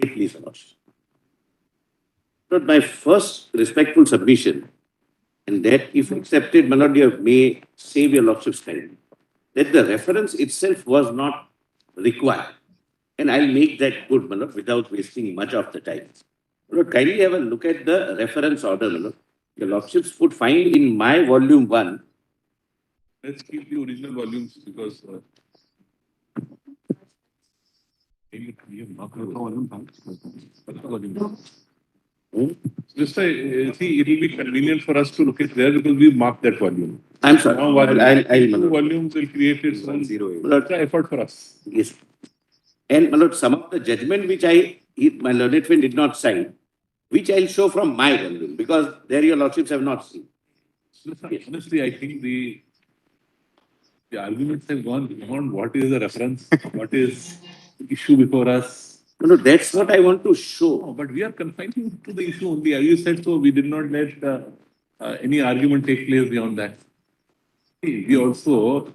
Please, Your Lordship. But my first respectful submission, and that if accepted, my Lord, you may save Your Lordship's time, that the reference itself was not required. And I'll make that good, my Lord, without wasting much of the time. My Lord, kindly have a look at the reference order, my Lord. Your Lordships would find in my volume 1. Let's keep the original volumes because we have marked the volume. Just see, it will be convenient for us to look at there because we marked that volume. I'm sorry. Now, two volumes will create its own extra effort for us. Yes. And my Lord, some of the judgment which my learned friend did not sign, which I'll show from my volume, because there Your Lordships have not seen. Honestly, I think the arguments have gone beyond what is the reference, what is the issue before us. No, that's what I want to show. No, but we are confining to the issue only. As you said, so we did not let any argument take place beyond that. We also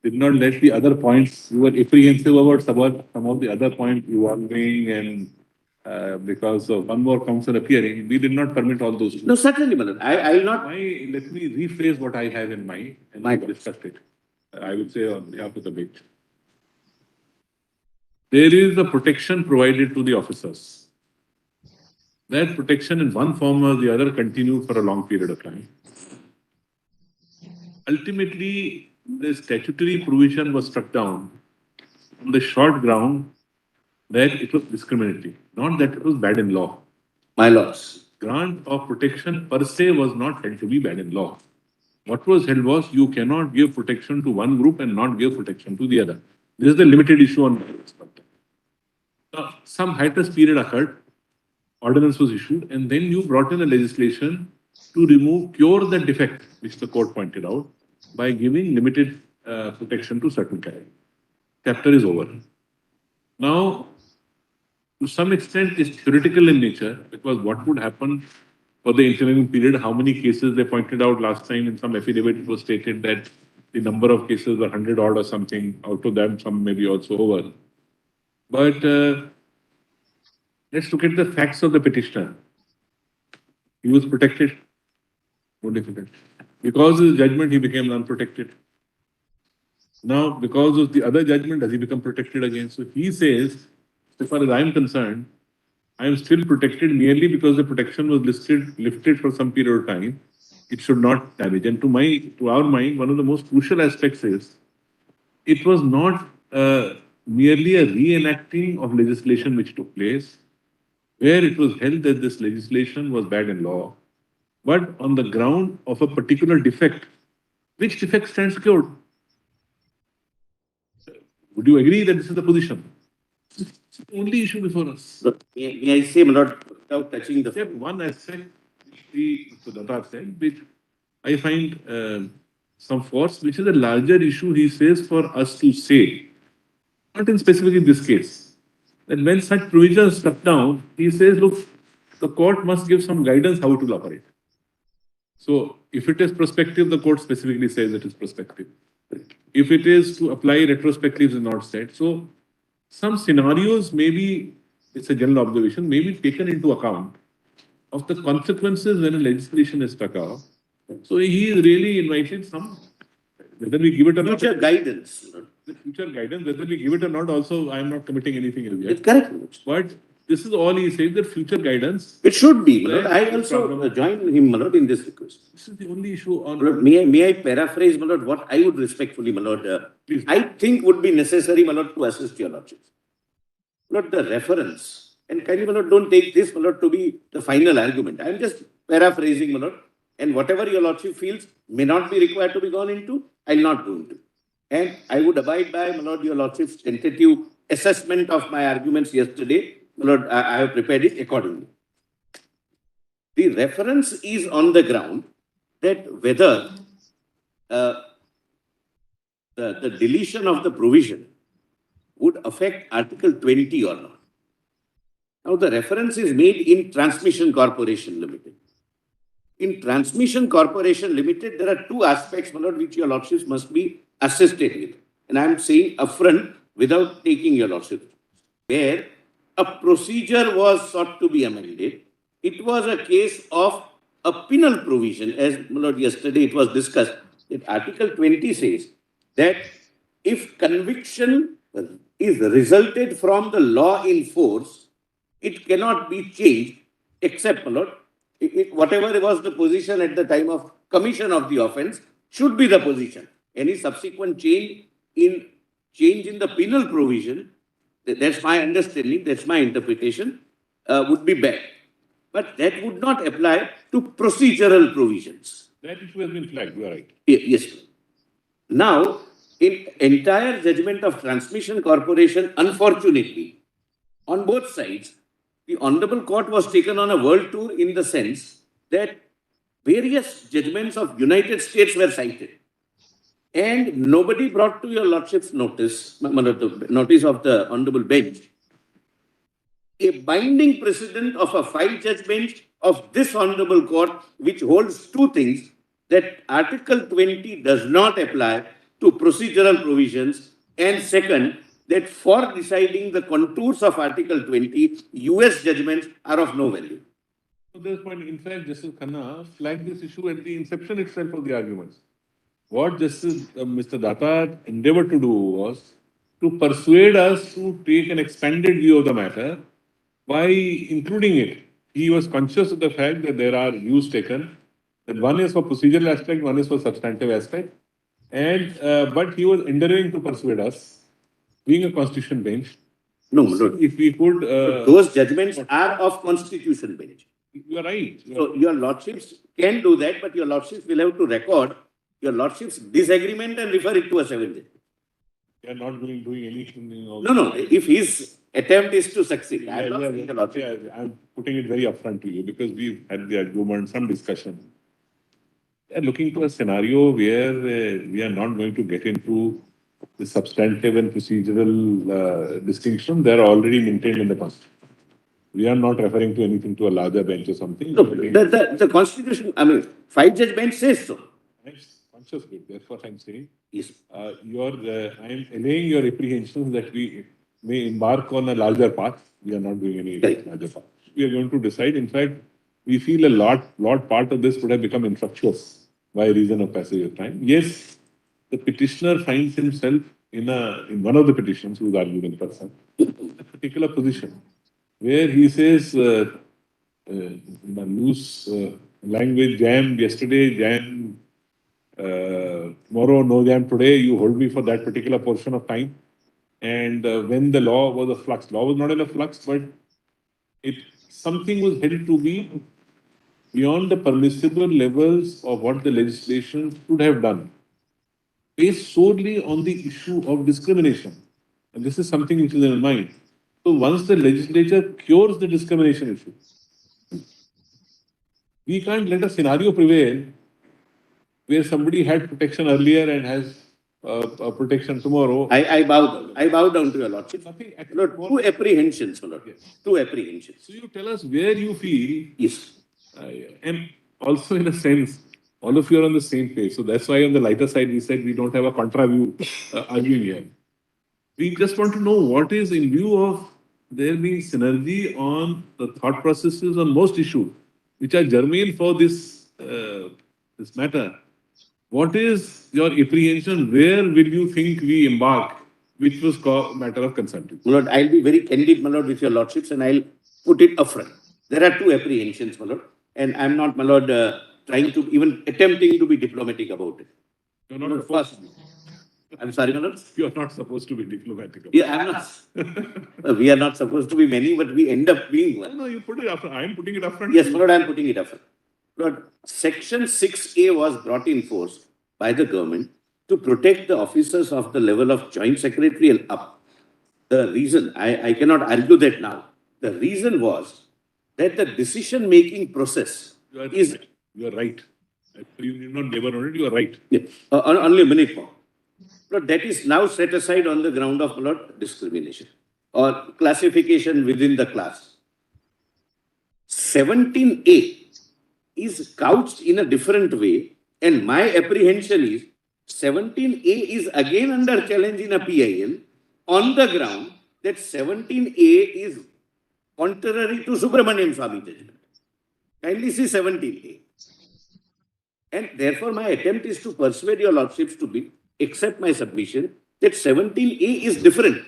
did not let the other points. We were apprehensive about some of the other points evolving and because of one more council appearing, we did not permit all those. No, certainly, Manan. I will not. Let me rephrase what I have in mind and discuss it. I would say on behalf of the bench. There is a protection provided to the officers. That protection in one form or the other continued for a long period of time. Ultimately, the statutory provision was struck down on the short ground that it was discriminatory, not that it was bad in law. My lords. Grant of protection per se was not held to be bad in law. What was held was you cannot give protection to one group and not give protection to the other. This is the limited issue on this. Some hiatus period occurred, ordinance was issued, and then you brought in a legislation to cure the defect, which the court pointed out, by giving limited protection to certain categories. Chapter is over. Now, to some extent, it's theoretical in nature, because what would happen for the interim period, how many cases they pointed out last time in some affidavit, it was stated that the number of cases were 100 odd or something, out of them some may be also over. But let's look at the facts of the petitioner. He was protected. No difficult. Because of the judgment, he became unprotected. Now, because of the other judgment, does he become protected again? So he says, as far as I'm concerned, I am still protected merely because the protection was lifted for some period of time. It should not damage. And to our mind, one of the most crucial aspects is it was not merely a reenacting of legislation which took place, where it was held that this legislation was bad in law, but on the ground of a particular defect. Which defect stands cured? Would you agree that this is the position? It's the only issue before us. May I say, my Lord, without touching the... Except one aspect, which Mr. Datta said, which I find some force, which is a larger issue, he says, for us to say, not in specifically this case, that when such provisions struck down, he says, look, the court must give some guidance how to operate. So, if it is prospective, the court specifically says it is prospective. If it is to apply retrospective, it is not said. So, some scenarios maybe, it's a general observation, may be taken into account of the consequences when a legislation is struck out. So, he is really invited some, whether we give it or not. Future guidance. The future guidance, whether we give it or not, also, I am not committing anything in It's correct. But this is all he says, that future guidance. It should be, my Lord. I also join him, my Lord, in this request. This is the only issue on... Lord, may I paraphrase, my Lord, what I would respectfully, my Lord, I think would be necessary, my Lord, to assist Your Lordship. Lord, the reference, and kindly, my Lord, don't take this, my Lord, to be the final argument. I am just paraphrasing, my Lord, and whatever Your Lordship feels may not be required to be gone into, I'll not go into. And I would abide by, my Lord, Your Lordship's tentative assessment of my arguments yesterday. My Lord, I have prepared it accordingly. The reference is on the ground that whether the deletion of the provision would affect Article 20 or not. Now, the reference is made in Transmission Corporation Limited. In Transmission Corporation Limited, there are two aspects, my Lord, which Your Lordships must be assisted with. And I am saying upfront without taking Your Lordship. Where a procedure was sought to be amended. It was a case of a penal provision, as my lord, yesterday it was discussed, that Article 20 says that if conviction is resulted from the law in force, it cannot be changed except, my lord, whatever was the position at the time of commission of the offence should be the position. Any subsequent change in the penal provision, that's my understanding, that's my interpretation, would be bad. But that would not apply to procedural provisions. That issue has been flagged, you are right. Yes. Now, in entire judgment of Transmission Corporation, unfortunately, on both sides, the Honorable Court was taken on a world tour in the sense that various judgments of United States were cited. And nobody brought to your lordship's notice, notice of the Honorable Bench, a binding precedent of a 5-judge bench of this Honorable Court, which holds two things, that Article 20 does not apply to procedural provisions, and second, that for deciding the contours of Article 20, US judgments are of no value. So this point, in fact, Justice Khanna flagged this issue at the inception itself of the arguments. What Justice Mr. Datta endeavored to do was to persuade us to take an expanded view of the matter by including it. He was conscious of the fact that there are views taken, that one is for procedural aspect, one is for substantive aspect. And but he was endeavoring to persuade us, being a constitution bench, No, no. if we could. Those judgments are of constitution bench. You are right. So your lordships can do that, but your lordships will have to record your lordship's disagreement and refer it to a 7th. They are not doing anything. No. If his attempt is to succeed, I am not saying the lordship. Yeah, I'm putting it very upfront to you because we've had the argument, some discussion. We are looking to a scenario where we are not going to get into the substantive and procedural distinction. They are already maintained in the Constitution. We are not referring to anything to a larger bench or something. No, the Constitution, 5-judge bench says so. I'm conscious of it. That's what I'm saying. Yes. I'm allaying your apprehensions that we may embark on a larger path. We are not doing any Correct. larger path. We are going to decide. In fact, we feel a lot part of this would have become infructuous by reason of passage of time. Yes, the petitioner finds himself in one of the petitions, who is argued in person, in a particular position where he says, loose language, jam yesterday, jam tomorrow, no jam today, you hold me for that particular portion of time. And when the law was a flux, law was not in a flux, but something was held to be beyond the permissible levels of what the legislation should have done, based solely on the issue of discrimination. And this is something which is in mind. So once the legislature cures the discrimination issue, we can't let a scenario prevail where somebody had protection earlier and has protection tomorrow. I bow down to your lordship. Nothing. No, two apprehensions, my lord. Yes. Two apprehensions. So you tell us where you feel, Yes. and also in a sense, all of you are on the same page. So that's why on the lighter side, we said we don't have a contra view arguing here. We just want to know what is in view of there being synergy on the thought processes on most issues, which are germane for this matter. What is your apprehension? Where will you think we embark, which was matter of concern to you? My lord, I'll be very candid, my lord, with your lordships, and I'll put it upfront. There are two apprehensions, my lord, and I'm not, my lord, trying to even attempting to be diplomatic about it. You're My not lord, first, I'm sorry, my lord. You're not supposed to be diplomatic. Yeah, I'm not. We are not supposed to be many, but we end up being one. No, you put it up. I'm putting it up front. Yes, my lord, I'm putting it upfront. Lord, Section 6A was brought in force by the government to protect the officers of the level of joint secretarial up. The reason, I cannot argue that now. The reason was that the decision-making process is... You are right. You need not labor on it. You are right. Yeah, only a minute more. But that is now set aside on the ground of discrimination or classification within the class. 17A is couched in a different way, and my apprehension is 17A is again under challenge in a PIL on the ground that 17A is contrary to Subramanian Swami judgment. Kindly see 17A. And therefore, my attempt is to persuade your lordships to accept my submission that 17A is different.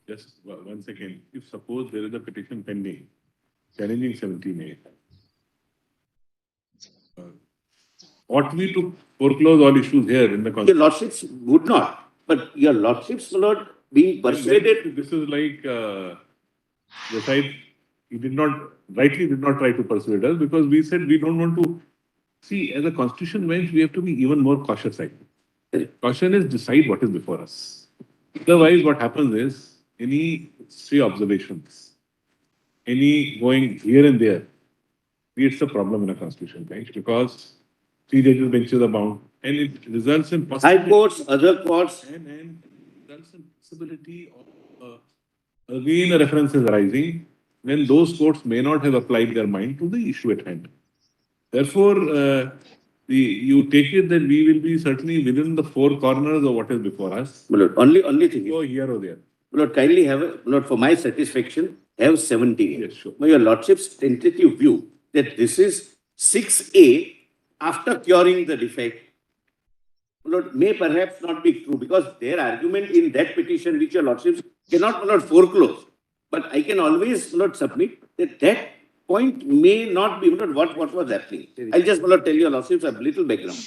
Just one second. If suppose there is a petition pending challenging 17A, ought we to foreclose all issues here in the Your constitution? lordships would not, but your lordships, my lord, being persuaded. This is like the side he rightly did not try to persuade us because we said we don't want to see as a constitution bench we have to be even more cautious. Caution is decide what is before us. Otherwise, what happens is any stray observations, any going here and there creates a problem in a constitution bench because three judges benches are bound and it results in High courts, other courts. and results in possibility of again a reference is arising when those courts may not have applied their mind to the issue at hand. Therefore, you take it that we will be certainly within the four corners of what is before us. My lord, only thing is, Go here or there. my lord, kindly have my lord, for my satisfaction, have 17A. Yes, sure. Now, your lordship's tentative view that this is 6A after curing the defect, my lord, may perhaps not be true because their argument in that petition which your lordships cannot, my lord, foreclose. But I can always, my lord, submit that point may not be, my lord, what was happening. I'll just, my lord, tell your lordships a little background.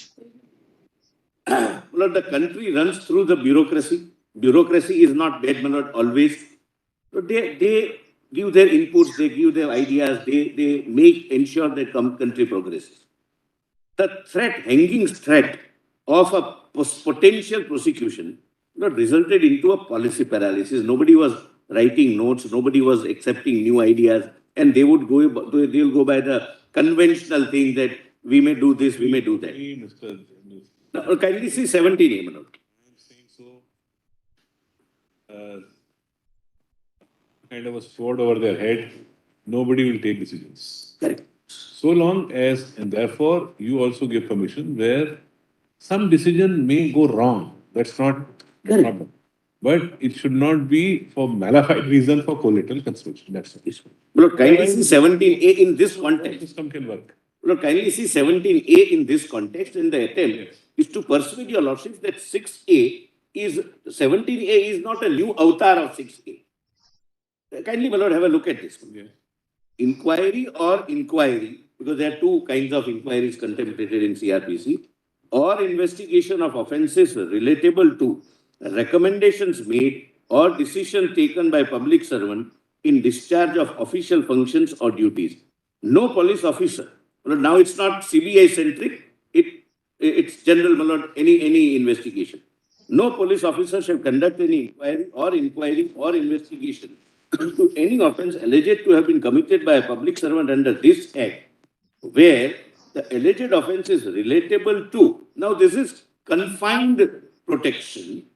My lord, the country runs through the bureaucracy. Bureaucracy is not bad, my lord, always. So they give their inputs, they give their ideas, they ensure that country progresses. The hanging threat of a potential prosecution, you know, resulted into a policy paralysis. Nobody was writing notes, nobody was accepting new ideas, and they will go by the conventional thing that we may do this, we may do that. Mr. Now, kindly see 17A, my lord. I'm saying so. Kind of a sword over their head. Nobody will take decisions. Correct. So long as, and therefore, you also give permission where some decision may go wrong. That's not the Correct. problem. But it should not be for malified reason for collateral construction. That's it. Yes. My lord, kindly see 17A in this The context. system can work. Lord, kindly see 17A in this context, and the attempt Yes. is to persuade your lordship that 17A is not a new avatar of 6A. Kindly, my lord, have a look at this. Yeah. Inquiry, because there are two kinds of inquiries contemplated in CRPC, or investigation of offences relatable to recommendations made or decision taken by public servant in discharge of official functions or duties. No police officer. Well, now it's not CBI centric. It's general, my lord, any investigation. No police officer shall conduct any inquiry or investigation into any offence alleged to have been committed by a public servant under this act, where the alleged offence is relatable to. Now, this is confined protection.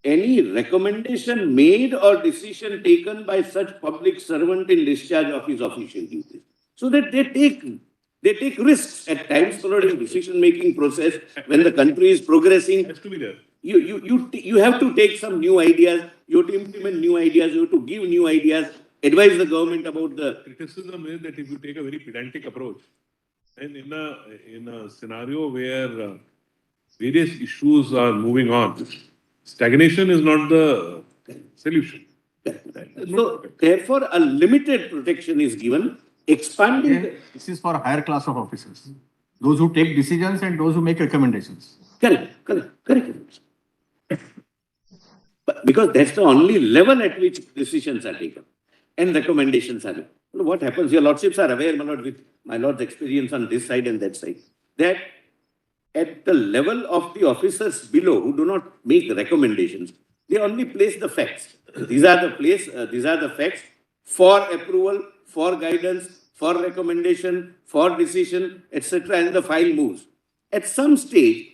Any recommendation made or decision taken by such public servant in discharge of his official duties. So that they take risks at times, my lord, in decision-making process when the country is progressing. Has to be there. You have to take some new ideas, you have to implement new ideas, you have to give new ideas, advise the government about the. Criticism is that if you take a very pedantic approach, and in a scenario where various issues are moving on, stagnation is not the solution. So therefore, a limited protection is given, expanding. Okay, this is for a higher class of officers. Those who take decisions and those who make recommendations. Correct. But because that's the only level at which decisions are taken and recommendations are made. What happens? Your lordships are aware, my lord, with my lord's experience on this side and that side, that at the level of the officers below who do not make recommendations, they only place the facts. These are the facts for approval, for guidance, for recommendation, for decision, etc. and the file moves. At some stage,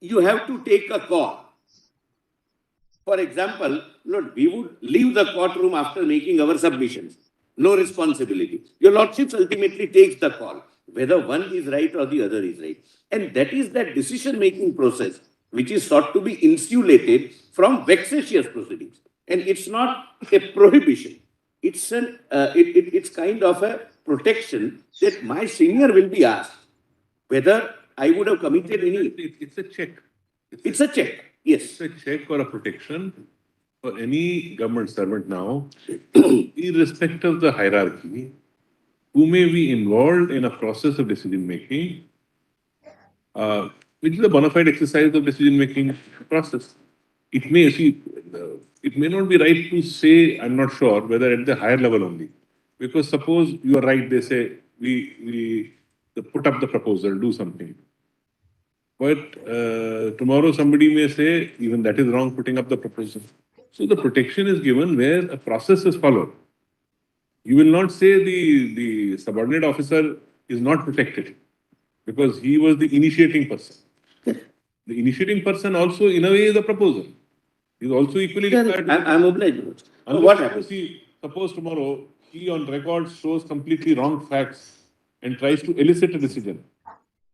you have to take a call. For example, Lord, we would leave the courtroom after making our submissions. No responsibility. Your lordships ultimately takes the call, whether one is right or the other is right. And that is that decision-making process which is sought to be insulated from vexatious proceedings. And it's not a prohibition. it's kind of a protection that my senior will be asked whether I would have committed any. It's a check. It's a check. Yes. It's a check or a protection for any government servant now, irrespective of the hierarchy, who may be involved in a process of decision making, which is a bona fide exercise of decision making process. It may see, it may not be right to say, I'm not sure whether at the higher level only, because suppose you are right, they say we put up the proposal, do something. But tomorrow somebody may say, even that is wrong, putting up the proposal. So the protection is given where a process is followed. You will not say the subordinate officer is not protected because he was the initiating person. The initiating person also, in a way, is a proposal. He is also equally required. I'm obliged. Unless What suppose happens? suppose tomorrow he on record shows completely wrong facts and tries to elicit a decision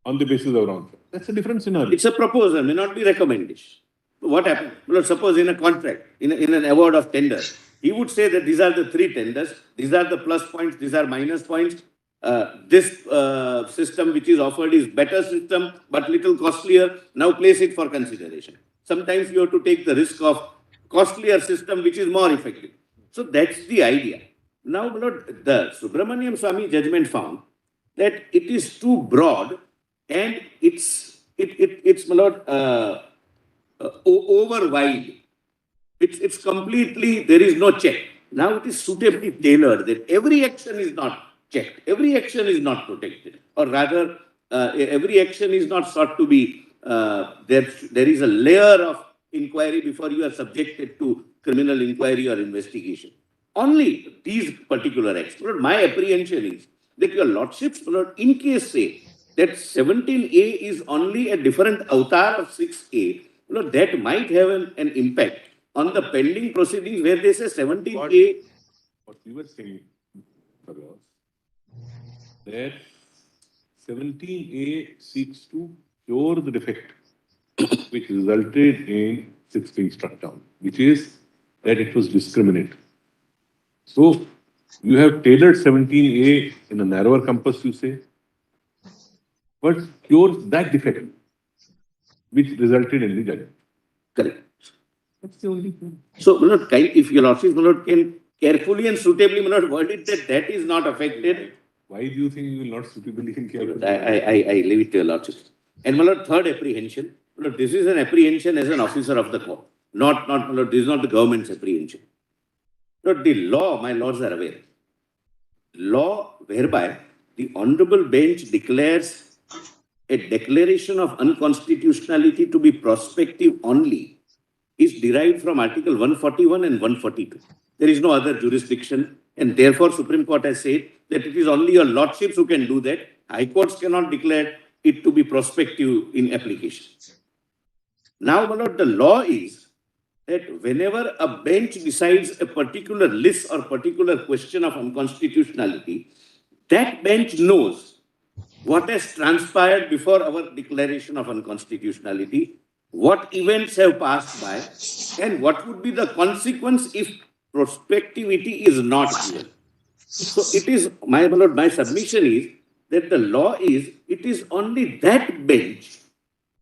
on the basis of wrong facts. That's a different scenario. It's a proposal, may not be recommendation. What happens? Well, suppose in a contract, in an award of tender, he would say that these are the three tenders, these are the plus points, these are minus points. This system which is offered is better system, but little costlier. Now place it for consideration. Sometimes you have to take the risk of costlier system which is more effective. So that's the idea. Now, my lord, the Subramaniam Swamy judgment found that it is too broad and it's my lord, over wide. It's completely, there is no check. Now it is suitably tailored that every action is not checked, every action is not protected, or rather, every action is not sought to be, there is a layer of inquiry before you are subjected to criminal inquiry or investigation. Only these particular acts. Lord, my apprehension is that your lordships, Lord, in case say that 17A is only a different avatar of 6A, Lord, that might have an impact on the pending proceedings where they say 17A. What we were saying was that 17A seeks to cure the defect which resulted in 6 being struck down, which is that it was discriminate. So you have tailored 17A in a narrower compass, you say, but cures that defect which resulted in the judgment. Correct. That's the only thing. So, my lord, if your lordships, my lord, can carefully and suitably, my lord, word it that that is not affected. Why do you think you will not suitably and carefully? I leave it to your lordships. And my lord, third apprehension, my lord, this is an apprehension as an officer of the court. Not, my lord, this is not the government's apprehension. Lord, the law, my lords are aware. Law whereby the honorable bench declares a declaration of unconstitutionality to be prospective only is derived from Article 141 and 142. There is no other jurisdiction, and therefore Supreme Court has said that it is only your lordships who can do that. High courts cannot declare it to be prospective in application. Now, my lord, the law is that whenever a bench decides a particular list or particular question of unconstitutionality, that bench knows what has transpired before our declaration of unconstitutionality, what events have passed by, and what would be the consequence if prospectivity is not given. So it is, my lord, my submission is that the law is, it is only that bench.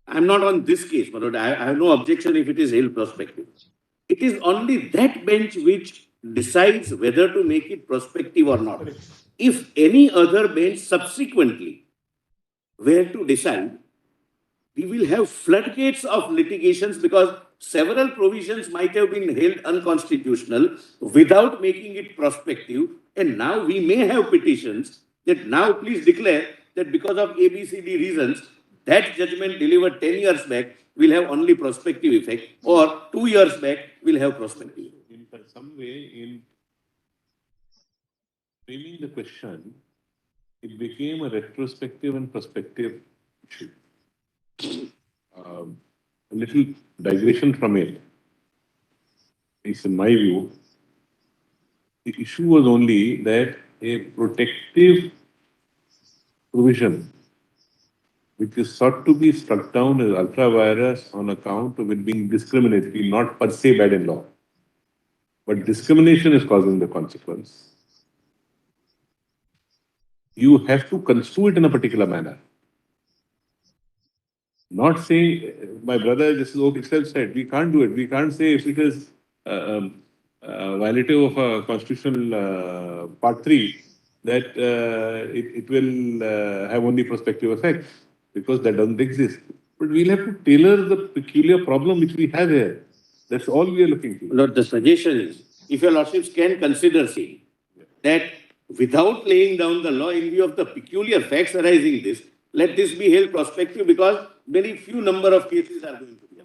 I'm not on this case, my lord. I have no objection if it is held prospective. It is only that bench which decides whether to make it prospective or not. If any other bench subsequently were to decide, we will have floodgates of litigations because several provisions might have been held unconstitutional without making it prospective. And now we may have petitions that now please declare that because of ABCD reasons, that judgment delivered 10 years back will have only prospective effect, or 2 years back will have prospective. In some way, in framing the question, it became a retrospective and prospective issue. A little digression from it. It's in my view, the issue was only that a protective provision, which is sought to be struck down as ultra virus on account of it being discriminatory, not per se bad in law. but discrimination is causing the consequence, you have to construe it in a particular manner. Not saying, my brother Justice Oak itself said, we can't do it. We can't say if it is violative of a constitutional part 3, that it will have only prospective effects, because that doesn't exist. But we'll have to tailor the peculiar problem which we have here. That's all we are looking to. Lord, the suggestion is, if your lordships can consider saying that without laying down the law in view of the peculiar facts arising this, let this be held prospective, because very few number of cases are going to be.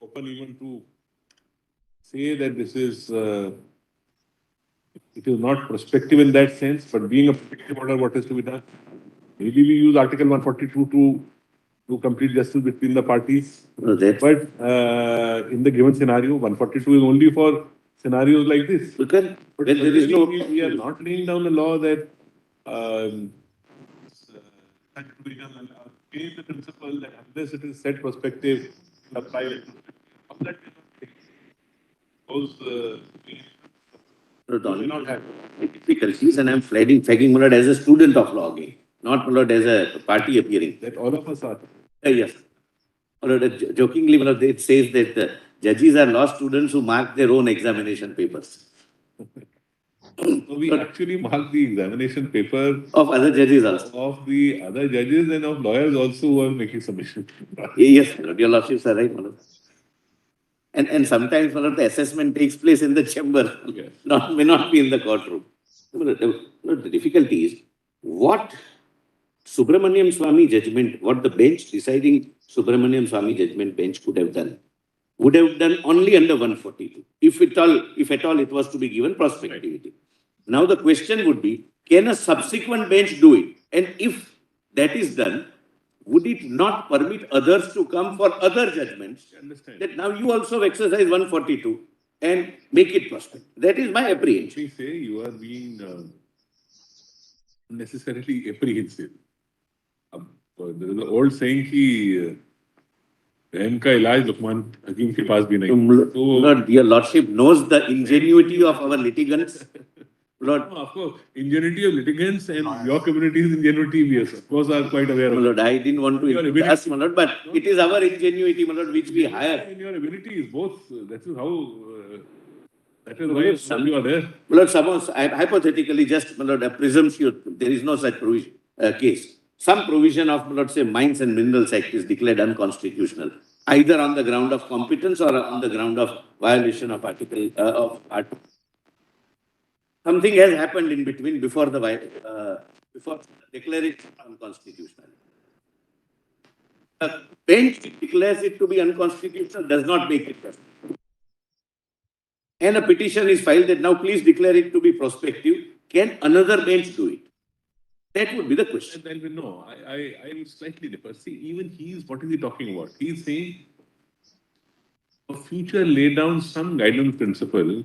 Open even to say that this is, it is not prospective in that sense, but being a protective order, what is to be done? Maybe we use Article 142 to complete justice between the parties. No, that's But in the given scenario, 142 is only for scenarios like this. because But when there is no. we are not laying down a law that such provision against the principle that unless it is set prospective, apply it. All that cannot take. Those No, we Don, not have. difficulties, and I'm fagging Mulad as a student of law again, not Mulad as a party appearing. That all of us are. Yes. Mulad, jokingly, Mulad, it says that the judges are law students who mark their own examination papers So we actually mark the examination paper of other judges also. of the other judges and of lawyers also who are making submission. Yes, Mulad, your lordships are right, Mulad. And sometimes, Mulad, the assessment takes place in the chamber, Yes. may not be in the courtroom. Mulad, the difficulty is what Subramaniam Swamy judgment, what the bench deciding Subramaniam Swamy judgment bench could have done, would have done only under 142, if at all it was to be given prospectivity. Now the question would be, can a subsequent bench do it? And if that is done, would it not permit others to come for other judgments? Understand? That now you also exercise 142 and make it prospective. That is my apprehension. We say you are being unnecessarily apprehensive. There is an old saying कि रहम का इलाज लुकमान हकीम के पास भी नहीं. So, Lord, your lordship knows the ingenuity of our litigants. Lord, of course, ingenuity of litigants and your community's ingenuity, we of course are quite aware my of. lord, I didn't want to Your insult ability- us, my lord, but it is our ingenuity, my lord, which we hire. And your ability is both. That is how. That is Well, why some- you are there. My lord, suppose, hypothetically, just, my lord, a presumption, there is no such provision, case. Some provision of, my lord, say, Mines and Minerals Act is declared unconstitutional, either on the ground of competence or on the ground of violation of article. Something has happened in between before before declaring it unconstitutional. The bench declares it to be unconstitutional, does not make it prospective. And a petition is filed that now please declare it to be prospective. Can another bench do it? That would be the question. Then we know. I am slightly different. See, even what is he talking about? He is saying, for future, lay down some guidance principle.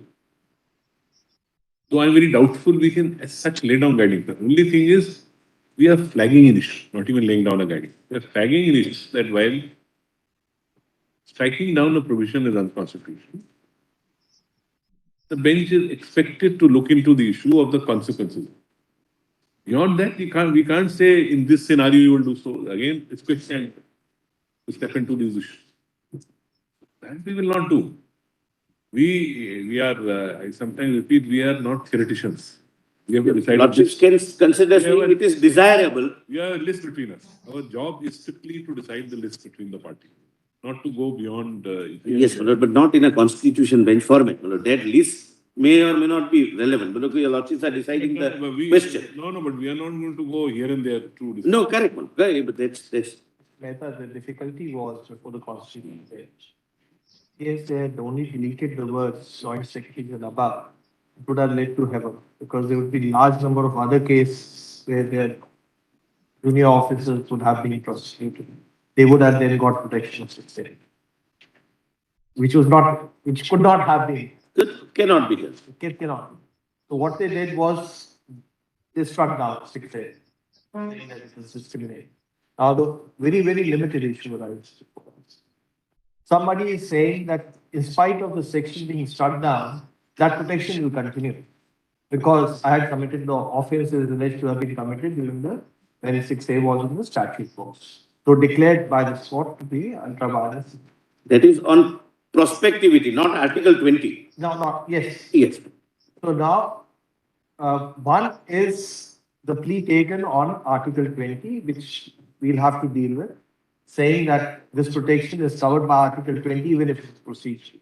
Though I'm very doubtful we can, as such, lay down guiding principle. Only thing is, we are flagging an issue, not even laying down a guiding. We are flagging an issue that while striking down a provision is unconstitutional, the bench is expected to look into the issue of the consequences. Beyond that, we can't say in this scenario you will do so. Again, it's quicksand to step into these issues. That we will not do. We are, I sometimes repeat, we are not theoreticians. We have to decide. Lordships can consider saying it is desirable. We have a list between us. Our job is strictly to decide the list between the parties, not to go beyond. Yes, my lord, but not in a constitution bench format. My lord, that list may or may not be relevant. But look, your lordships are deciding But the we- question. No, but we are not going to go here and there to decide. No, correct, my lord. Correct, but that's. Mehta, the difficulty was before the constitution bench. Yes, they had only deleted the words joint secretaries and above. It would have led to heaven, because there would be large number of other cases where their junior officers would have been prosecuted. They would have then got protection of 6A. Which could not have been. That cannot be done. It cannot be. So what they did was, they struck down 6A. Saying that it was discriminating. Now, the very, very limited issue arises. somebody is saying that in spite of the section being struck down, that protection will continue. Because I had committed the offence is alleged to have been committed during the when 6A was in the statute books. So declared by the court to be ultra virus. That is on prospectivity, not Article 20. No, yes. Yes. So now, one is the plea taken on Article 20, which we'll have to deal with, saying that this protection is covered by Article 20, even if it's procedural.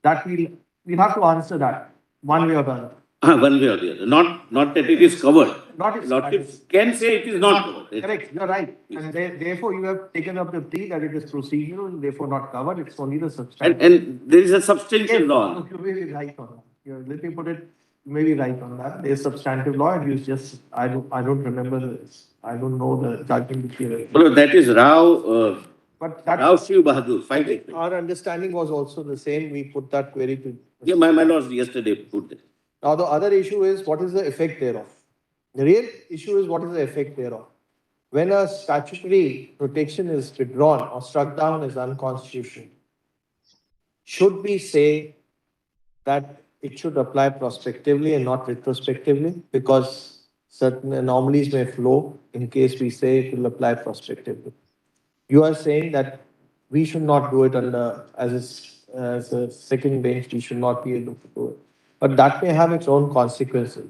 That we'll have to answer that one way or the other. One way or the other. Not that it is covered. Not it's Lordships can say it is not covered. correct. You're right, and therefore you have taken up the plea that it is procedural and therefore not covered. It's only the substantive. And there is a substantial Yes, law. you may be right on that. Let me put it. You may be right on that. There's substantive law, and you just I don't remember this. I don't know the judgment period. Well, that is Rao But that Shiv Bahadur, 588. our understanding was also the same. We put that query to. Yeah, my lords yesterday put that. Now the other issue is what is the effect thereof. The real issue is what is the effect thereof. When a statutory protection is withdrawn or struck down as unconstitutional, should we say that it should apply prospectively and not retrospectively? Because certain anomalies may flow in case we say it will apply prospectively. You are saying that we should not do it under, as a second bench, we should not be able to do it. But that may have its own consequences.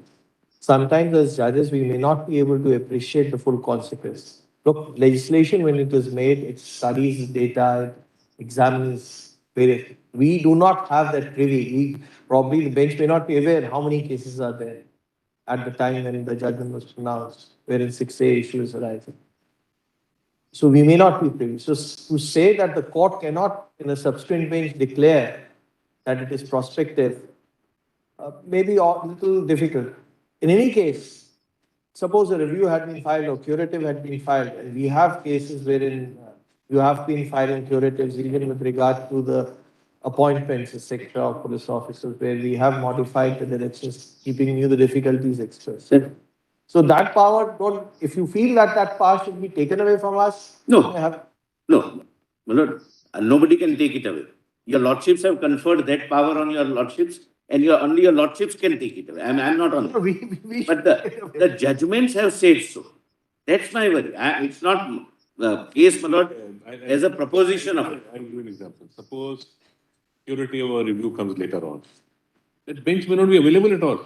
Sometimes as judges, we may not be able to appreciate the full consequence. Look, legislation, when it is made, it studies data, it examines various. We do not have that privy. Probably the bench may not be aware how many cases are there at the time when the judgment was pronounced, wherein 6A issues arising. So we may not be privy. So to say that the court cannot, in a subsequent bench, declare that it is prospective, may be a little difficult. In any case, suppose a review had been filed or curative had been filed, and we have cases wherein you have been filing curatives even with regard to the appointments, etc., of police officers, where we have modified the directions, keeping you the difficulties expressed. So that power, don't, if you feel that that power should be taken away from us, No. you may have, No, my lord, nobody can take it away. Your lordships have conferred that power on your lordships, and only your lordships can take it away. I'm not on. we But the judgments have said so. That's my worry. It's not the case, my lord, as a proposition of it. I'll give you an example. Suppose curative or review comes later on. That bench may not be available at all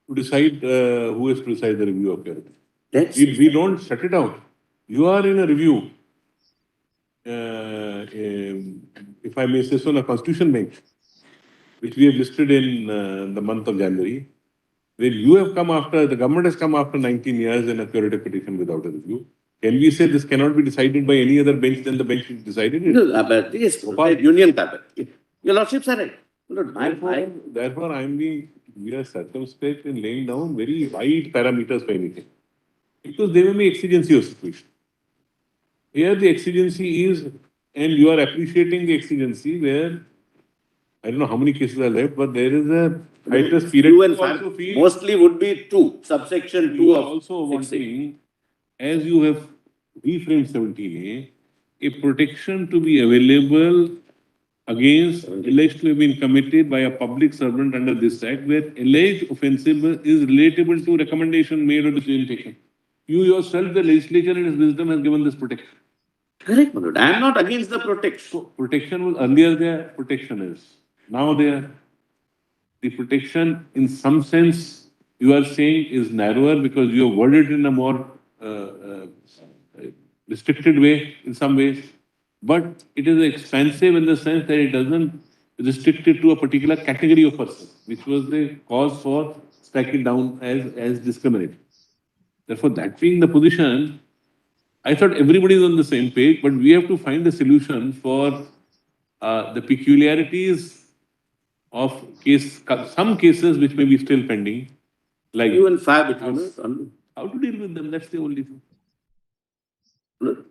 to decide who is to decide the review of curative. That's We don't shut it out. You are in a review, if I may say so, on a constitution bench, which we have listed in the month of January, where you have come after, the government has come after 19 years in a curative petition without a review. Can we say this cannot be decided by any other bench than the bench which decided it? No, but yes, union carpet. Your lordships are right. Lord, Therefore, we are circumspect in laying down very wide parameters for anything. Because there may be exigency of situation. Here the exigency is, and you are appreciating the exigency where, I don't know how many cases are left, but there is a hiatus period. You and You also feel- mostly would be 2, subsection 2 You are of also 6A. wanting, as you have reframed 70A, a protection to be available against alleged to have been committed by a public servant under this act, where alleged offensive is relatable to recommendation made or decision taken. You yourself, the legislature in its wisdom, has given this protection. Correct, my lord. I am not against the protection. Protection was earlier there, protection is now there. The protection, in some sense, you are saying is narrower because you have worded it in a more restricted way in some ways. But it is expansive in the sense that it doesn't restrict it to a particular category of person, which was the cause for striking down as discriminatory. Therefore, that being the position, I thought everybody is on the same page, but we have to find a solution for the peculiarities of some cases which may be still pending, like You and Fab, it was only. how to deal with them. That's the only thing. Lord,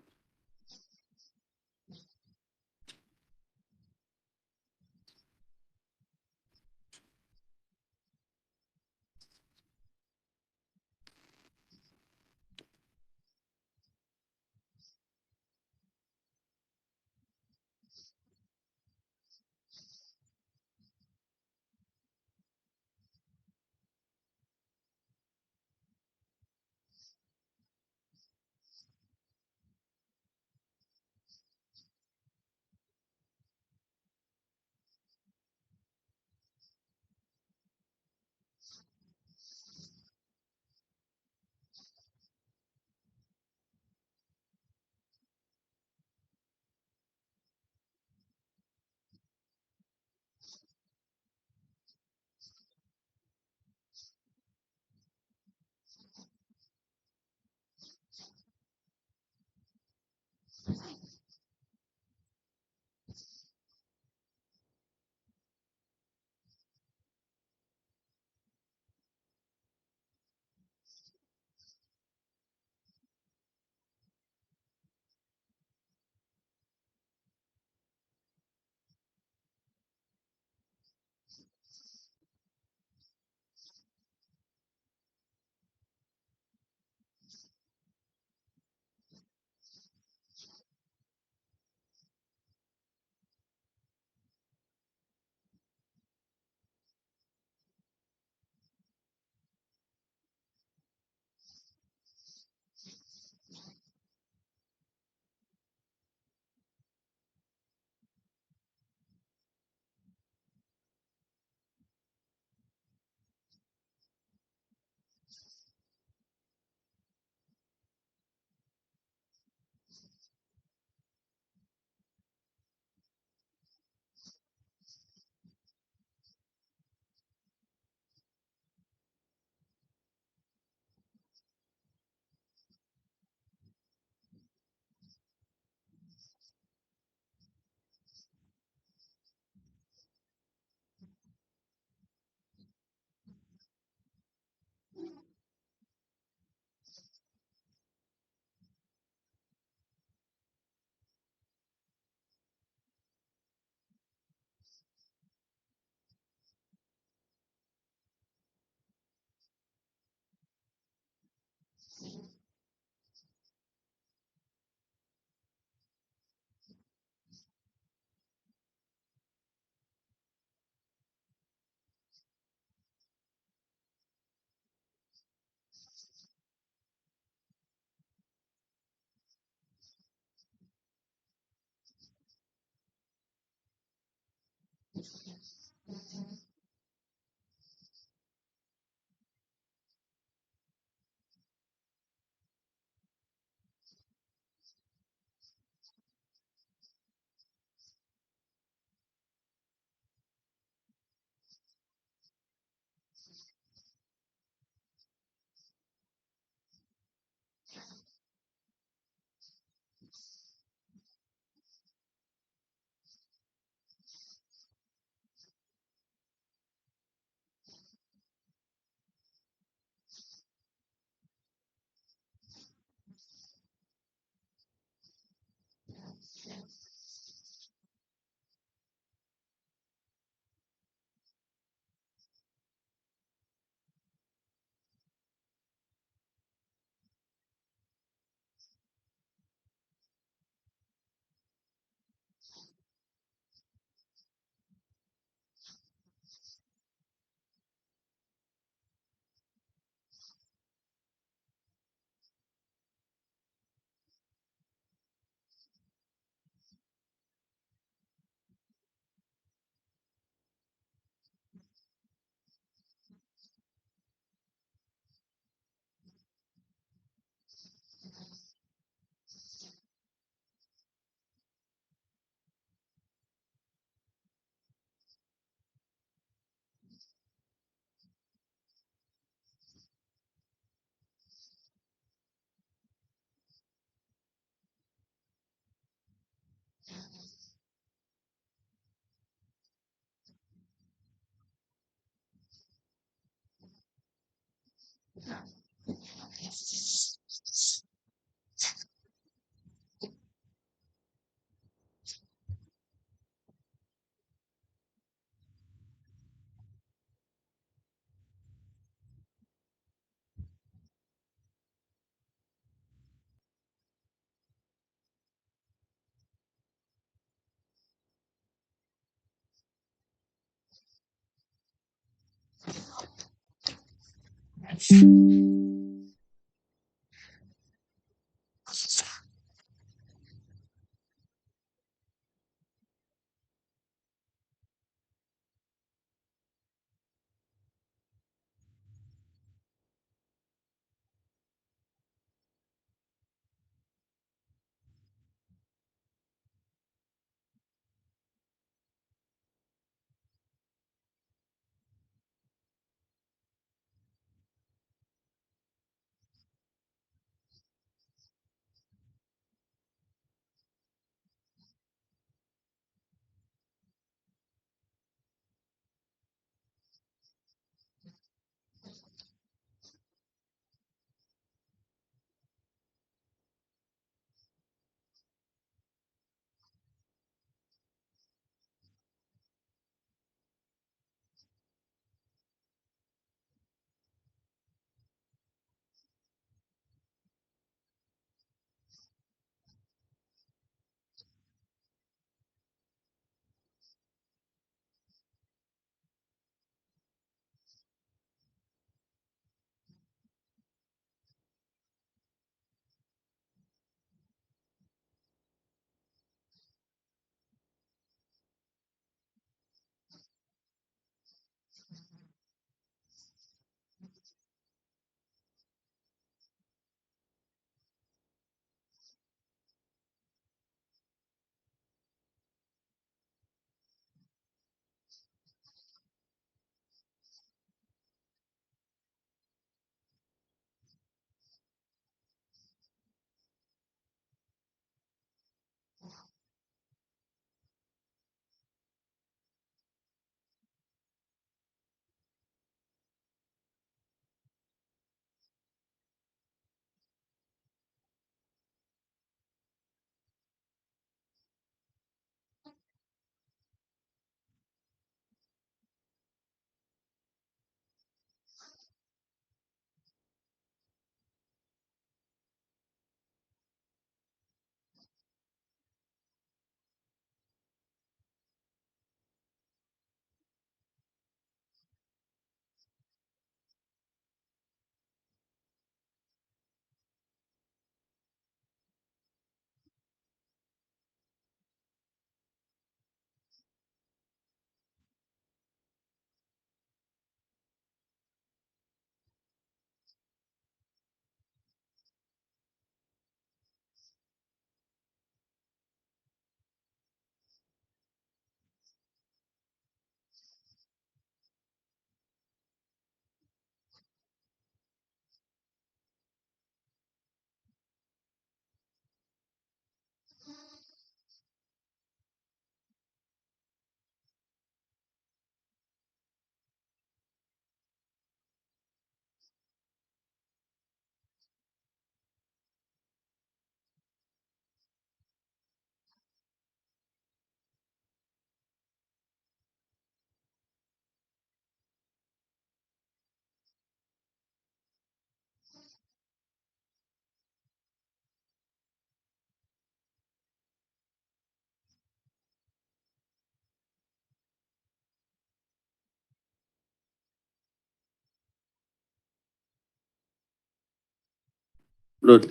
Lord,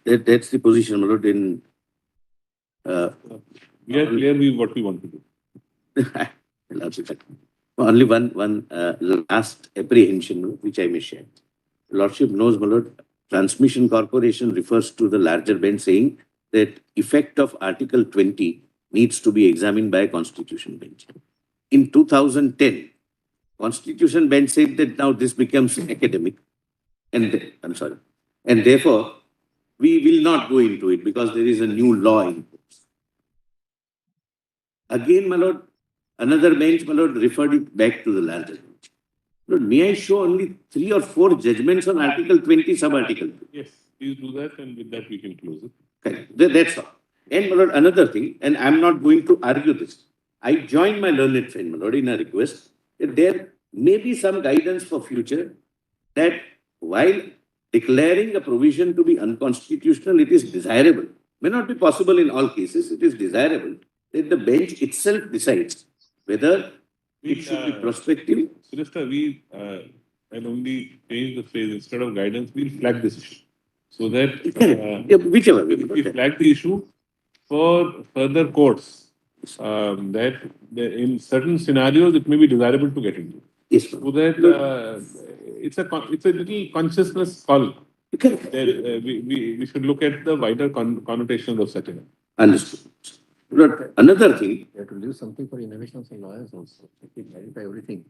that's the position, my lord, in, We are clear with what we want to do. Lordship, only one last apprehension which I may share. Lordship knows, my lord, Transmission Corporation refers to the larger bench saying that effect of Article 20 needs to be examined by a constitution bench. In 2010, Constitution bench said that now this becomes academic, and I'm sorry, and therefore we will not go into it because there is a new law in force. Again, my lord, another bench, my lord, referred it back to the larger bench. Lord, may I show only 3 or 4 judgments on Article 20, sub-article 2? Yes, please do that, and with that we can close it. Correct. That's all. And my lord, another thing, and I'm not going to argue this. I join my learned friend, my lord, in a request that there may be some guidance for future that while declaring a provision to be unconstitutional, it is desirable. May not be possible in all cases. It is desirable that the bench itself decides whether it should be prospective. Shrestha, we and only change the phrase instead of guidance, we'll flag this issue. So that Yeah, whichever way. we flag the issue for further courts, that in certain scenarios it may be desirable to get into. Yes, So that it's a little consciousness call. That, we should look at the wider connotations of such an. Understood. But another thing, You have to leave something for innovations and lawyers also. They clarify everything.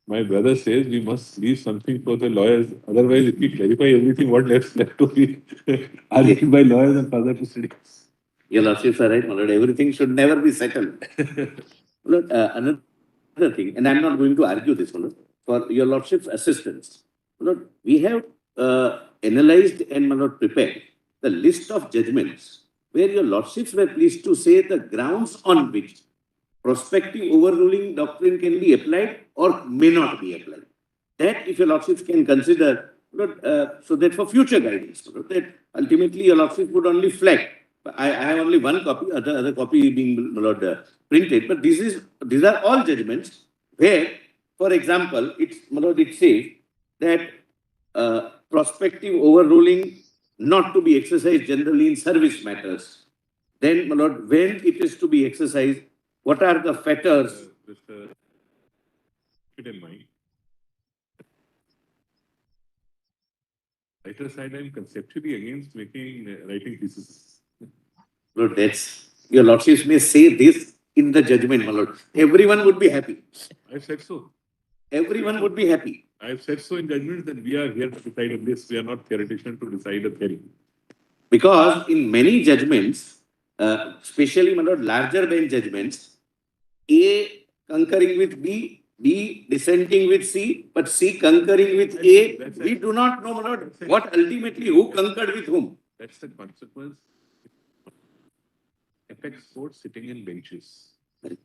My brother says we must leave something for the lawyers. Otherwise, if we clarify everything, what left to be argued by lawyers and further proceedings. your lordships are right, my lord, everything should never be settled. My lord, another thing, and I'm not going to argue this, my lord, for your lordship's assistance. My lord, we have analyzed and, my lord, prepared the list of judgments where your lordships were pleased to say the grounds on which prospective overruling doctrine can be applied or may not be applied. That, if your lordships can consider, so that for future guidance, that ultimately your lordships would only flag. I have only one copy, other copy being, my lord, printed, but these are all judgments where, for example, my lord, it says that prospective overruling not to be exercised generally in service matters. Then, my lord, when it is to be exercised, what are the fetters? Just keep it in mind. Writer side, I'm conceptually against writing theses. Lord, that's, your lordships may say this in the judgment, my lord. Everyone would be happy. I've said so. Everyone would be happy. I've said so in judgment that we are here to decide on this. We are not theoreticians to decide a theory. Because in many judgments, especially, my lord, larger bench judgments, A concurring with B, B dissenting with C, but C concurring with A. That's We it. do not know, my lord, what ultimately who concurred with whom. That's the consequence. Affects courts sitting in benches. Correct.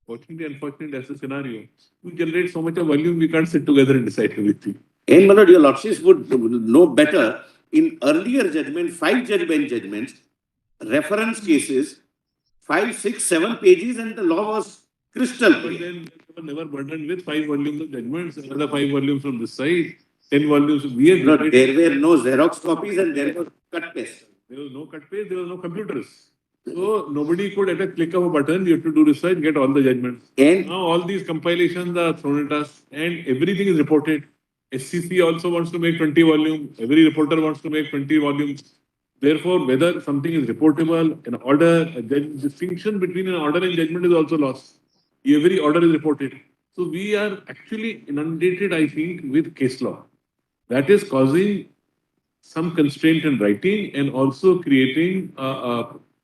Fortunately, unfortunately, that's the scenario. We generate so much of volume, we can't sit together and decide everything. And, my lord, your lordships would know better. In earlier judgment, 5 judge bench judgments, reference cases, 5, 6, 7 pages, and the law was crystal But clear. then we were never burdened with 5 volumes of judgments, another 5 volumes from this side, 10 volumes. We have Lord, there were no Xerox copies and there was cut paste. There was no cut page, there was no computers. So nobody could, at a click of a button, you have to do research, get all the judgments. And Now all these compilations are thrown at us and everything is reported. SCC also wants to make 20 volumes. Every reporter wants to make 20 volumes. Therefore, whether something is reportable, an order, distinction between an order and judgment is also lost. Every order is reported. So we are actually inundated, I think, with case law. That is causing some constraint in writing and also creating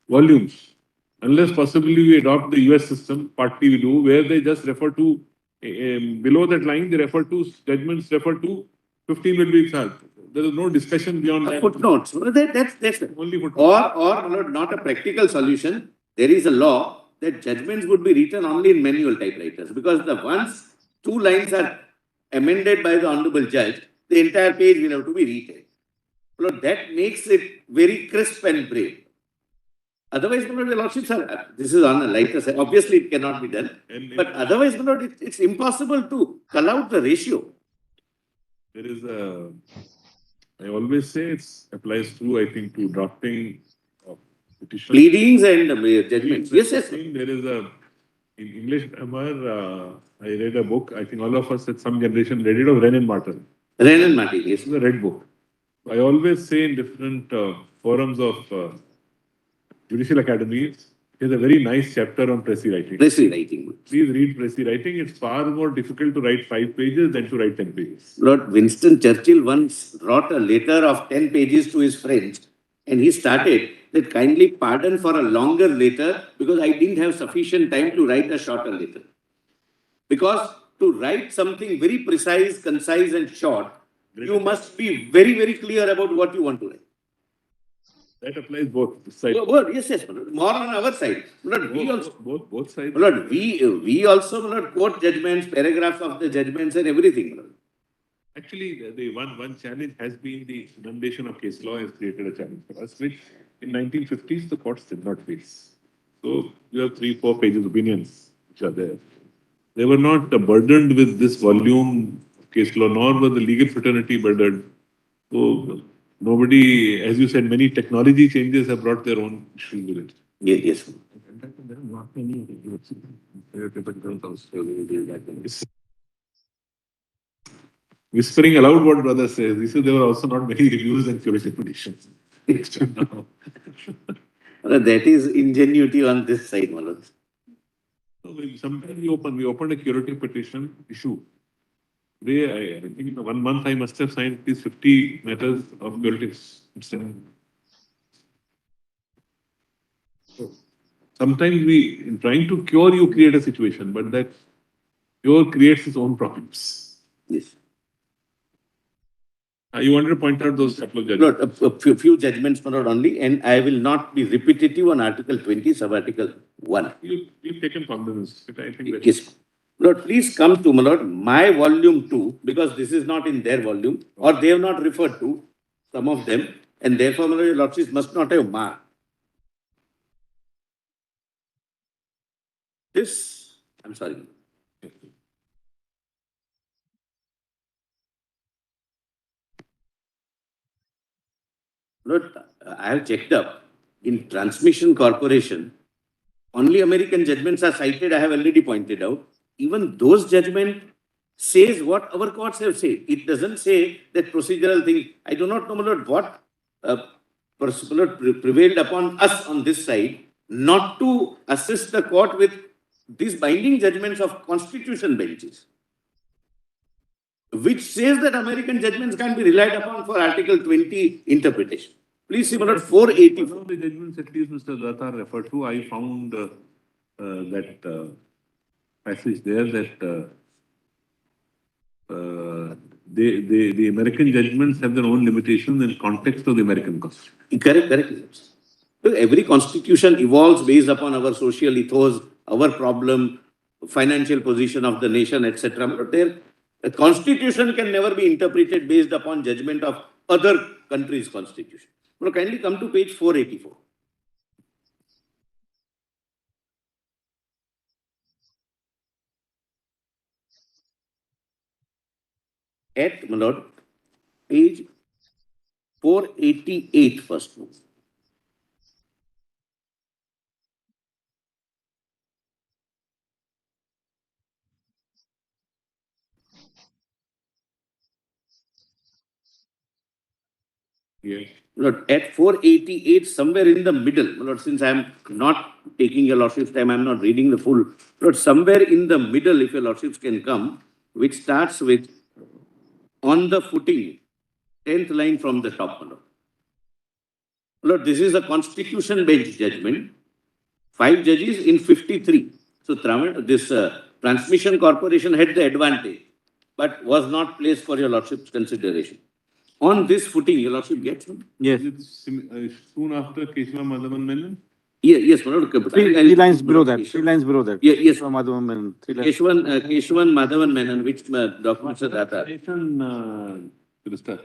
volumes. Unless possibly we adopt the US system, partly we do, where they just refer to, below that line, they refer to judgments, refer to 15 will be charged. There is no discussion beyond that. footnotes. That's it. Only footnotes. Or, my lord, not a practical solution. There is a law that judgments would be written only in manual typewriters because the once 2 lines are amended by the honorable judge, the entire page will have to be retained. Lord, that makes it very crisp and brave. Otherwise, my lord, the lordships are, this is on a lighter side. Obviously, it cannot be done. And But otherwise, my lord, it's impossible to cull out the ratio. there is a I always say it applies to, I think, to drafting of petition. Pleadings and judgments. Yes, yes. There is a, in English grammar, I read a book, I think all of us at some generation read it, of Wren and Martin. Wren and Martin, yes. It's a red book. I always say in different forums of judicial academies, there's a very nice chapter on pressy writing. Pressy writing. Please read pressy writing. It's far more difficult to write 5 pages than to write 10 pages. Lord Winston Churchill once wrote a letter of 10 pages to his friends, and he started that kindly pardon for a longer letter because I didn't have sufficient time to write a shorter letter. Because to write something very precise, concise, and short, you must be very, very clear about what you want to write. That applies both sides. Well, yes, yes, more on our side. Lord, we also, Both sides. Lord, we also Lord, quote judgments, paragraphs of the judgments, and everything. Lord. Actually, the one challenge has been the inundation of case law has created a challenge for us, which in 1950s the courts did not face. So you have 3-4 pages opinions which are there. They were not burdened with this volume of case law, nor were the legal fraternity burdened. So nobody, as you said, many technology changes have brought their own issues with it. Yes, yes. There are not many typical constitutions. Whispering aloud what brother says, he said there were also not many reviews and curative petitions. That is ingenuity on this side, Manoj. So sometimes we opened a curative petition issue. Today, I think in 1 month I must have signed these 50 matters of curatives. So sometimes in trying to cure, you create a situation, but that cure creates its own problems. Yes. You wanted to point out those couple of judgments. Lord, few judgments, Manoj, only, and I will not be repetitive on Article 20, Sub-Article 1. You've taken cognizance. I think that Yes. Lord, please come to, Lord, my volume 2, because this is not in their volume, or they have not referred to some of them, and therefore, Lord, your Lordship must not have marked. This, I'm sorry. Lord, I have checked up. In Transmission Corporation, only American judgments are cited, I have already pointed out. Even those judgments says what our courts have said. It doesn't say that procedural thing. I do not know, Lord, what prevailed upon us on this side not to assist the court with these binding judgments of constitution benches, which says that American judgments can be relied upon for Article 20 interpretation. Please see, Lord, 484. one of the judgments, at least Mr. Datar referred to, I found that passage there that the American judgments have their own limitations in context of the American Constitution. Correct, correct. Well, every constitution evolves based upon our social ethos, our problem, financial position of the nation, etc. But a constitution can never be interpreted based upon judgment of other countries' constitution. Now, kindly come to page 484. At, my lord, page 488 first. Yes. Lord, at 488, somewhere in the middle, Lord, since I am not taking your Lordship's time, I am not reading the full. Lord, somewhere in the middle, if your Lordships can come, which starts with on the footing, 10th line from the top. Lord, Lord, this is a constitution bench judgment. 5 judges in 53. So this Transmission Corporation had the advantage, but was not placed for your Lordship's consideration. On this footing, your Lordship gets them? Yes. Is it soon after Keshava Madhavan Menon? Yes, my lord. Three lines below that. 3 lines below that. Yes. From Madhavan Menon. 3 lines. Keshwan Madhavan Menon, which documents are that? Minister,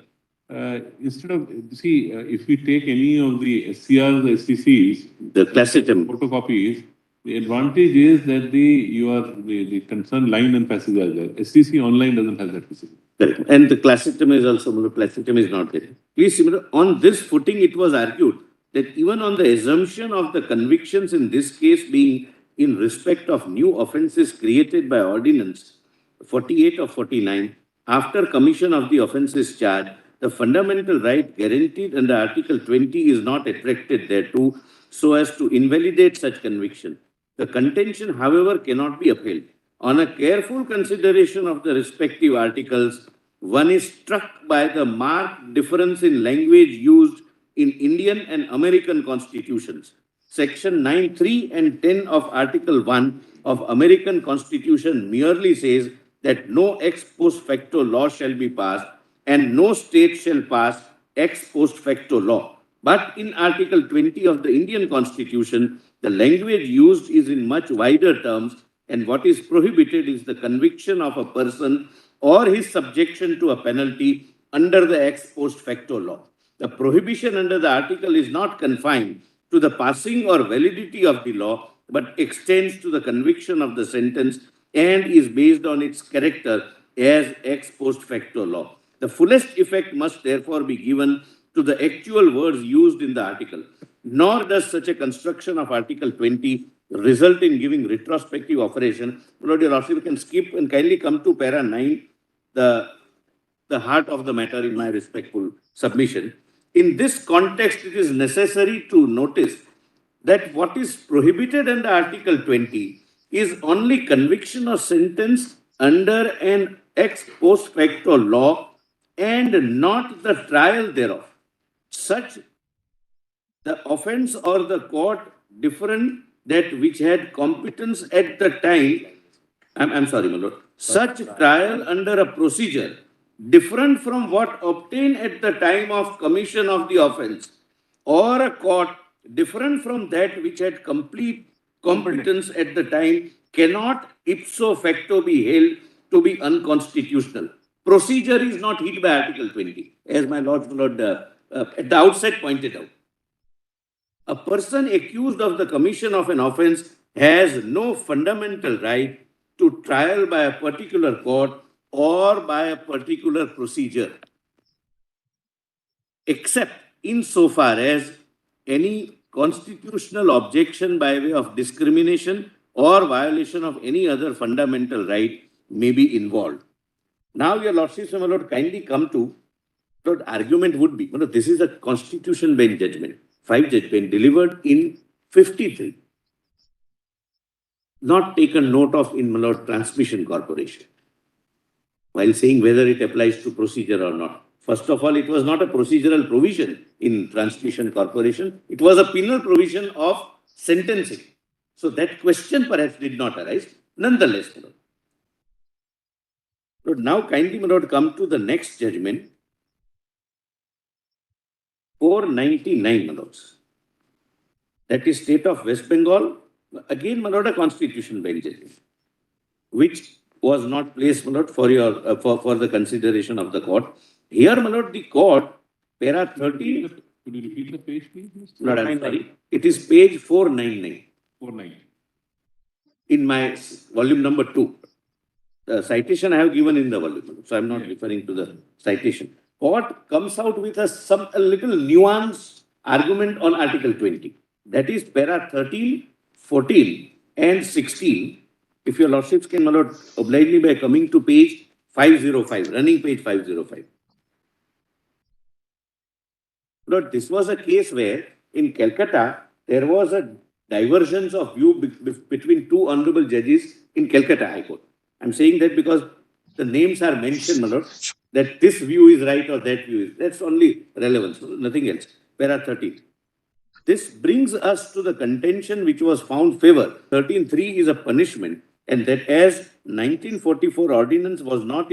instead of, if we take any of the SCRs, SCCs, The classitum. photocopies, The advantage is that the concerned line and passage are there. SCC online doesn't have that facility. Correct. And the classic term is also, classic term is not there. Please, on this footing, it was argued that even on the assumption of the convictions in this case being in respect of new offences created by ordinance 48 or 49, after commission of the offences charged, the fundamental right guaranteed under Article 20 is not attracted thereto so as to invalidate such conviction. The contention, however, cannot be upheld. On a careful consideration of the respective articles, one is struck by the marked difference in language used in Indian and American constitutions. Section 9(3) and 10 of Article 1 of American Constitution merely says that no ex post facto law shall be passed and no state shall pass ex post facto law. But in Article 20 of the Indian Constitution, the language used is in much wider terms, and what is prohibited is the conviction of a person or his subjection to a penalty under the ex post facto law. The prohibition under the article is not confined to the passing or validity of the law, but extends to the conviction of the sentence and is based on its character as ex post facto law. The fullest effect must therefore be given to the actual words used in the article. Nor does such a construction of Article 20 result in giving retrospective operation. Lord, Your Lordship, you can skip and kindly come to para 9, the heart of the matter in my respectful submission. In this context, it is necessary to notice that what is prohibited under Article 20 is only conviction or sentence under an ex post facto law and not the trial thereof. Such the offence or the court different that which had competence at the time, I'm sorry, my lord, such trial under a procedure different from what obtained at the time of commission of the offence, or a court different from that which had complete competence at the time, cannot ipso facto be held to be unconstitutional. Procedure is not hit by Article 20, as my lord at the outset pointed out. A person accused of the commission of an offence has no fundamental right to trial by a particular court or by a particular procedure, except insofar as any constitutional objection by way of discrimination or violation of any other fundamental right may be involved. Now, Your Lordship, my lord, kindly come to what argument would be. This is a constitution bench judgment. 5 judgment delivered in 53, not taken note of in Malord Transmission Corporation, while saying whether it applies to procedure or not. First of all, it was not a procedural provision in Transmission Corporation. It was a penal provision of sentencing. So that question perhaps did not arise. Nonetheless, my lord. Lord, now kindly, my lord, come to the next judgment. 499, my lords. That is State of West Bengal. Again, my lord, a constitution bench judgment, which was not placed, my lord, for your for the consideration of the court. Here, my lord, the court, para 13. Could you repeat the page, please? Lord, I'm sorry. It is page 499 490. in my volume number 2. The citation I have given in the volume, so I'm not referring to the citation. Court comes out with a little nuanced argument on Article 20. That is para 13, 14 and 16. If your lordships can, my lord, oblige me by coming to page 505, running page 505. Lord, this was a case where in Calcutta, there was a divergence of view between two honorable judges in Calcutta High Court. I'm saying that because the names are mentioned, my lord, that this view is right or that view is. That's only relevance, nothing else. Para 13. This brings us to the contention which was found favor. 13.3 is a punishment, and that as 1944 ordinance was not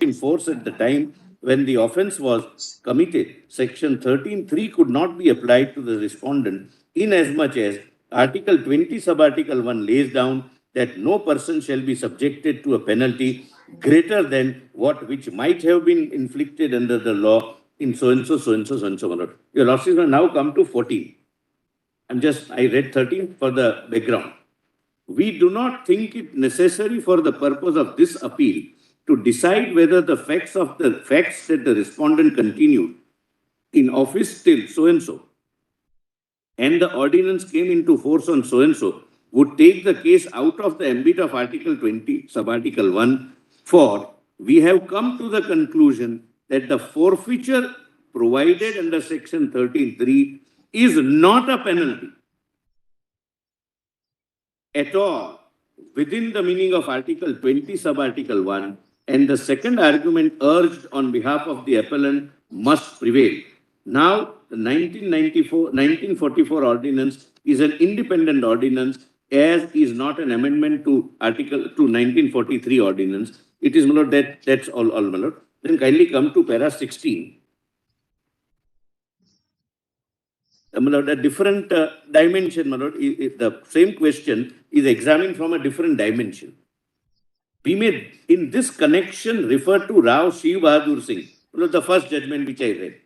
in force at the time when the offence was committed, section 13.3 could not be applied to the respondent inasmuch as Article 20 subarticle 1 lays down that no person shall be subjected to a penalty greater than what which might have been inflicted under the law in so and so, so and so, so and so. Your lordships will now come to 14. I read 13 for the background. We do not think it necessary for the purpose of this appeal to decide whether the facts that the respondent continued in office till so and so, and the ordinance came into force on so and so, would take the case out of the ambit of Article 20, Sub-Article 1, for we have come to the conclusion that the forfeiture provided under Section 13(3) is not a penalty at all within the meaning of Article 20, Sub-Article 1, and the second argument urged on behalf of the appellant must prevail. Now, the 1944 ordinance is an independent ordinance, as is not an amendment to 1943 ordinance. It is, my lord, that's all, my lord. Then kindly come to para 16. My lord, a different dimension, my lord, the same question is examined from a different dimension. We may, in this connection, refer to Rao Shiv Bahadur Singh, my lord, the first judgment which I read,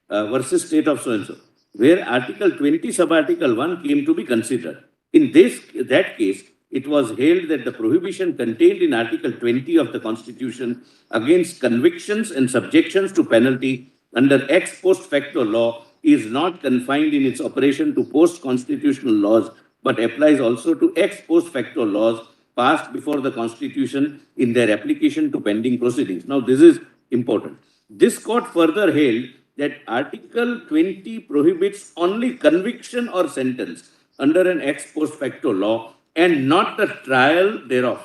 versus state of so-and-so, where Article 20, Sub-Article 1 came to be considered. In that case, it was held that the prohibition contained in Article 20 of the Constitution against convictions and subjections to penalty under ex post facto law is not confined in its operation to post-constitutional laws, but applies also to ex post facto laws passed before the Constitution in their application to pending proceedings. Now, this is important. This court further held that Article 20 prohibits only conviction or sentence under an ex post facto law and not the trial thereof.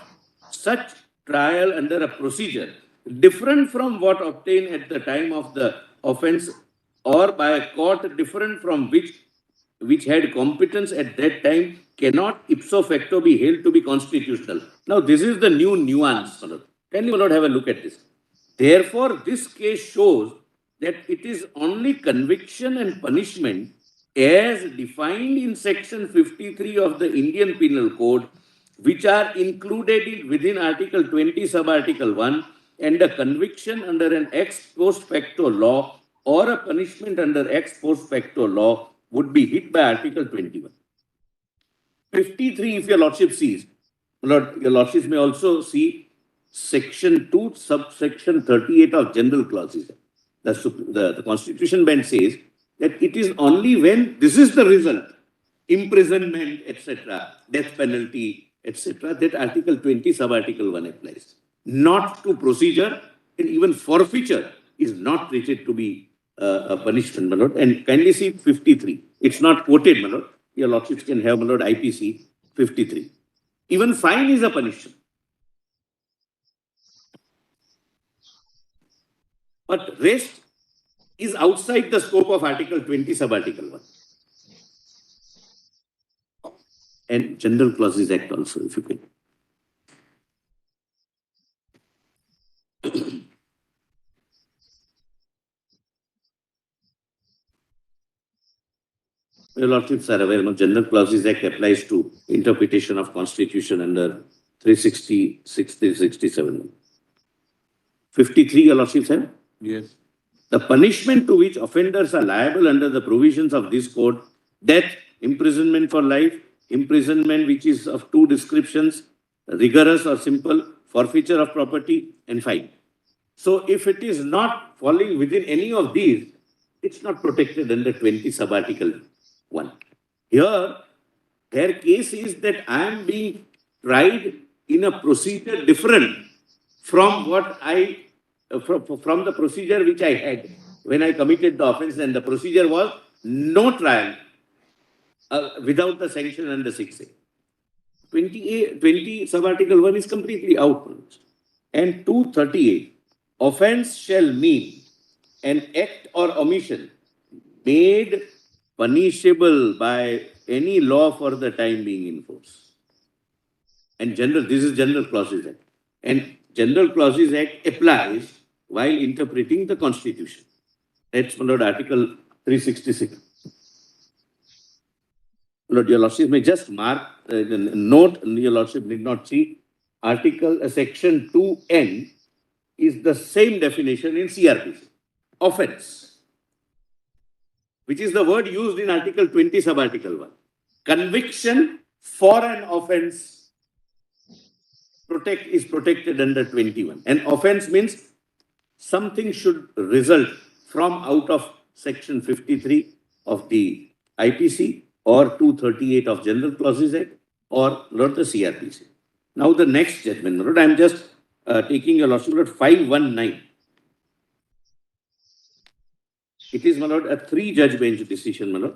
Such trial under a procedure different from what obtained at the time of the offence or by a court different from which had competence at that time cannot ipso facto be held to be constitutional. Now, this is the new nuance. Can you not have a look at this? Therefore, this case shows that it is only conviction and punishment as defined in Section 53 of the Indian Penal Code, which are included within Article 20, Sub-Article 1, and a conviction under an ex post facto law or a punishment under ex post facto law would be hit by Article 21. 53, if your lordship sees, your lordships may also see Section 2, subsection 38 of General Clauses. The Constitution bench says that it is only when this is the result, imprisonment, etc., death penalty, etc., that Article 20, Sub-Article 1 applies. Not to procedure, and even forfeiture is not treated to be a punishment, my lord. And kindly see 53. It's not quoted, my lord. Your lordships can have, my lord, IPC 53. Even fine is a punishment. But rest is outside the scope of Article 20, Sub-Article 1. And General Clauses Act also, if you can. Your lordships are aware, General Clauses Act applies to interpretation of Constitution under 366, 367. 53, your lordships have? Yes. The punishment to which offenders are liable under the provisions of this code: death, imprisonment for life, imprisonment which is of two descriptions, rigorous or simple, forfeiture of property, and fine. So if it is not falling within any of these, it's not protected under 20 Sub-Article 1. Here, their case is that I am being tried in a procedure different from what from the procedure which I had when I committed the offence, and the procedure was no trial without the sanction under 6A. 20 Sub-Article 1 is completely out. And 238, offence shall mean an act or omission made punishable by any law for the time being in force. And this is General Clauses Act. And General Clauses Act applies while interpreting the Constitution. That's Article 366. Lord, your lordship may just mark, note, your lordship did not see, Section 2N is the same definition in CRPC. Offence, which is the word used in Article 20, Sub-Article 1. Conviction for an offence is protected under 21. An offence means something should result from out of Section 53 of the IPC or 238 of General Clauses Act or not the CRPC. Now the next judgment, my lord, I am just taking your lordship, Lord, 519. It is, my lord, a 3-judge bench decision, my lord.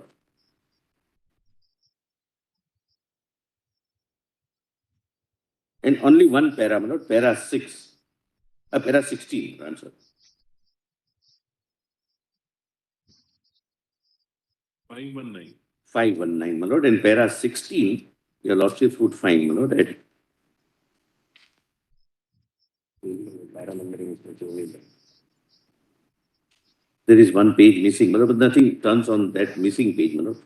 And only one para, my lord, para 6, para 16, I'm sorry. 519. 519, my lord, and para 16, your lordship would find, my lord, at there is one page missing, my lord, but nothing turns on that missing page, my lord.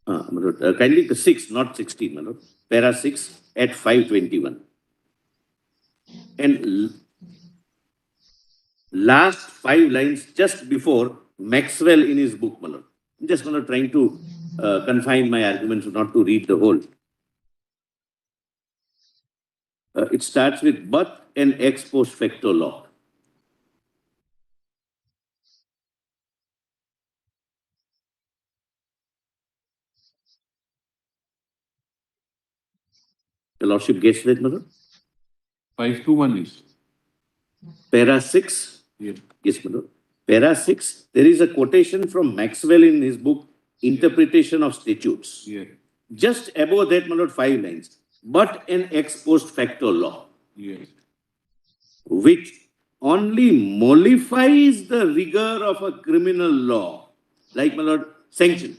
My lord, kindly the 6, not 16, my lord. Para 6 at 521. And last 5 lines just before Maxwell in his book, my lord. I'm just trying to confine my arguments not to read the whole. It starts with but an ex post facto law. The lordship gets that, my lord? 521 is. Para 6. Yeah. Yes, my lord. Para 6, there is a quotation from Maxwell in his book, Interpretation of Statutes. Yeah. Just above that, my lord, 5 lines. But an ex post facto law, Yes. which only mollifies the rigor of a criminal law, like, my lord, sanction,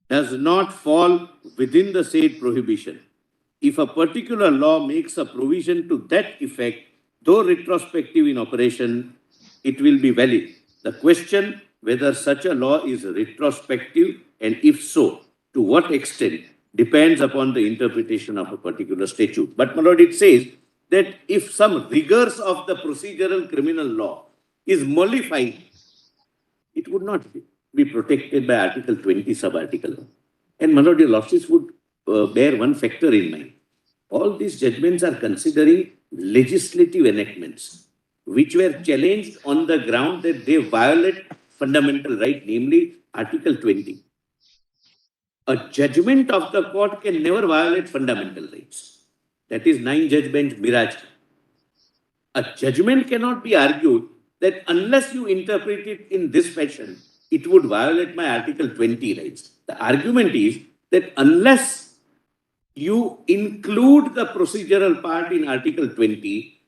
does not fall within the said prohibition. If a particular law makes a provision to that effect, though retrospective in operation, it will be valid. The question whether such a law is retrospective and if so, to what extent, depends upon the interpretation of a particular statute. But, my lord, it says that if some rigors of the procedural criminal law is mollified, it would not be protected by Article 20, Sub-Article 1. And, my lord, your lordships would bear one factor in mind. All these judgments are considering legislative enactments, which were challenged on the ground that they violate fundamental right, namely Article 20. A judgment of the court can never violate fundamental rights. That is 9-judge bench Miraj. A judgment cannot be argued that unless you interpret it in this fashion, it would violate my Article 20 rights. The argument is that unless you include the procedural part in Article 20,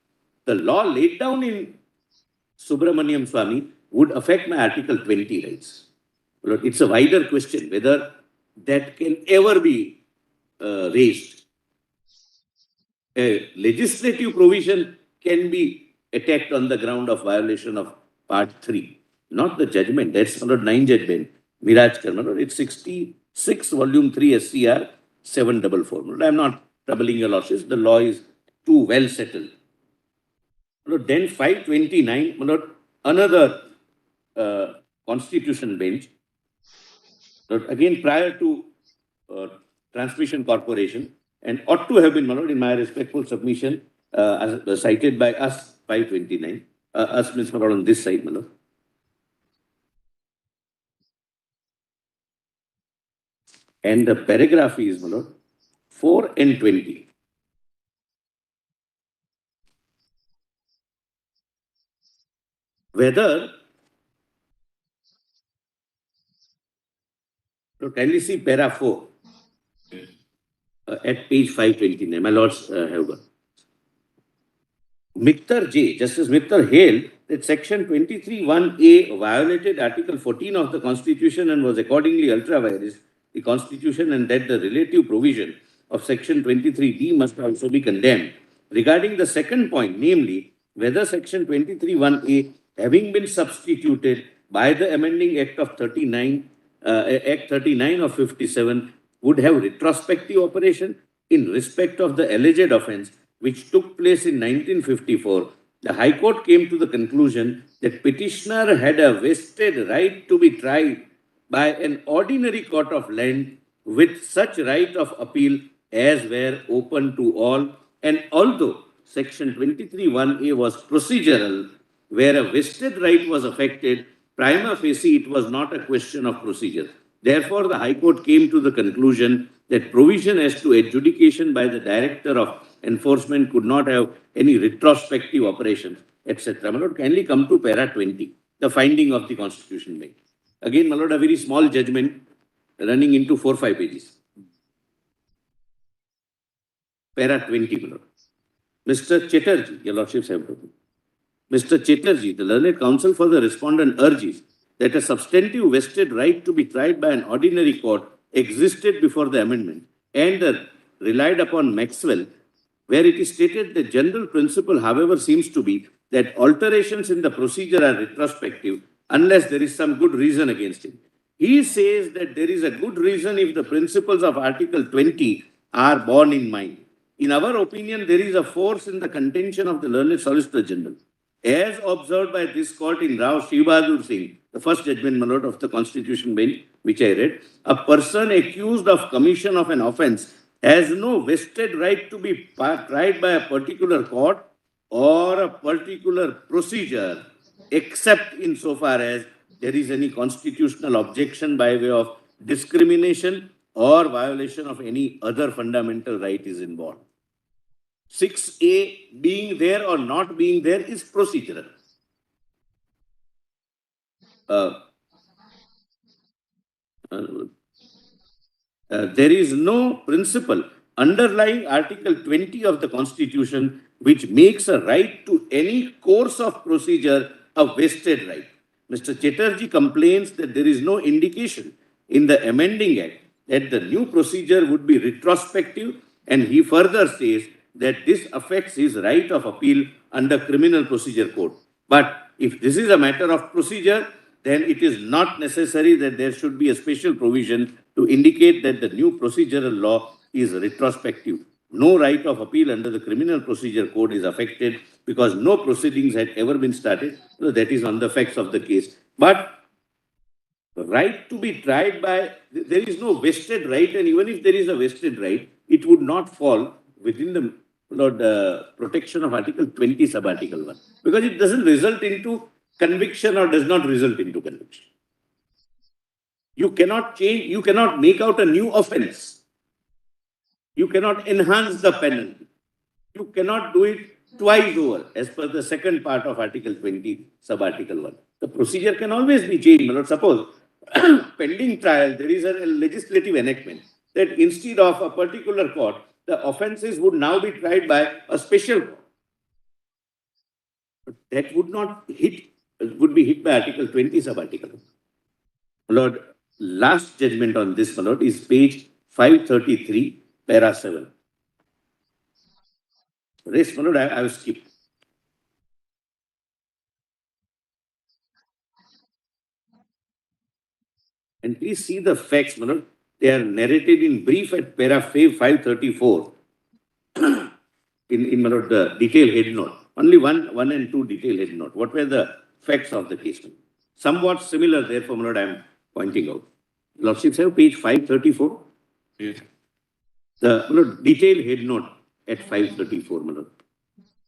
the law laid down in Subramaniam Swamy would affect my Article 20 rights. But it's a wider question whether that can ever be raised. A legislative provision can be attacked on the ground of violation of Part 3, not the judgment. That's under 9-judge bench. Miraj Karma, it's 66, Volume 3, SCR 744. I'm not troubling your lordships. The law is too well settled. Then 529, another constitution bench, again prior to Transmission Corporation, and ought to have been, in my respectful submission, cited by us, 529, us means on this side, and the paragraph is, 4 and 20. Whether, kindly see para 4 at page 529, my lords have got. Mikhtar J, Justice Mikhtar hailed that Section 23(1)A violated Article 14 of the Constitution and was accordingly ultra-vires the Constitution, and that the relative provision of Section 23D must also be condemned. Regarding the second point, namely, whether Section 23(1)A, having been substituted by the amending Act of 39, Act 39 of 57, would have retrospective operation in respect of the alleged offence which took place in 1954, The High Court came to the conclusion that petitioner had a vested right to be tried by an ordinary court of land with such right of appeal as were open to all, and although section 23(1)(a) was procedural, where a vested right was affected, prima facie it was not a question of procedure. Therefore, the High Court came to the conclusion that provision as to adjudication by the Director of Enforcement could not have any retrospective operations, etc. My Lord, kindly come to para 20, the finding of the Constitution Bench. Again, my Lord, a very small judgment running into 4-5 pages. Para 20, my Lord. Mr. Chatterjee, your Lordships have broken. Mr. Chatterjee, the learned counsel for the respondent urges that a substantive vested right to be tried by an ordinary court existed before the amendment and relied upon Maxwell, where it is stated the general principle, however, seems to be that alterations in the procedure are retrospective unless there is some good reason against it. He says that there is a good reason if the principles of Article 20 are borne in mind. In our opinion, there is a force in the contention of the learned Solicitor General. As observed by this court in Rao Shiv Bahadur Singh, the first judgment, my Lord, of the Constitution Bench, which I read, a person accused of commission of an offence has no vested right to be tried by a particular court or a particular procedure, except insofar as there is any constitutional objection by way of discrimination or violation of any other fundamental right is involved. 6A being there or not being there is procedural. There is no principle underlying Article 20 of the Constitution which makes a right to any course of procedure a vested right. Mr. Chatterjee complains that there is no indication in the amending act that the new procedure would be retrospective, and he further says that this affects his right of appeal under Criminal Procedure Code. But if this is a matter of procedure, then it is not necessary that there should be a special provision to indicate that the new procedural law is retrospective. No right of appeal under the Criminal Procedure Code is affected because no proceedings had ever been started. So that is on the facts of the case. But the right to be tried by, there is no vested right, and even if there is a vested right, it would not fall within the protection of Article 20, Sub-Article 1, because it doesn't result into conviction or does not result into conviction. You cannot change, you cannot make out a new offense. You cannot enhance the penalty. You cannot do it twice over as per the second part of Article 20, Sub-Article 1. The procedure can always be changed. My Lord, suppose pending trial, there is a legislative enactment that instead of a particular court, the offences would now be tried by a special court. But that would not hit, would be hit by Article 20, Sub-Article 1. My Lord, last judgment on this, my Lord, is page 533, para 7. Rest, my Lord, I will skip. And please see the facts, my Lord. They are narrated in brief at para 534. in my Lord, the detailed head note. Only one and two detailed head note. What were the facts of the case? Somewhat similar, therefore, my Lord, I am pointing out. Lordships have page 534. Yes. The my Lord, detailed head note at 534, my Lord.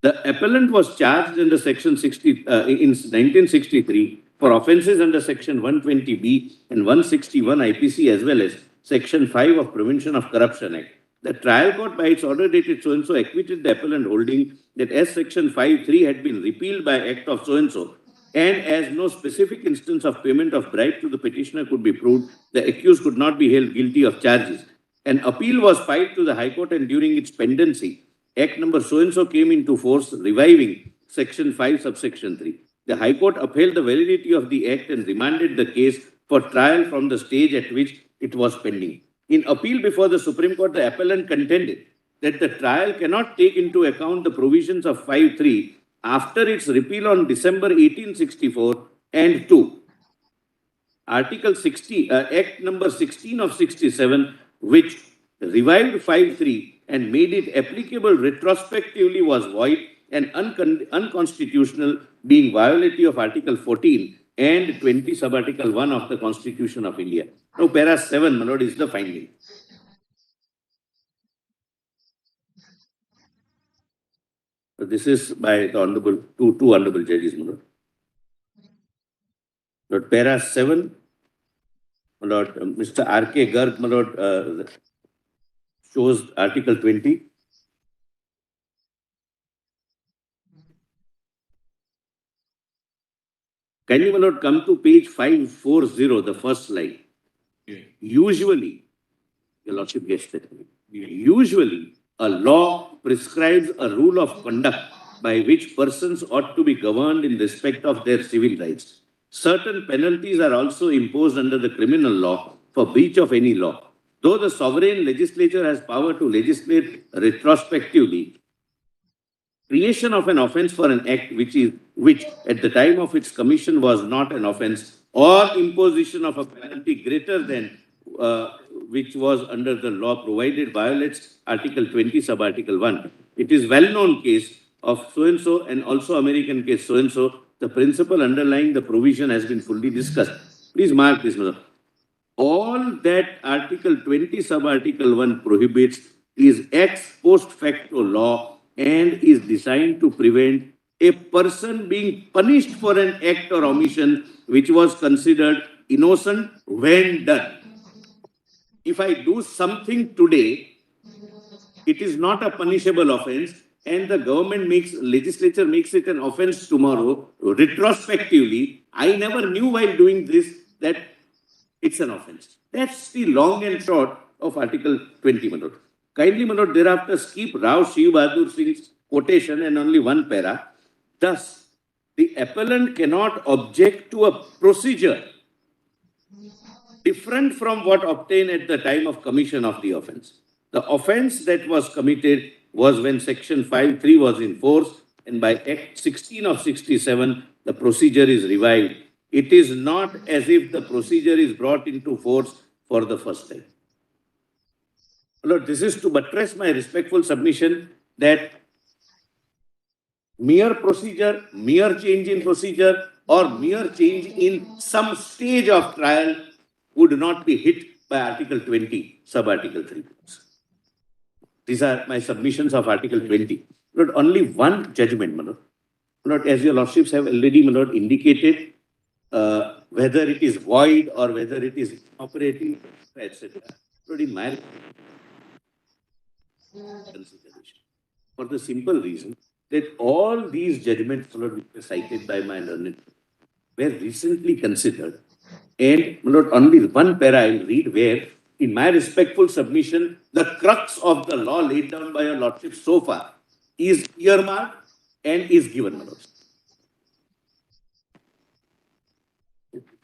The appellant was charged under section 60 in 1963 for offences under section 120B and 161 IPC as well as section 5 of Prevention of Corruption Act. The trial court by its order dated so-and-so acquitted the appellant holding that as section 5(3) had been repealed by act of so-and-so and as no specific instance of payment of bribe to the petitioner could be proved, the accused could not be held guilty of charges. An appeal was filed to the High Court, and during its pendency, Act number so-and-so came into force, reviving section 5, subsection 3. The High Court upheld the validity of the Act and remanded the case for trial from the stage at which it was pending. In appeal before the Supreme Court, the appellant contended that the trial cannot take into account the provisions of 5(3) after its repeal on December 1864 and 2. Article 60, Act number 16 of 67, which revived 5(3) and made it applicable retrospectively, was void, and unconstitutional, being violative of Article 14 and 20 sub-article 1 of the Constitution of India. Now, para 7, my lord, is the finding. So this is by the honorable, two honorable judges, my lord. Lord, para 7, my lord, Mr. R.K. Garg, my lord, shows Article 20. Can you, my lord, come to page 540, the first line? Yeah. Usually, your lordship gets that. Usually, a law prescribes a rule of conduct by which persons ought to be governed in respect of their civil rights. Certain penalties are also imposed under the criminal law for breach of any law. Though the sovereign legislature has power to legislate retrospectively, creation of an offence for an act which at the time of its commission was not an offence, or imposition of a penalty greater than which was under the law provided violates Article 20 sub-article 1. It is well-known case of so-and-so and also American case so-and-so. The principle underlying the provision has been fully discussed. Please mark this, Mr. All that Article 20 sub-article 1 prohibits is ex post facto law and is designed to prevent a person being punished for an act or omission which was considered innocent when done. If I do something today, it is not a punishable offense, and the legislature makes it an offense tomorrow, retrospectively. I never knew while doing this that it's an offense. That's the long and short of Article 20, my lord. Kindly, my lord, thereafter skip Rao Shiv Bahadur Singh's quotation and only one para. Thus, the appellant cannot object to a procedure different from what obtained at the time of commission of the offense. The offense that was committed was when Section 5(3) was in force, and by Act 16 of 67, the procedure is revived. It is not as if the procedure is brought into force for the first time. Lord, this is to buttress my respectful submission that mere procedure, mere change in procedure, or mere change in some stage of trial would not be hit by Article 20, sub-article 3. These are my submissions of Article 20. Lord, only one judgment, my lord. Lord, as your lordships have already, my lord, indicated, whether it is void or whether it is operating, etc. Lord, in my consideration, for the simple reason that all these judgments, my lord, which were cited by my learned, were recently considered. And, my lord, only one para I will read where, in my respectful submission, the crux of the law laid down by your lordship so far is earmarked and is given, my lord.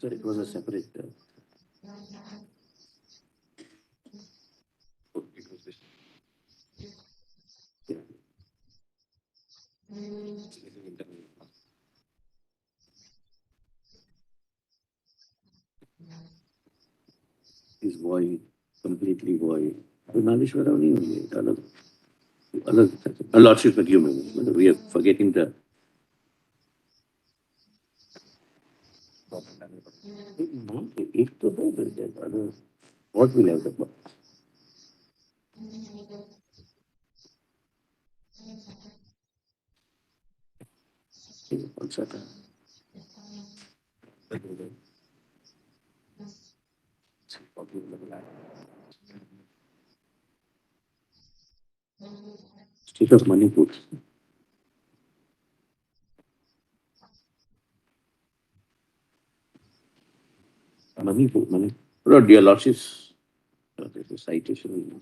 Sir, it was a separate. Is void, completely void. तो नागेश्वरराव नहीं होंगे, अलग lordship में क्यों होंगे? मतलब we are forgetting the. एक तो है मिल जाएगा, what will have the box? कौन सा था? State of Manipur. Manipur. Lord, dear lordships, there's a citation.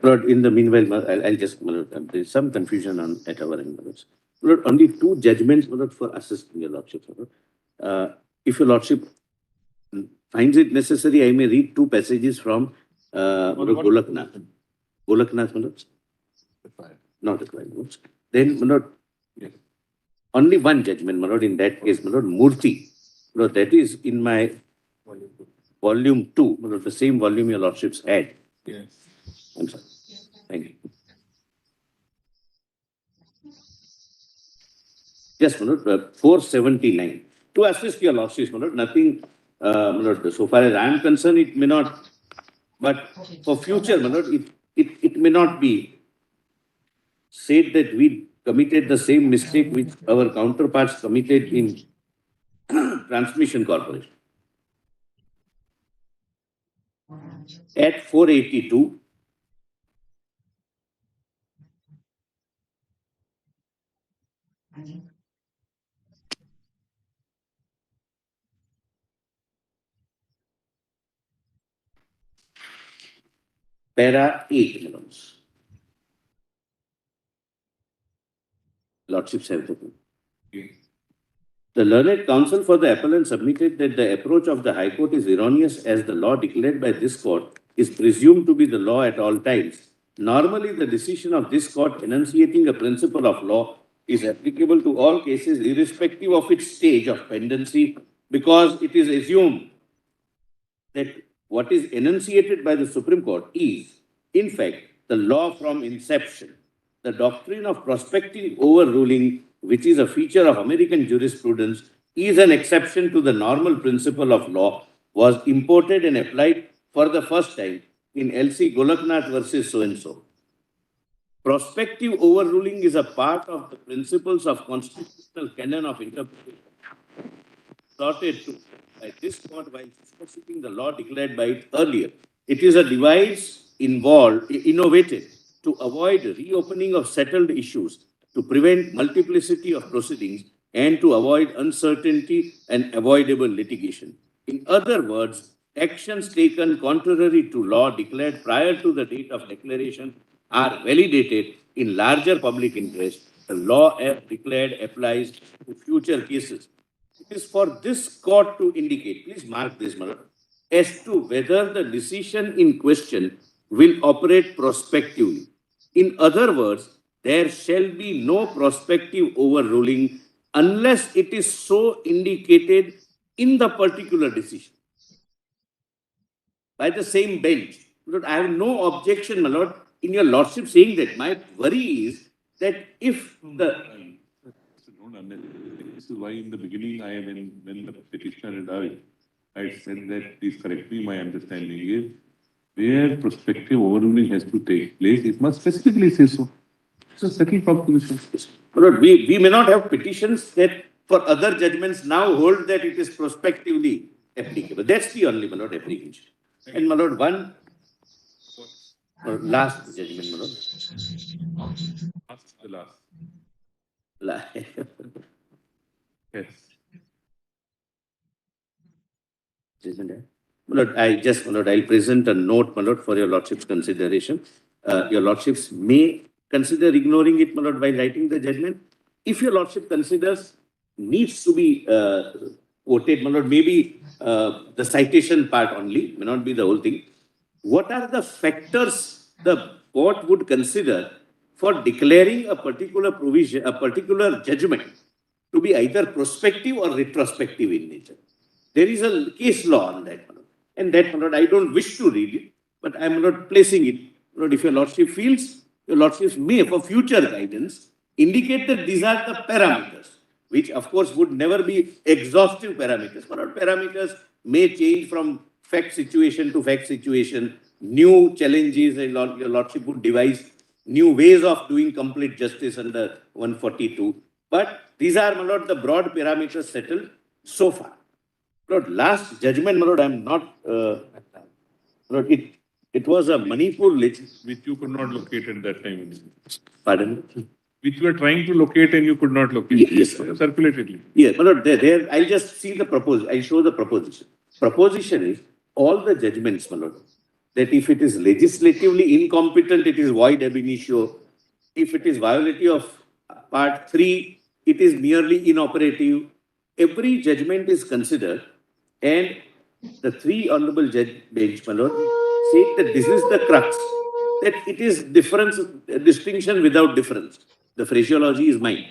Lord, in the meanwhile, I'll just, there's some confusion at our end. Lord, only two judgments, Lord, for assisting your lordship. If your lordship finds it necessary, I may read two passages from Golaknath. Golaknath, my lord? Not required. Then, my lord, only one judgment, my lord, in that case, my lord, Murthy. My lord, that is in my volume 2, my lord, the same volume your lordships had. Yes. I'm sorry. Thank you. Yes, Manoj, 479. To assist your losses, Manoj, nothing, Manoj, so far as I am concerned, it may not, but for future, Manoj, it may not be said that we committed the same mistake which our counterparts committed in Transmission Corporation. At 482, para 8, Manoj. Lordships have the. Yes. The learned counsel for the appellant submitted that the approach of the High Court is erroneous as the law declared by this court is presumed to be the law at all times. Normally, the decision of this court enunciating a principle of law is applicable to all cases irrespective of its stage of pendency because it is assumed that what is enunciated by the Supreme Court is, in fact, the law from inception. The doctrine of prospective overruling, which is a feature of American jurisprudence, is an exception to the normal principle of law, was imported and applied for the first time in LC Golaknath versus so-and-so. Prospective overruling is a part of the principles of constitutional canon of interpretation sorted to by this court while specifying the law declared by it earlier. It is a device innovated to avoid reopening of settled issues, to prevent multiplicity of proceedings, and to avoid uncertainty and avoidable litigation. In other words, actions taken contrary to law declared prior to the date of declaration are validated in larger public interest. The law as declared applies to future cases. It is for this court to indicate, please mark this, Manoj, as to whether the decision in question will operate prospectively. In other words, there shall be no prospective overruling unless it is so indicated in the particular decision by the same bench. Lord, I have no objection, my lord, in your lordship saying that. My worry is that if the This is why in the beginning, when the petitioner had arrived, I said that, please correct me, my understanding is, where prospective overruling has to take place, it must specifically say so. It's a settled proposition. my lord, we may not have petitions that for other judgments now hold that it is prospectively applicable. That's the only, my lord, application. And my lord, one last judgment, my lord. Last, the last. La- Yes. Isn't it? My lord, my lord, I'll present a note, my lord, for your lordship's consideration. Your lordships may consider ignoring it, my lord, while writing the judgment. If your lordship considers needs to be quoted, my lord, maybe the citation part only, may not be the whole thing. What are the factors the court would consider for declaring a particular provision, a particular judgment to be either prospective or retrospective in nature? There is a case law on that, my lord. And that, my lord, I don't wish to read it, but I am not placing it. My lord, if your lordship feels, your lordship may, for future guidance, indicate that these are the parameters, which of course would never be exhaustive parameters. My lord, parameters may change from fact situation to fact situation, new challenges, and your lordship would devise new ways of doing complete justice under 142. But these are, my lord, the broad parameters settled so far. Lord, last judgment, my lord, I'm not, Lord, it was a Manipur Which you could not locate at that time. pardon? Which you were trying to locate and you could not locate. Yes, sir. Circulatedly. Yeah, my lord, there, I'll just see the proposal, I'll show the proposition. Proposition is all the judgments, my lord, that if it is legislatively incompetent, it is void ab initio. If it is violative of part 3, it is merely inoperative. Every judgment is considered, and the 3 honorable bench, my lord, say that this is the crux, that it is difference, distinction without difference. The phraseology is mine.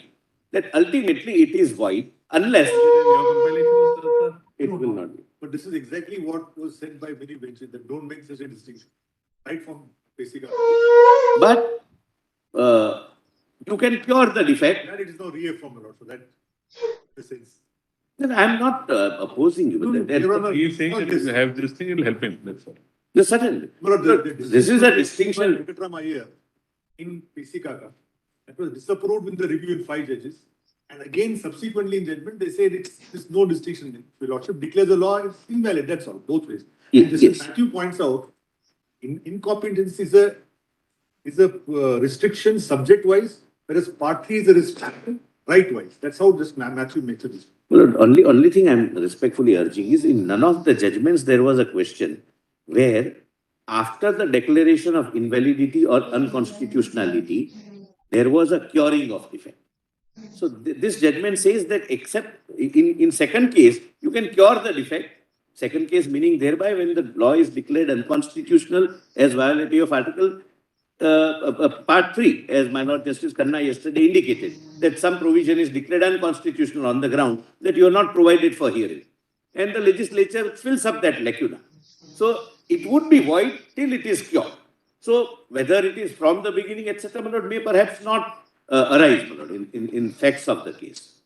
That ultimately it is void unless Your compilation, Mr. Ratna? it will not be. But this is exactly what was said by many benches, that don't make such a distinction. right from basic. But you can cure the defect. That it is no reaffirm, my lord, so that the sense. Then I'm not opposing you. No, with no, Your that. Honor, He is saying not that if this. you have this thing, it will help him, that's all. Yes, certainly. My lord, Look, this is a distinction. Venkatram Iyer in Pisikaga, that was disapproved with the review in 5 judges. And again, subsequently in judgment, they said there's no distinction. Your lordship declares the law, it's invalid, that's all, both ways. And Yes. Justice Matthew points out, incompetence is a restriction subject-wise, whereas part 3 is a restriction right-wise. That's how just Matthew makes a distinction. Well, only thing I'm respectfully urging is in none of the judgments there was a question where after the declaration of invalidity or unconstitutionality, there was a curing of defect. So this judgment says that except in second case, you can cure the defect. Second case meaning thereby when the law is declared unconstitutional as violative of article part 3, as my Lord Justice Khanna yesterday indicated, that some provision is declared unconstitutional on the ground that you are not provided for hearing. And the legislature fills up that lacuna. So it would be void till it is cured. So whether it is from the beginning, etc., my Lord, may perhaps not arise, my Lord, in facts of the case.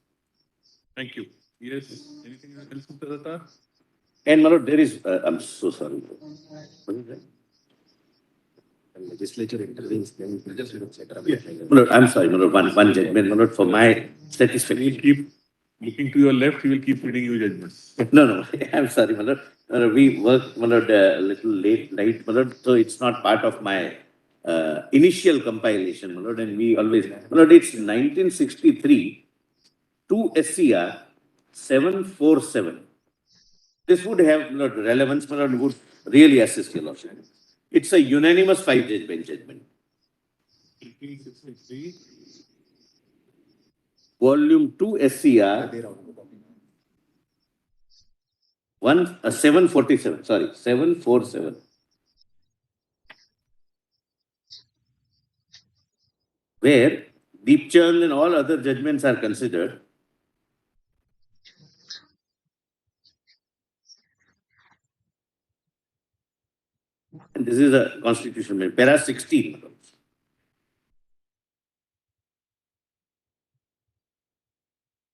Thank you. Yes, anything else, Mr. Datta? And my Lord, there is, I'm so sorry. What is that? Legislature intervenes, then legislature, etc. My Lord, I'm sorry, my Lord, one judgment, my Lord, for my He will satisfaction. keep looking to your left, he will keep reading you judgments. No, I'm sorry, my Lord. We work, my Lord, a little late night, my Lord, so it's not part of my initial compilation, my Lord, and we always, my Lord, it's 1963, 2 SCR 747. This would have, my Lord, relevance, my Lord, would really assist your Lordship. It's a unanimous 5-judge bench judgment. 1863. Volume 2 SCR 747, sorry, 747. Where Deepchand and all other judgments are considered. And this is a constitutional, para 16.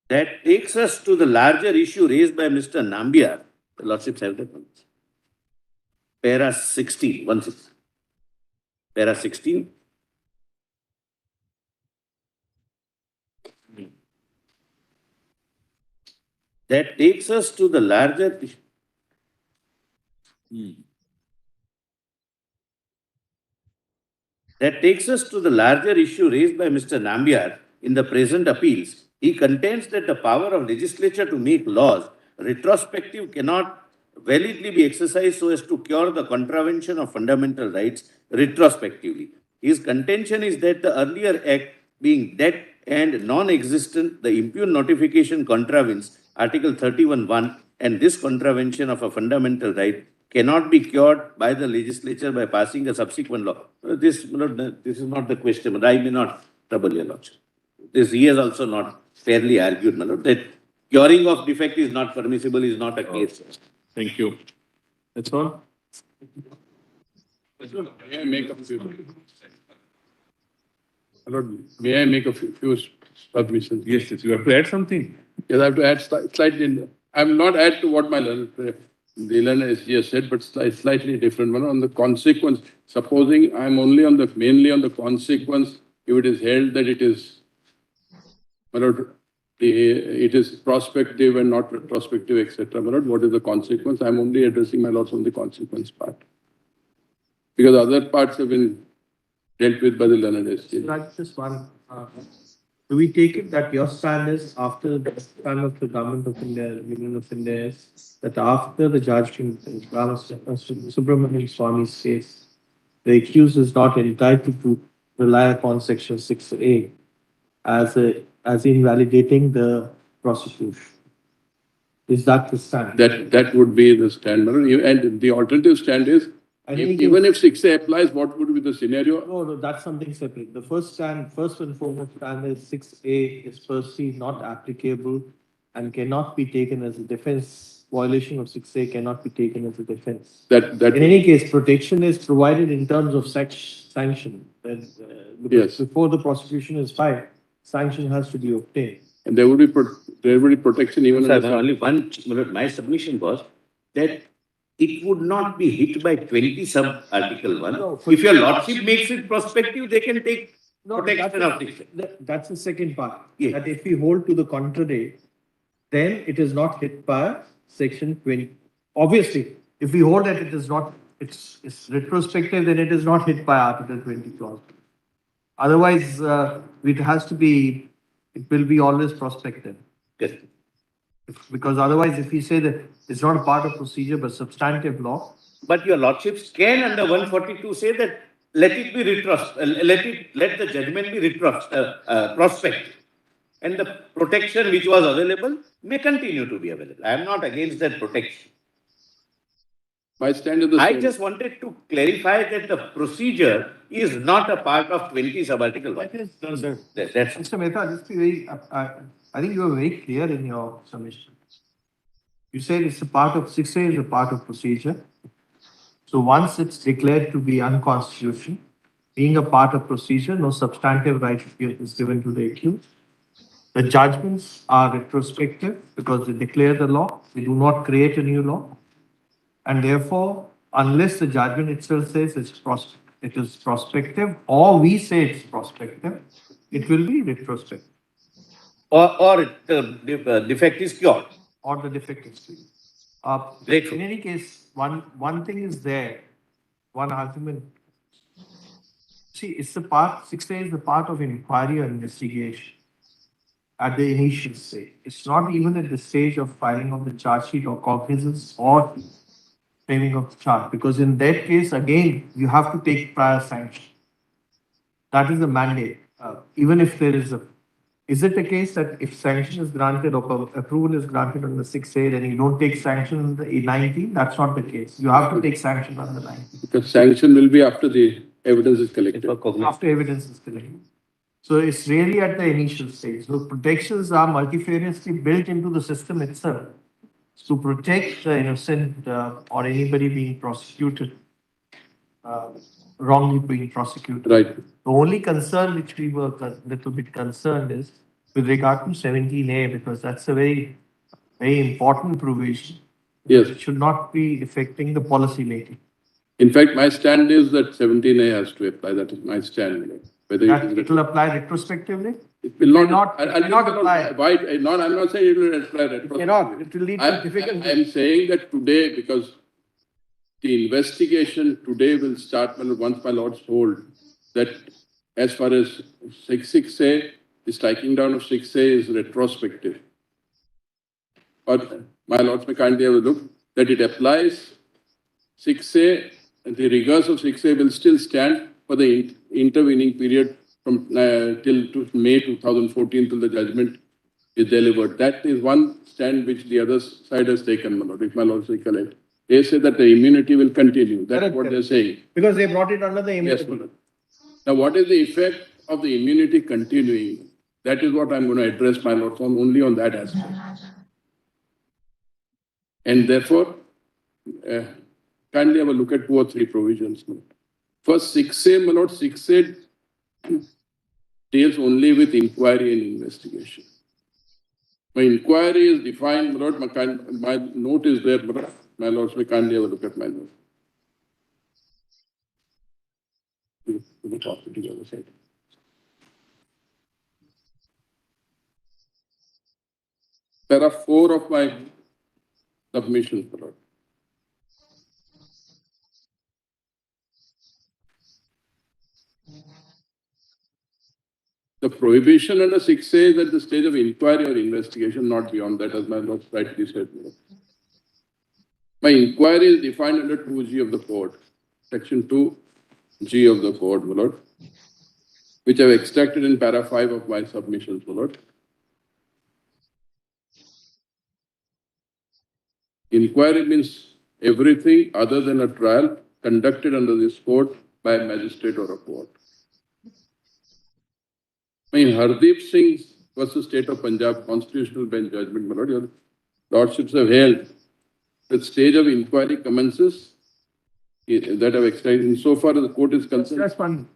That takes us to the larger issue raised by Mr. Nambiar. The Lordships have that one. Para 16, 16. Para 16. That takes us to the larger issue. That takes us to the larger issue raised by Mr. Nambiar in the present appeals. He contends that the power of legislature to make laws retrospective cannot validly be exercised so as to cure the contravention of fundamental rights retrospectively. His contention is that the earlier act being dead and non-existent, the impugn notification contravenes Article 31(1), and this contravention of a fundamental right cannot be cured by the legislature by passing a subsequent law. This is not the question, but I may not trouble your Lordship. This he has also not fairly argued, my Lord, that curing of defect is not permissible, is not a case. Thank you. That's all? May I make a few? Lord, may I make a few submissions? Yes, you have to add something. Yes, I have to add slightly. I will not add to what my the learner has just said, but slightly different one on the consequence. Supposing I'm only on the mainly on the consequence, if it is held that it is, my Lord, it is prospective and not retrospective, etc. My Lord, what is the consequence? I'm only addressing my lords on the consequence part, because other parts have been dealt with by the learned SG. Right, just one. Do we take it that your stand is after the stand of the government of India, Union of India is that after the judgment, Subramanian Swami says the accused is not entitled to rely upon Section 6A as invalidating the prosecution? Is that the stand? That would be the stand. And the alternative stand is, even if 6A applies, what would be the scenario? No, that's something separate. The first and foremost stand is 6A is per se not applicable and cannot be taken as a defense violation of 6A cannot be taken as a defense. That In any case, protection is provided in terms of sanction. Yes. Before the prosecution is filed, sanction has to be obtained. and there would be protection even Sir, in the only one, my submission was that it would not be hit by 20 sub article 1. No, for- If your lordship makes it prospective, they can take No, protection of this. That's the second part. Yeah. That if we hold to the contrary, then it is not hit by section 20. Obviously, if we hold that it is not, it's retrospective, then it is not hit by article 20 clause. Otherwise, it has to be, it will be always prospective. Yes. Because otherwise, if we say that it's not a part of procedure but substantive law, But your lordships can under 142 say that let it be let the judgment be prospective. And the protection which was available may continue to be available. I am not against that protection. my stand is the I same. just wanted to clarify that the procedure is not a part of 20 sub-article 1. That's Mr. Mehta, just be very, I think you were very clear in your submission. You said it's a part of, 6A is a part of procedure. So once it's declared to be unconstitutional, being a part of procedure, no substantive right is given to the accused. The judgments are retrospective because they declare the law. We do not create a new law. And therefore, unless the judgment itself says it is prospective, or we say it's prospective, it will be retrospective, or the defect is cured. or the defect is clear. Grateful. In any case, one thing is there, one argument. See, it's the part, 6A is the part of inquiry or investigation at the initial stage. It's not even at the stage of filing of the charge sheet or cognizance or framing of the charge, because in that case, again, you have to take prior sanction. That is the mandate. Even if there is it the case that if sanction is granted or approval is granted on the 6A, then you don't take sanction on the 19? That's not the case. You have to take sanction on the 19 Because sanction will be after the evidence is collected. after evidence is collected. So it's really at the initial stage. So protections are multifariously built into the system itself to protect the innocent or anybody being prosecuted, wrongly being prosecuted. Right. The only concern which we were a little bit concerned is with regard to 17A, because that's a very, very important provision. Yes. It should not be affecting the policy making. In fact, my stand is that 17A has to apply. That is my stand. Whether That it it will apply retrospectively? it will not. cannot- it cannot apply. Why? Not. I'm not saying it will apply. It cannot. It will lead to difficulty. I'm saying that today, because the investigation today will start once my lords hold that as far as 6A, the striking down of 6A is retrospective. But my lords may kindly have a look that it applies 6A, and the rigors of 6A will still stand for the intervening period from till to May 2014 till the judgment is delivered. That is one stand which the other side has taken, my lord, if my lords recollect. They say that the immunity will continue. That's Correct, what they're correct. saying. Because they brought it under the Yes, immunity. my lord. Now, what is the effect of the immunity continuing? That is what I'm going to address, my lord, only on that aspect. And therefore, kindly have a look at 2 or 3 provisions. First, 6A, my lord, 6A deals only with inquiry and investigation. My inquiry is defined, my lord, my note is there, my lords may kindly have a look at my note. We talk to the other side. Para 4 of my submission, my lord. The prohibition under 6A is at the stage of inquiry or investigation, not beyond that, as my lord rightly said. My inquiry is defined under 2G of the code, section 2G of the code, my lord, which I have extracted in para 5 of my submissions, my lord. Inquiry means everything other than a trial conducted under this code by a magistrate or a court. In Hardeep Singh versus State of Punjab Constitutional Bench judgment, my lord, your lordships have held the stage of inquiry commences. That I've explained. Insofar as the court is concerned. That's one.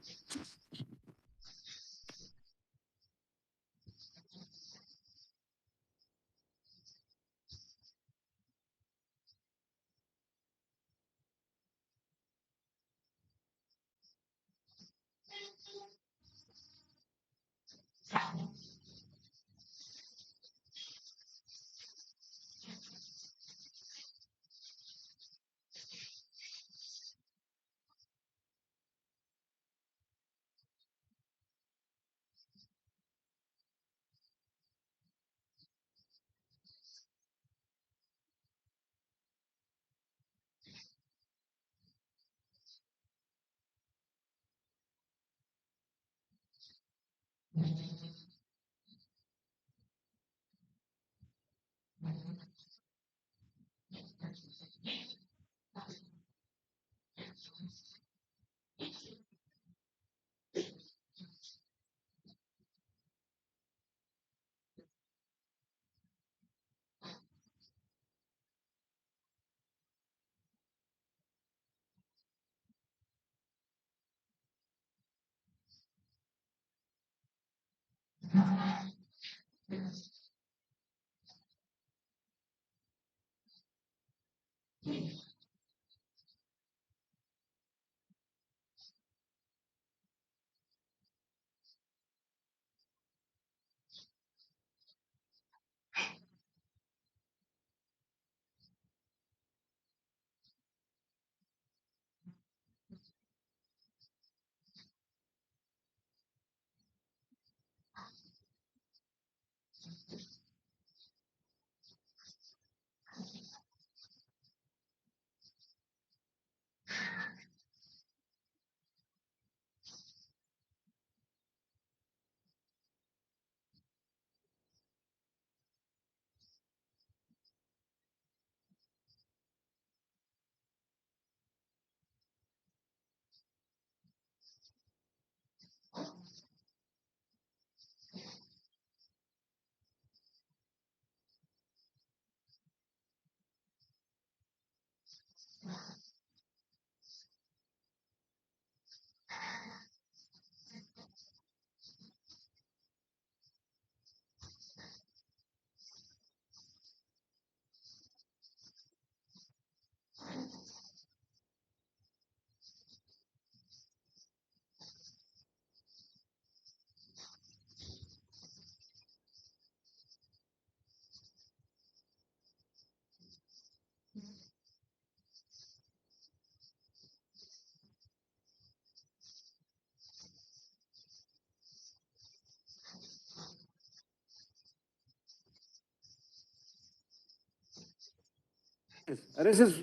Arrest is,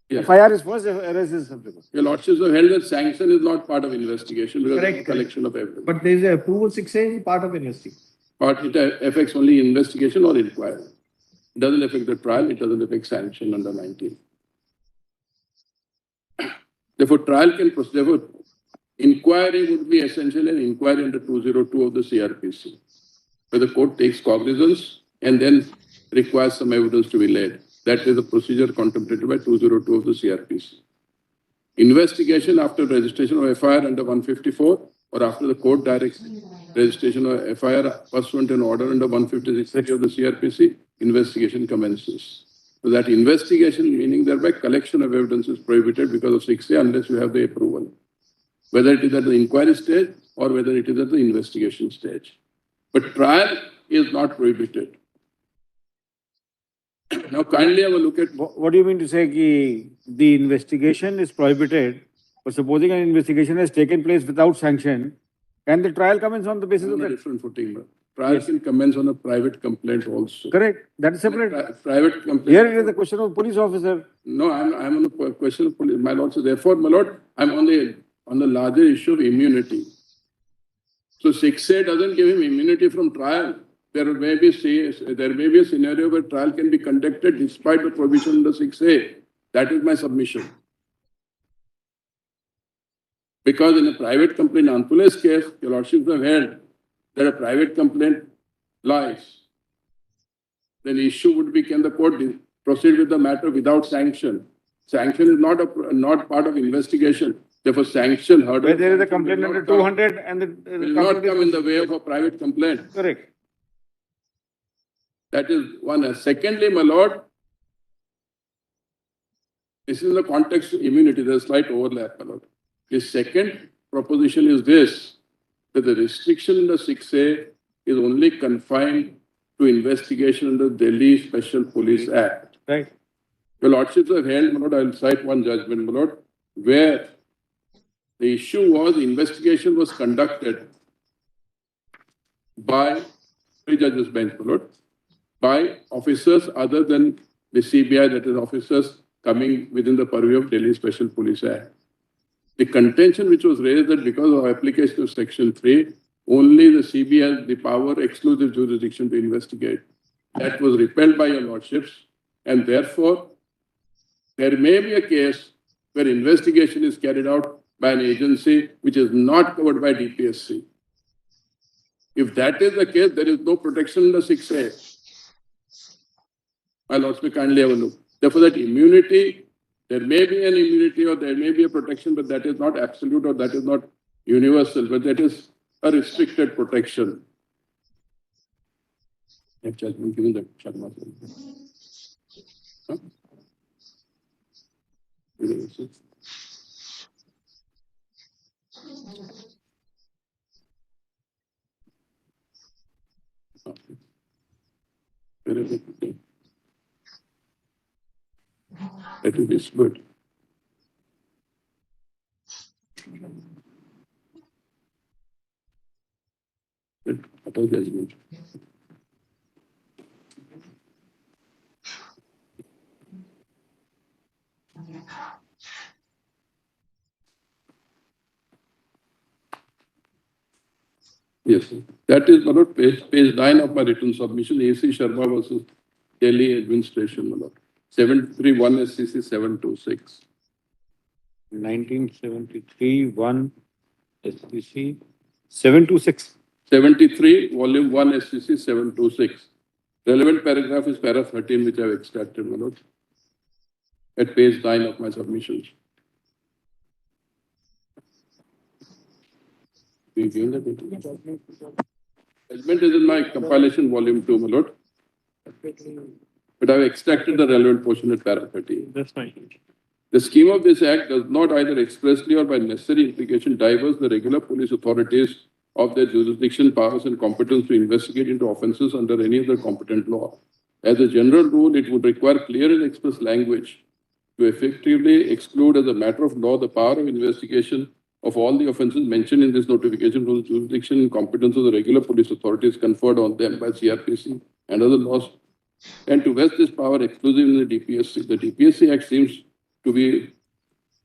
Yeah. FIR is first, arrest is subsequent. Your lordships have held that sanction is not part of investigation because of Correct, the correct. collection of evidence. But there is a approval 6A part of investigation. But it affects only investigation or inquiry. It doesn't affect the trial, it doesn't affect sanction under 19. Therefore, therefore, inquiry would be essentially an inquiry under 202 of the CRPC, where the court takes cognizance and then requires some evidence to be laid. That is the procedure contemplated by 202 of the CRPC. Investigation after registration of FIR under 154 or after the court directs registration of FIR pursuant an order under 156 of the CRPC, investigation commences. So that investigation, meaning thereby collection of evidence, is prohibited because of 6A unless you have the approval, whether it is at the inquiry stage or whether it is at the investigation stage. But trial is not prohibited. Now kindly have a look at What do you mean to say ki the investigation is prohibited, but supposing an investigation has taken place without sanction, can the trial commence on the basis of on a that? different footing. But trial can commence on a private complaint also. Correct, that is separate. Private complaint. Here it is the question of police officer. No, I'm on the question of police, my lord. So therefore, my lord, I'm on the larger issue of immunity. So 6A doesn't give him immunity from trial. There may be a scenario where trial can be conducted despite the provision under 6A. That is my submission. Because in a private complaint, Anpule's case, your lordships have held that a private complaint lies. Then the issue would be, can the court proceed with the matter without sanction. Sanction is not part of investigation. Therefore, sanction hurdle. Where there is a sanction complaint will not under come- 200 and the. Will not come in the way of a private complaint. Correct. That is one. And secondly, my lord, this is in the context of immunity. There's a slight overlap, my lord. The second proposition is this, that the restriction in the 6A is only confined to investigation under Delhi Special Police Act. Right. Your lordships have held, my lord, I'll cite one judgment, my lord, where the issue was investigation was conducted by three judges bench, my lord, by officers other than the CBI, that is officers coming within the purview of Delhi Special Police Act. The contention which was raised that because of application of Section 3, only the CBI has the power, exclusive jurisdiction to investigate. That was repelled by your lordships, and therefore, there may be a case where investigation is carried out by an agency which is not covered by DPSC. If that is the case, there is no protection in the 6A. My lords may kindly have a look. Therefore, that immunity, there may be an immunity or there may be a protection, but that is not absolute or that is not universal, but that is a restricted protection. Have judgment given that Sharma. Huh? Okay. Very good. That will be good. Appeal judgment. Yes, sir. That is, my lord, page 9 of my written submission, AC Sharma versus Delhi Administration, my lord. 731 SCC 726. 1973, 1 SPC 726. 73, volume 1 SCC 726. Relevant paragraph is para 13, which I have extracted, my lord, at page 9 of my submissions. You given the detail? Judgment is in my compilation, volume 2, my lord. But I have extracted the relevant portion at para 13. That's fine. The scheme of this act does not either expressly or by necessary implication diverge the regular police authorities of their jurisdiction, powers and competence to investigate into offences under any other competent law. As a general rule, it would require clear and express language to effectively exclude as a matter of law the power of investigation of all the offences mentioned in this notification from the jurisdiction and competence of the regular police authorities conferred on them by CRPC and other laws, and to vest this power exclusively in the DPSC. The DPSC Act seems to be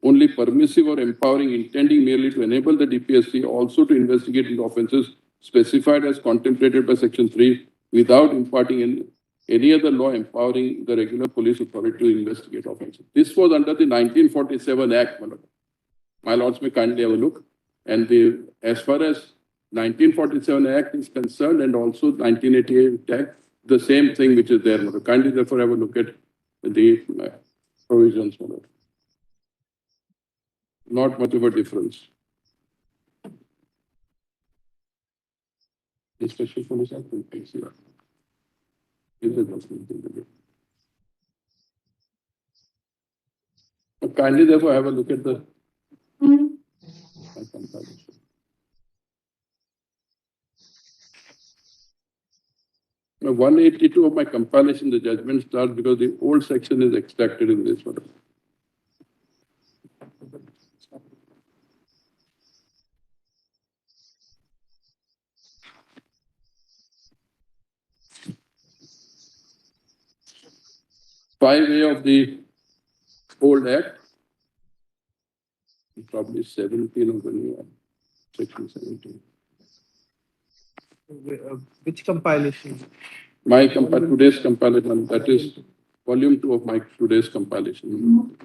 only permissive or empowering, intending merely to enable the DPSC also to investigate into offences specified as contemplated by Section 3 without imparting in any other law empowering the regular police authority to investigate offences. This was under the 1947 Act, my lord. My lords may kindly have a look. And as far as 1947 Act is concerned and also 1988 Act, the same thing which is there, my lord. Kindly therefore have a look at the provisions, my lord. Not much of a difference. The Special Police Act will fix it. Is it not? Kindly therefore have a look at the my compilation. Now, 182 of my compilation, the judgment starts because the old section is extracted in this one. By way of the old act, probably 17 of the new act, section 17. Which compilation? My today's compilation, that is volume 2 of my today's compilation.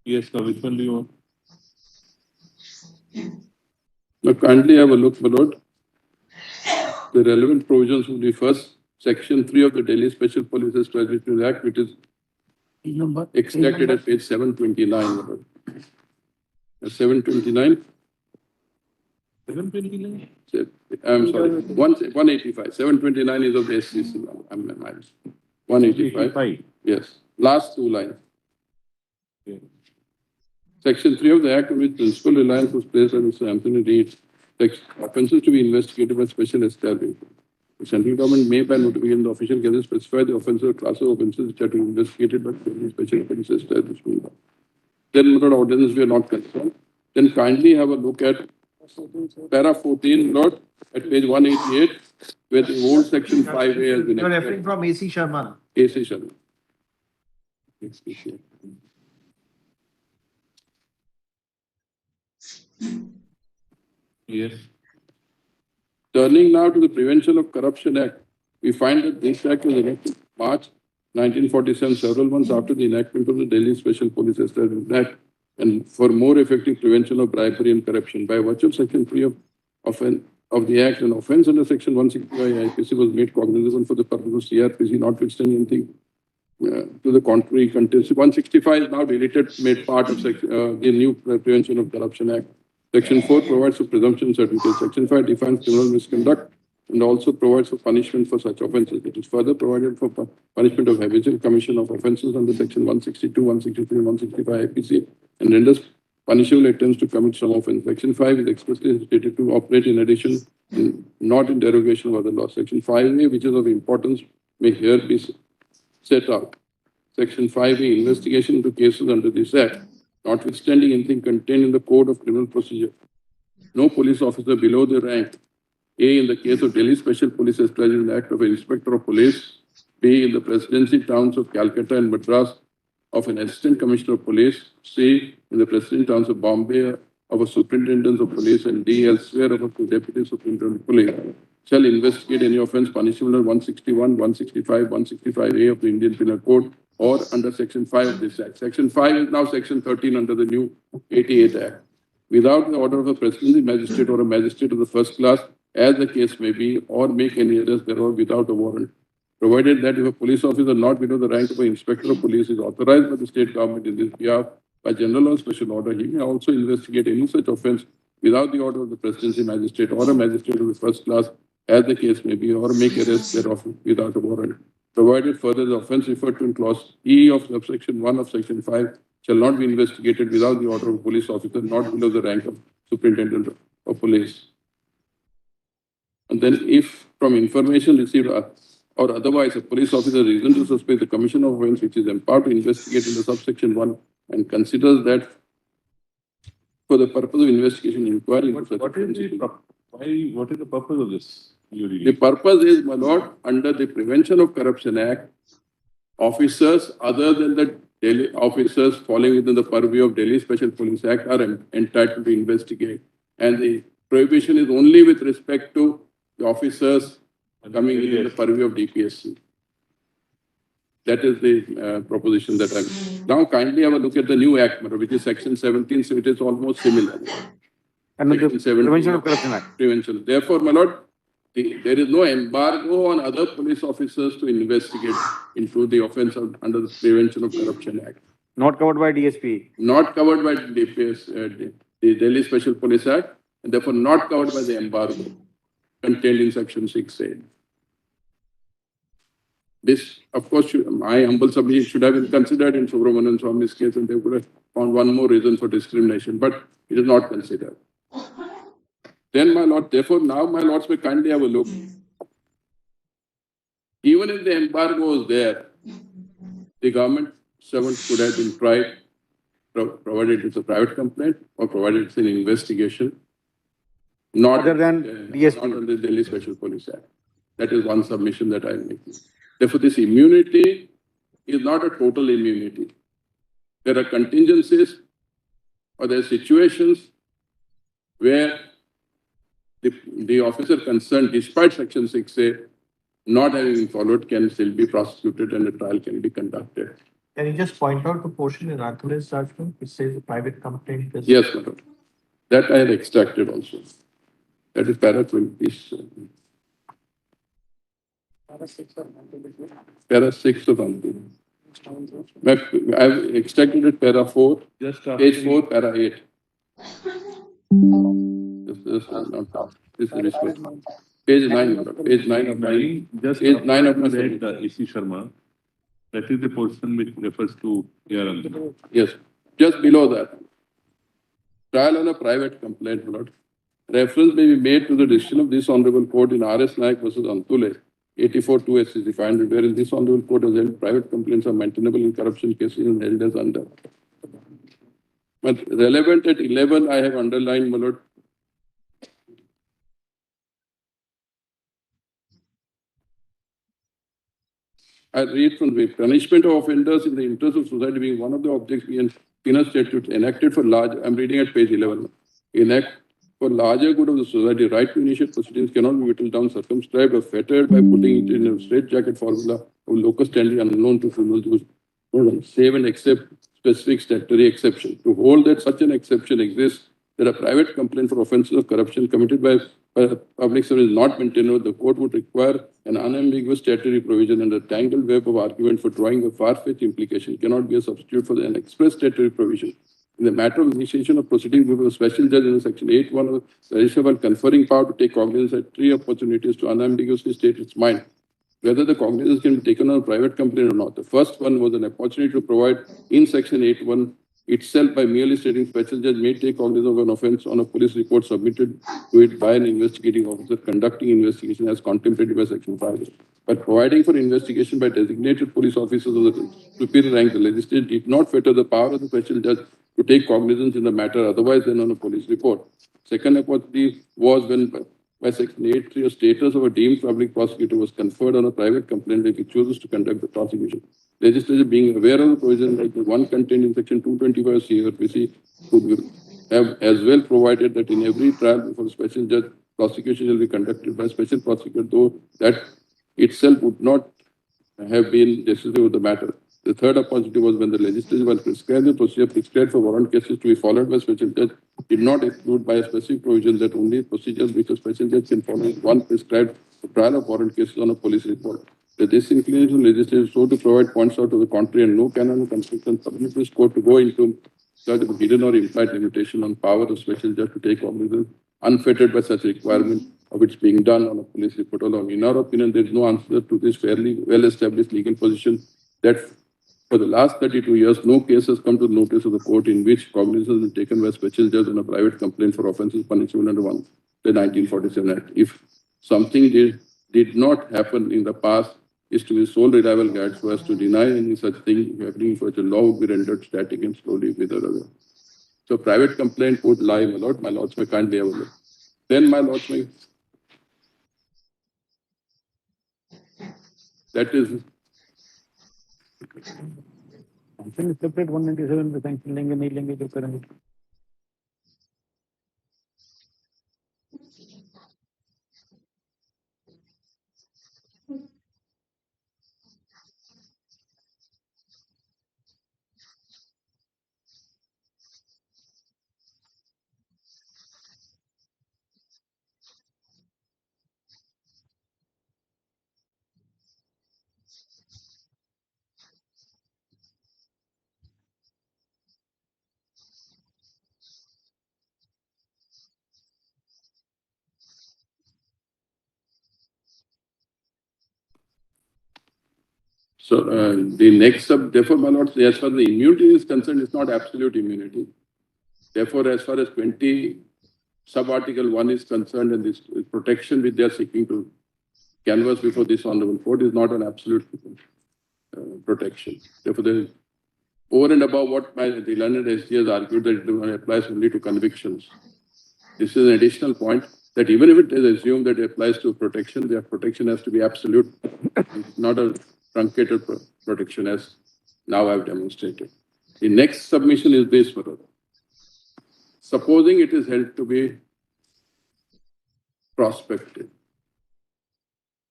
Yes, now which one do you want? Now kindly have a look, my lord. The relevant provisions will be first, section 3 of the Delhi Special Police Statutory Act, which is extracted at page 729, my lord. 729, 729? I'm sorry, 185, 729 is of the SCC, I'm 185, 85. yes, last two lines. Okay. Section 3 of the Act, on which principal reliance was placed on Mr. Anthony Reid, offences to be investigated by special establishment. The central government may, by notification, the official gazette specify the offences or class of offences which are to be investigated by the special police establishment. Then, Lord, ordinance we are not concerned. Then kindly have a look at para 14, Lord, at page 188, where the old section 5A has been You are referring extracted. from AC Sharma. AC Sharma. Yes. Turning now to the Prevention of Corruption Act, we find that this act was enacted March 1947, several months after the enactment of the Delhi Special Police Establishment Act, and for more effective prevention of bribery and corruption. By virtue of Section 3 of the Act, an offence under Section 165 IPC was made cognizable for the purpose of CRPC, notwithstanding anything to the contrary. 165 is now deleted, made part of the new Prevention of Corruption Act. Section 4 provides for presumption certificate. Section 5 defines criminal misconduct and also provides for punishment for such offences. It is further provided for punishment of habitual commission of offences under Section 162, 163, 165 IPC and renders punishable attempts to commit some offence. Section 5 is expressly stated to operate in addition, not in derogation of other laws. Section 5A, which is of importance, may here be set out. Section 5A, investigation into cases under this Act, notwithstanding anything contained in the Code of Criminal Procedure. No police officer below the rank A in the case of Delhi Special Police Establishment Act of an Inspector of Police, B in the presidency towns of Calcutta and Madras of an Assistant Commissioner of Police, C in the presidency towns of Bombay of a Superintendent of Police, and D elsewhere of a Deputy Superintendent of Police shall investigate any offence punishable under 161, 165, 165A of the Indian Penal Code or under Section 5 of this Act. Section 5 is now Section 13 under the new 88 Act. Without the order of a presidency magistrate or a magistrate of the first class, as the case may be, or make any arrest thereof without a warrant, provided that if a police officer not below the rank of an inspector of police is authorized by the state government in this behalf by general or special order, he may also investigate any such offence without the order of the presidency magistrate or a magistrate of the first class, as the case may be, or make arrest thereof without a warrant. Provided further the offence referred to in clause E of subsection 1 of section 5 shall not be investigated without the order of a police officer not below the rank of superintendent of police. And then if from information received or otherwise a police officer reason to suspect the commission of offence which is empowered to investigate in the subsection 1 and considers that for the purpose of investigation inquiry into such What is offence, what is the purpose of this? the purpose is, my lord, under the Prevention of Corruption Act, officers other than the Delhi officers falling within the purview of Delhi Special Police Act are entitled to investigate. And the prohibition is only with respect to the officers coming within the purview of DPSC. That is the proposition that I'm. Now kindly have a look at the new act, which is section 17, so it is almost similar. And the Section 17 Prevention of Corruption Act. Prevention. Therefore, my lord, there is no embargo on other police officers to investigate into the offence under the Prevention of Corruption Act. Not covered by DSP. Not covered by DPS, the Delhi Special Police Act, and therefore not covered by the embargo contained in section 6A. This, of course, my humble submission should have been considered in Subramanian Swami's case, and they would have found one more reason for discrimination, but it is not considered. Then, my lord, therefore, now my lords may kindly have a look. Even if the embargo was there, the government servant could have been tried, provided it's a private complaint or provided it's an investigation. Not Other than DSP. Not under the Delhi Special Police Act. That is one submission that I am making. Therefore, this immunity is not a total immunity. There are contingencies or there are situations where the officer concerned, despite section 6A, not having been followed, can still be prosecuted and a trial can be conducted. Can you just point out the portion in Athule's judgment which says the private complaint is? Yes, my lord. That I had extracted also. That is para 20. Para 6 of Antu. I've extracted it para 4, Just page 4, para 8. This is not, this is page 9, my lord. Page 9 of 9. Just Page 9 of my read A.C. Sharma. That is the portion which refers to AR. Yes, just below that. Trial on a private complaint, my lord. Reference may be made to the decision of this honorable court in R.S. Naik versus Antule, 84-2 SCC 500, wherein this honorable court has held private complaints are maintainable in corruption cases and held as under. But relevant at 11, I have underlined, my lord. I read from the punishment of offenders in the interest of society being one of the objects in penal statutes enacted for large, I'm reading at page 11. Enact for larger good of the society, right to initiate proceedings cannot be whittled down, circumscribed or fettered by putting it in a straitjacket formula of locus standi unknown to criminals who save and accept specific statutory exception. To hold that such an exception exists, that a private complaint for offences of corruption committed by a public servant is not maintainable, the court would require an unambiguous statutory provision, and a tangled web of argument for drawing a far-fetched implication cannot be a substitute for an express statutory provision. In the matter of initiation of proceedings before a special judge in Section 8(1) of the Legislature, while conferring power to take cognizance at 3 opportunities to unambiguously state its mind, whether the cognizance can be taken on a private complaint or not. The first one was an opportunity to provide in Section 8(1) itself by merely stating special judge may take cognizance of an offence on a police report submitted to it by an investigating officer conducting investigation as contemplated by Section 5. By providing for investigation by designated police officers of the superior rank, the legislature did not fetter the power of the special judge to take cognizance in the matter otherwise than on a police report. Second opportunity was when by Section 8(3), a status of a deemed public prosecutor was conferred on a private complaint if he chooses to conduct the prosecution. Legislature, being aware of the provision like the one contained in Section 225 CRPC, could have as well provided that in every trial before a special judge, prosecution shall be conducted by a special prosecutor, though that itself would not have been decisive of the matter. The third opportunity was when the legislature, while prescribed the procedure prescribed for warrant cases to be followed by special judge, did not exclude by a specific provision that only procedures which a special judge can follow is one prescribed for trial of warrant cases on a police report. The disinclination of legislature so to provide points out to the contrary, and no canon of construction permits this court to go into such a hidden or implied limitation on power of special judge to take cognizance unfettered by such requirement of its being done on a police report alone. In our opinion, there is no answer to this fairly well-established legal position that for the last 32 years, no case has come to the notice of the court in which cognizance is taken by a special judge on a private complaint for offences punishable under the 1947 Act. If something did not happen in the past, is to be sole reliable guide so as to deny any such thing happening, for the law would be rendered static and slowly wither away. So private complaint would lie, my lords may kindly have a look. Then, my lords may, that is Sanction is separate 197 में sanction लेंगे नहीं लेंगे जो करेंगे. so the next therefore, my lords, as far as the immunity is concerned, it's not absolute immunity. Therefore, as far as 20 sub-article 1 is concerned, and this protection which they are seeking to canvass before this honorable court is not an absolute protection. Therefore, there is over and above what the learned SG has argued that it applies only to convictions. This is an additional point that even if it is assumed that it applies to protection, their protection has to be absolute, not a truncated protection as now I've demonstrated. The next submission is this, Madam. Supposing it is held to be prospective,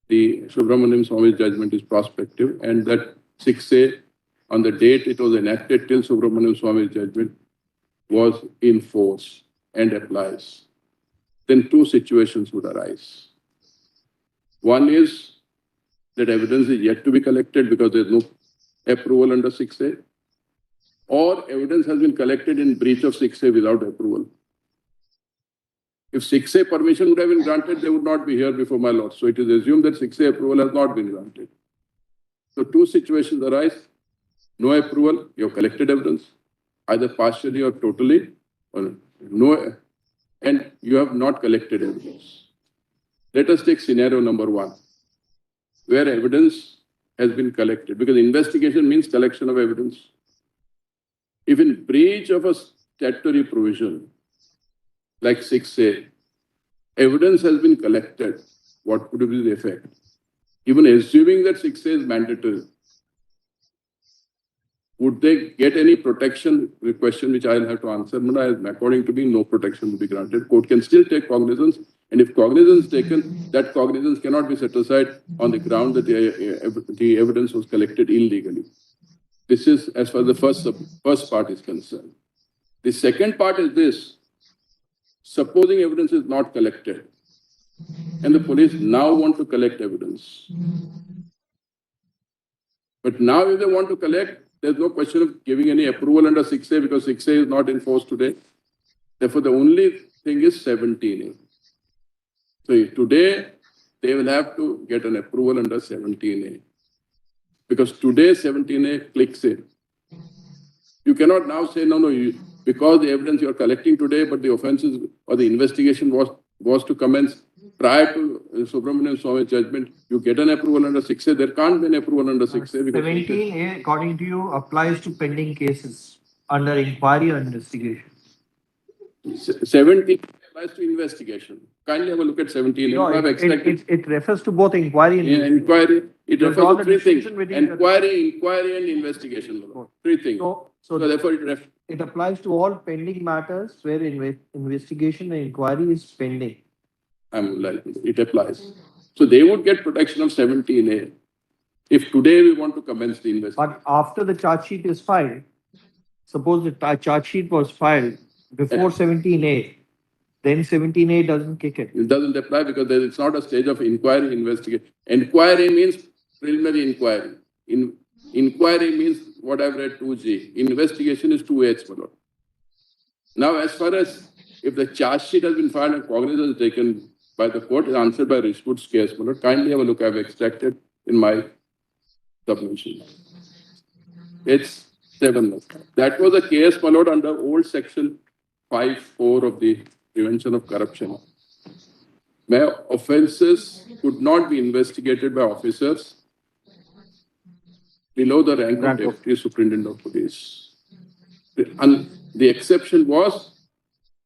the Subramaniam Swami's judgment is prospective, and that 6A on the date it was enacted till Subramanian Swami's judgment was in force and applies, then two situations would arise. One is that evidence is yet to be collected because there is no approval under 6A, or evidence has been collected in breach of 6A without approval. If 6A permission would have been granted, they would not be here before my lord. So it is assumed that 6A approval has not been granted. So two situations arise. No approval, you have collected evidence, either partially or totally, or no, and you have not collected evidence. Let us take scenario number one, where evidence has been collected, because investigation means collection of evidence. If in breach of a statutory provision, like 6A, evidence has been collected, what could be the effect? Even assuming that 6A is mandatory, would they get any protection? The question which I'll have to answer, according to me, no protection will be granted. Court can still take cognizance, and if cognizance is taken, that cognizance cannot be set aside on the ground that the evidence was collected illegally. This is as far as the first part is concerned. The second part is this: supposing evidence is not collected, and the police now want to collect evidence. But now if they want to collect, there's no question of giving any approval under 6A because 6A is not in force today. Therefore, the only thing is 17A. So today, they will have to get an approval under 17A. Because today, 17A clicks in. You cannot now say, no, because the evidence you are collecting today, but the offenses or the investigation was to commence prior to Subramanian Swami's judgment, you get an approval under 6A. There can't be an approval under 6A. Because 17A, according to you, applies to pending cases under inquiry or investigation. 17 applies to investigation. Kindly have a look at 17. No, You have extracted it refers to both inquiry and inquiry. It There's all refers to the three things: distinction between the- inquiry, and investigation. Three things. So Therefore, it applies to all pending matters where investigation and inquiry is pending. it applies. So they would get protection of 17A if today we want to commence the investigation. But after the charge sheet is filed, suppose the charge sheet was filed before 17A, then 17A doesn't kick in. It doesn't apply because it's not a stage of inquiry, investigation. Inquiry means preliminary inquiry. Inquiry means what I've read 2G. Investigation is 2H, my lord. Now, as far as if the charge sheet has been filed and cognizance taken by the court, is answered by Rishwood's case, my lord. Kindly have a look. I've extracted in my submission. It's 7. That was a case, my lord, under old section 5(4) of the Prevention of Corruption, where offences could not be investigated by officers below the rank of Deputy Superintendent of Police. The exception was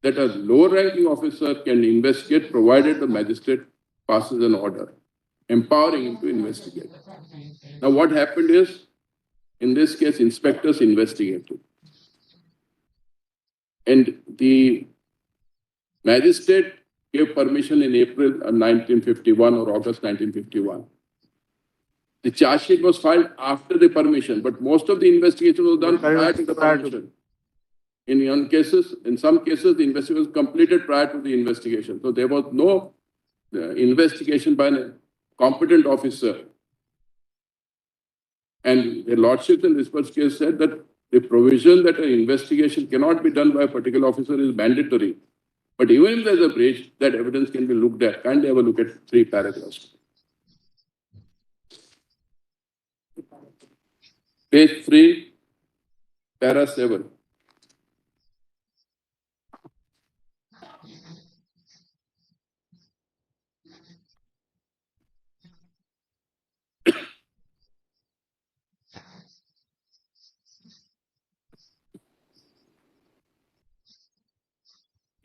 that a low-ranking officer can investigate provided the magistrate passes an order empowering him to investigate. Now, what happened is, in this case, inspectors investigated. And the magistrate gave permission in April 1951 or August 1951. The charge sheet was filed after the permission, but most of the investigation was done prior to the permission. In some cases, the investigation was completed prior to the investigation. So there was no investigation by a competent officer. And the lordship in this first case said that the provision that an investigation cannot be done by a particular officer is mandatory. But even if there's a breach, that evidence can be looked at. Kindly have a look at 3 paragraphs. Page 3, para 7.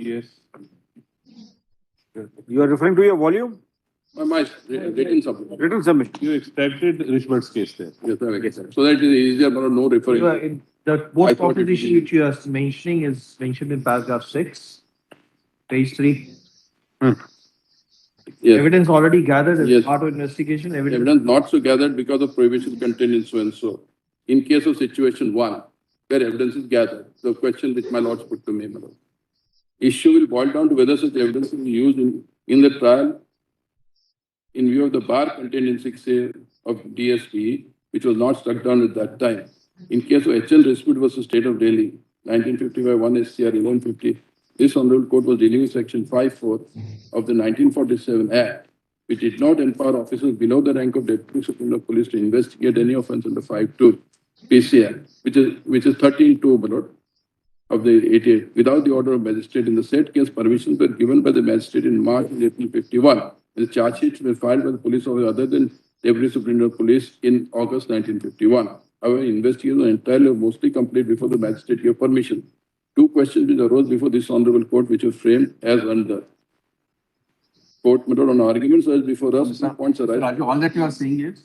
Yes. You are referring to your volume? My written submission. Written submission. You extracted Rishbut's case there. Yes, I accept. So that it is easier, but no referring. The I both thought it proposition would which you are mentioning is mentioned in paragraph 6, page 3. Yes. Evidence already gathered as Yes. part of investigation, evidence. Evidence not so gathered because of prohibition contained in so and so. in case of situation one, where evidence is gathered. The question which my lords put to me, my lord. Issue will boil down to whether such evidence will be used in the trial in view of the bar contained in 6A of DSP, which was not struck down at that time. In case of HL Dispute versus State of Delhi, 1955 1 SCR 1150, this Honorable Court was dealing with Section 5(4) of the 1947 Act, which did not empower officers below the rank of Deputy Superintendent of Police to investigate any offence under 5(2) PCR, which is 13(2), my lord, of the 88. Without the order of magistrate in the said case, permissions were given by the magistrate in March and April 51. The charge sheets were filed by the police officer other than Deputy Superintendent of Police in August 1951. However, investigations were entirely or mostly complete before the magistrate gave permission. Two questions which arose before this Honorable Court, which were framed as under. Court, my lord, on arguments as before us, Sir, points arise. Raju, all that you are saying is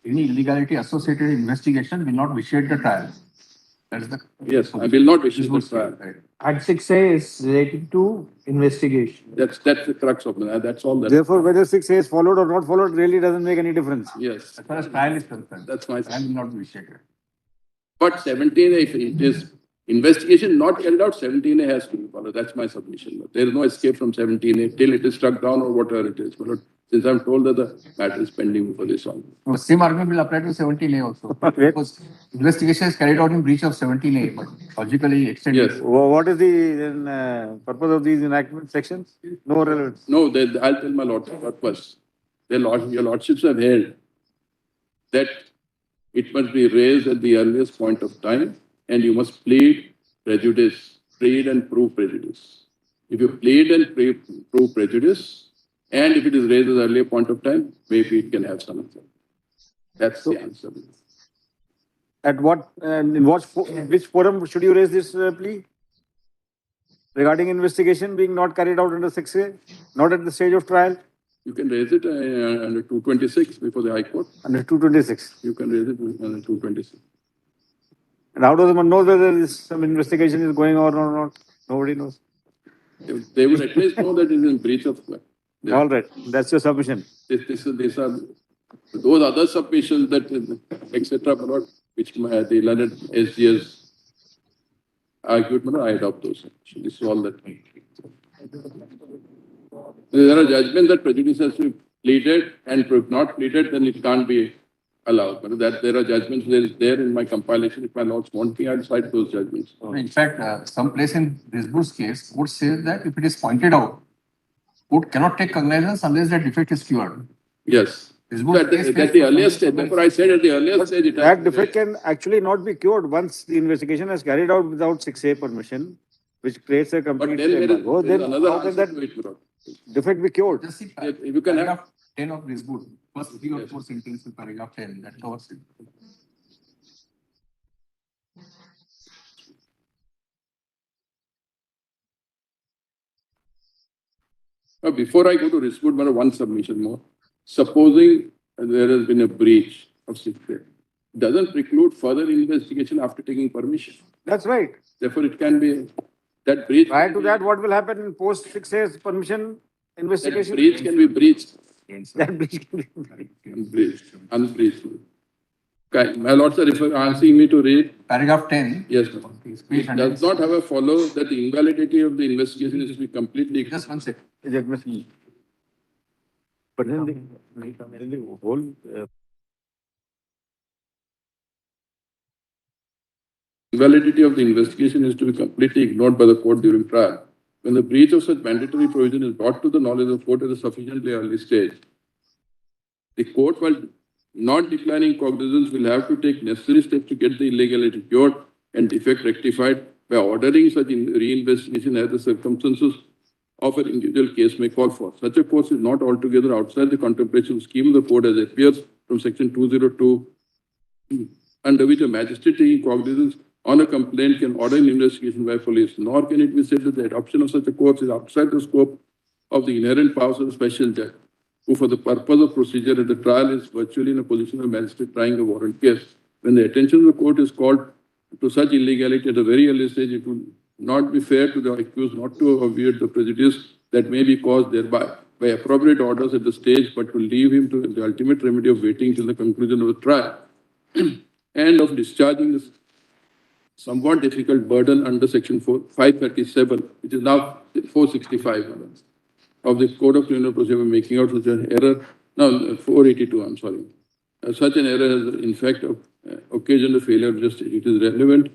any illegality associated investigation will not vitiate the trial. That is the. Yes, I will not wish This to was trial. right. Act 6A is related to investigation. That's the crux of it. That's all that. Therefore, whether 6A is followed or not followed really doesn't make any difference. Yes, As far as trial is concerned. that's my. Trial will not be vitiated. But 17A, if it is investigation not carried out, 17A has to be followed. That's my submission. There is no escape from 17A till it is struck down or whatever it is. But since I'm told that the matter is pending before this one. No, same argument will apply to 17A also. Because investigation is carried out in breach of 17A, but logically extended. Yes. What is the purpose of these enactment sections? No relevance. No, I'll tell my lord purpose. Your lordships have held that it must be raised at the earliest point of time and you must plead prejudice, plead and prove prejudice. If you plead and prove prejudice, and if it is raised at the earlier point of time, maybe it can have some effect. That's the answer. At what, in which forum should you raise this plea? Regarding investigation being not carried out under 6A, not at the stage of trial, You can raise it under 226 before the High Court. under 226. You can raise it under 226. And how does one know whether some investigation is going on or not? Nobody knows. They would at least know that it is in breach of. All right, that's your submission. These are those other submissions that, etc., which the learned SGS argued, I adopt those. This is all that. There are judgments that prejudice has to be pleaded, and if not pleaded, then it can't be allowed. But that there are judgments there in my compilation. If my lords want me, I'll cite those judgments. In fact, some place in Risbur's case, court says that if it is pointed out, court cannot take cognizance unless the defect is cured. Yes. Risbur's case At the earliest stage, therefore I said at the earliest stage, it has That to be defect can actually not be cured once the investigation is carried out without 6A permission, which creates a But complete then there embargo. is Then another how can answer that to it, Lord. defect be cured? Just see, You can have. paragraph 10 of Risbur, first 3 or 4 sentences, paragraph 10, that covers it. Before I go to Riswood, one submission more. Supposing there has been a breach of secret, doesn't preclude further investigation after taking permission. That's right. Therefore, it can be that breach. Prior to that, what will happen in post 6A's permission That investigation? breach can be breached. That breach can be. Unbreached. Okay, my lords are asking me to read. Paragraph 10. Yes, ma'am. It does not, however, follow that the invalidity of the investigation is to be completely. Just 1 second. But then the whole Invalidity of the investigation is to be completely ignored by the court during trial. When the breach of such mandatory provision is brought to the knowledge of the court at a sufficiently early stage, the court, while not declining cognizance, will have to take necessary steps to get the illegality cured and defect rectified by ordering such reinvestigation as the circumstances of an individual case may call for. Such a course is not altogether outside the contemplation scheme of the code as appears from section 202, under which a magistrate taking cognizance on a complaint can order an investigation by police, nor can it be said that the adoption of such a course is outside the scope of the inherent powers of the special judge, who for the purpose of procedure at the trial is virtually in a position of magistrate trying a warrant case. When the attention of the court is called to such illegality at a very early stage, it would not be fair to the accused not to obviate the prejudice that may be caused thereby by appropriate orders at the stage, but to leave him to the ultimate remedy of waiting till the conclusion of the trial. and of discharging this somewhat difficult burden under section 537, which is now 465 of the Code of Criminal Procedure, making out such an error. No, 482, I'm sorry. Such an error has in fact occasioned the failure of justice. It is relevant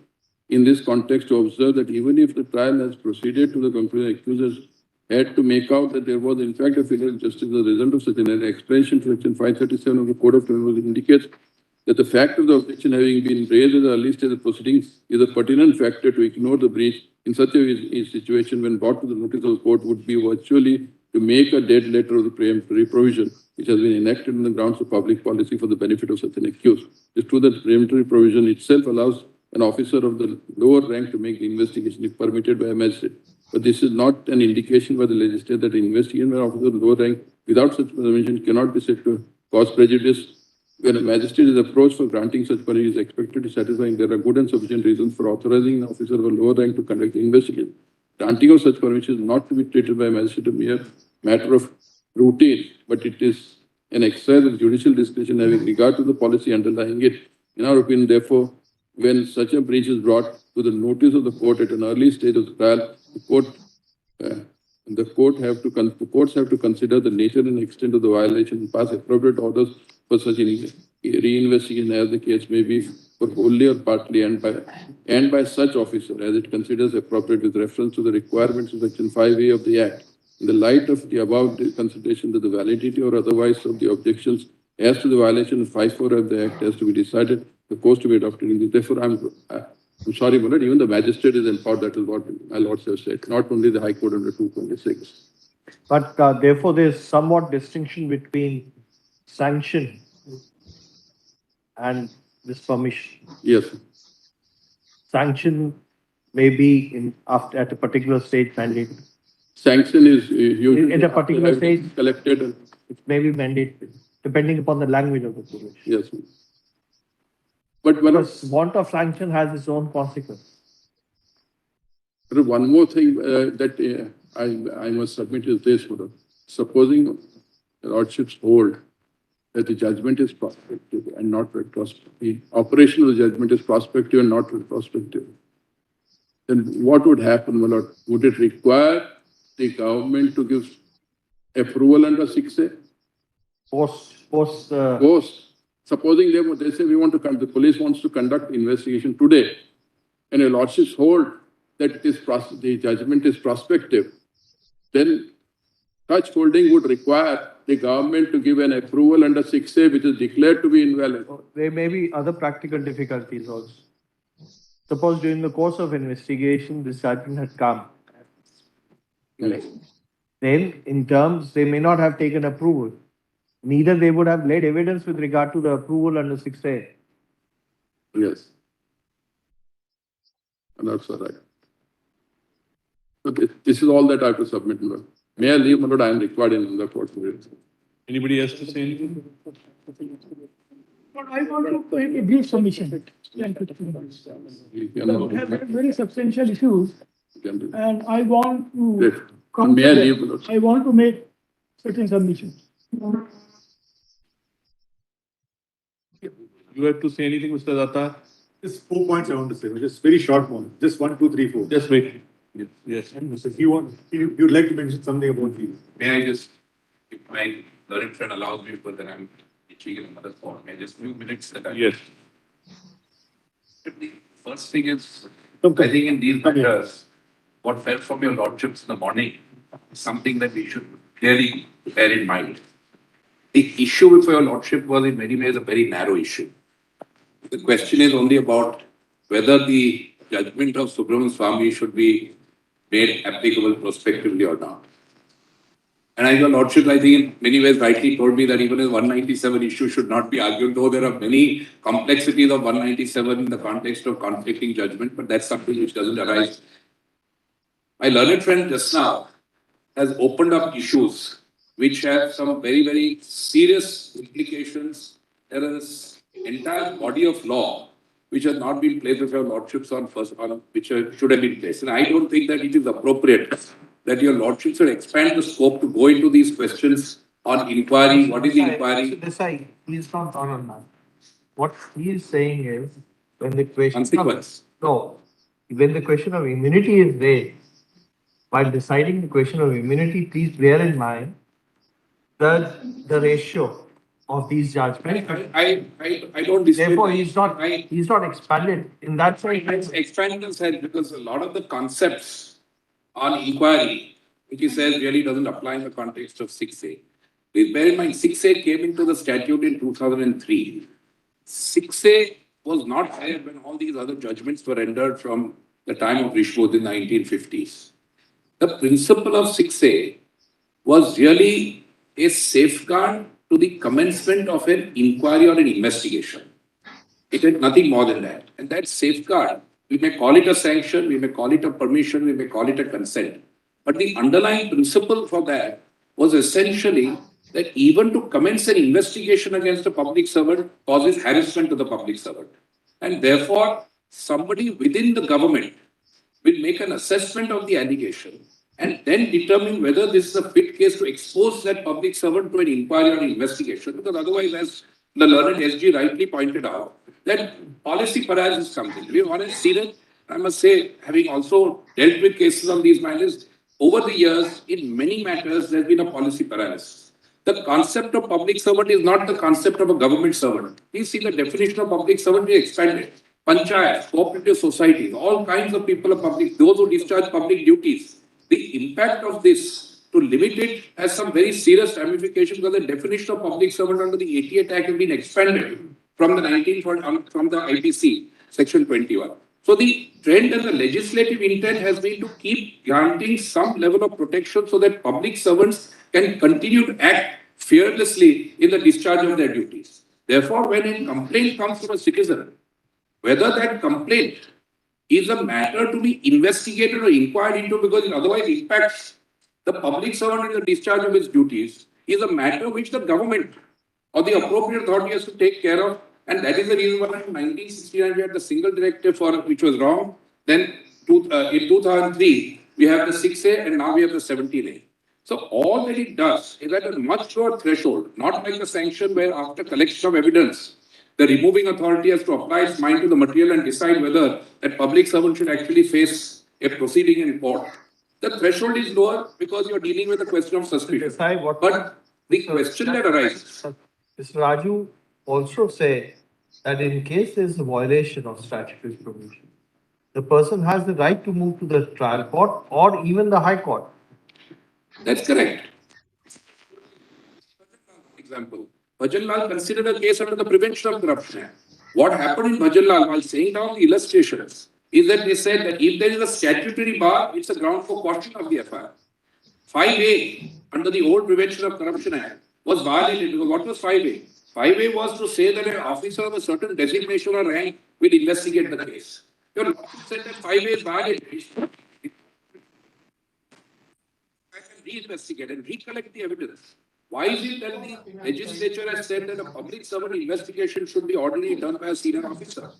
in this context to observe that even if the trial has proceeded to the conclusion, accusers had to make out that there was in fact a failure of justice as a result of such an error. Explanation to section 537 of the Code of Criminal Procedure indicates that the fact of the objection having been raised at the early stage of the proceedings is a pertinent factor. To ignore the breach in such a situation when brought to the notice of the court would be virtually to make a dead letter of the preemptory provision which has been enacted on the grounds of public policy for the benefit of such an accused. It's true that preemptory provision itself allows an officer of the lower rank to make the investigation if permitted by a magistrate. But this is not an indication by the legislature that the investigation by an officer of the lower rank without such permission cannot be said to cause prejudice. When a magistrate is approached for granting such permission, he is expected to satisfy there are good and sufficient reasons for authorizing an officer of a lower rank to conduct the investigation. Granting of such permission is not to be treated by a magistrate a mere matter of routine, but it is an exercise of judicial discretion having regard to the policy underlying it. In our opinion, therefore, when such a breach is brought to the notice of the court at an early stage of the trial, the courts have to consider the nature and extent of the violation and pass appropriate orders for such reinvestigation as the case may be, for wholly or partly, and by such officer as it considers appropriate with reference to the requirements of section 5A of the Act. In the light of the above consideration that the validity or otherwise of the objections as to the violation of 5.4 of the Act has to be decided, the course to be adopted in this. Therefore, I'm sorry, but even the magistrate is empowered. That is what my lords have said, not only the High Court under 226. But therefore, there's somewhat distinction between sanction and this permission. Yes. Sanction may be at a particular stage mandated. Sanction is usually At a particular stage, collected. it may be mandated, depending upon the language of the provision. Yes. But Because want of sanction has its own consequence. one more thing that I must submit is this: supposing the lordships hold that the judgment is prospective and not retrospective, the operation of the judgment is prospective and not retrospective, then what would happen, my lord? Would it require the government to give approval under 6A? Post. Supposing they say the police wants to conduct investigation today, and your lordships hold that it is the judgment is prospective, then such holding would require the government to give an approval under 6A, which is declared to be invalid. There may be other practical difficulties also. Suppose during the course of investigation, this judgment had come. Yes. Then, in terms, they may not have taken approval. Neither they would have laid evidence with regard to the approval under 6A. Yes. And that's all right. So this is all that I have to submit, my lord. May I leave, my lord? I am required in the court. Anybody else to say anything? But I want to make a brief submission. We have very substantial issues, and I want to come May I leave, my lord? I want to make certain submissions. You have to say anything, Mr. Datta? Just 4 points I want to say, just very short one, just 1, 2, 3, 4. Just wait. Yes. If you'd like to mention something about these. May I just, if my learned friend allows me, but then I'm teaching in another form, may I just few minutes that I. Yes. The first thing is, I think in these matters, what fell from your lordships in the morning is something that we should clearly bear in mind. The issue before your lordship was in many ways a very narrow issue. The question is only about whether the judgment of Subramanian Swamy should be made applicable prospectively or not. And as your lordship, I think in many ways rightly told me that even a 197 issue should not be argued, though there are many complexities of 197 in the context of conflicting judgment, but that's something which doesn't arise. My learned friend just now has opened up issues which have some very, very serious implications. There is entire body of law which has not been placed with your lordships on which should have been placed. And I don't think that it is appropriate that your lordship should expand the scope to go into these questions on inquiry. What is the inquiry? Desai, please not on that. what he is saying is, when the question Consequence. no, when the question of immunity is raised, while deciding the question of immunity, please bear in mind the ratio of these judgments. I don't dispute. Therefore, he's I- not expanded in that Let's sense. expand the sense because a lot of the concepts on inquiry, which he says really doesn't apply in the context of 6A. Please bear in mind, 6A came into the statute in 2003. 6A was not there when all these other judgments were rendered from the time of Rishwood in the 1950s. The principle of 6A was really a safeguard to the commencement of an inquiry or an investigation. It had nothing more than that. And that safeguard, we may call it a sanction, we may call it a permission, we may call it a consent. But the underlying principle for that was essentially that even to commence an investigation against a public servant causes harassment to the public servant. And therefore, somebody within the government will make an assessment of the allegation and then determine whether this is a fit case to expose that public servant to an inquiry or an investigation. Because otherwise, as the learned SG rightly pointed out, that policy paralysis comes in. We've already seen it. I must say, having also dealt with cases on these matters, over the years, in many matters, there's been a policy paralysis. The concept of public servant is not the concept of a government servant. Please see the definition of public servant is expanded. Panchayats, cooperative societies, all kinds of people are public, those who discharge public duties. The impact of this to limit it has some very serious ramifications because the definition of public servant under the 88 Act has been expanded from the from the IPC, section 21. So the trend and the legislative intent has been to keep granting some level of protection so that public servants can continue to act fearlessly in the discharge of their duties. Therefore, when a complaint comes from a citizen, whether that complaint is a matter to be investigated or inquired into because it otherwise impacts the public servant in the discharge of his duties, is a matter which the government or the appropriate authority has to take care of. And that is the reason why in 1969 we had the single directive for which was wrong. Then in 2003 we have the 6A and now we have the 17A. So all that it does is at a much lower threshold, not like the sanction where after collection of evidence, the removing authority has to apply its mind to the material and decide whether that public servant should actually face a proceeding in court. The threshold is lower because you're dealing with a question of suspicion. But the question that arises. Mr. Raju also say that in case there is a violation of statutory provision, the person has the right to move to the trial court or even the high court. That's correct. Example. Bhajan Lal considered a case under the Prevention of Corruption Act. What happened in Bhajan Lal while saying down the illustrations is that they said that if there is a statutory bar, it's a ground for caution of the FIR. 5A under the old Prevention of Corruption Act was violated because what was 5A? 5A was to say that an officer of a certain designation or rank will investigate the case. Your law said that 5A is violated. I can reinvestigate and recollect the evidence. Why is it that the legislature has said that a public servant investigation should be ordinarily done by a senior officer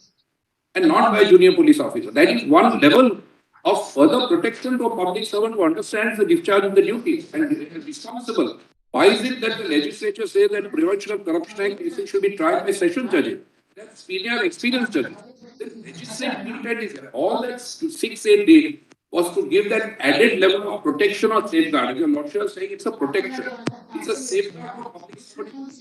and not by a junior police officer? That is one level of further protection to a public servant who understands the discharge of the duties and is responsible. Why is it that the legislature says that Prevention of Corruption Act cases should be tried by session judges? That's senior experienced judges. The legislative intent is that all that 6-8 did was to give that added level of protection or safeguard. Your lordship is saying it's a protection. It's a safeguard for public servants.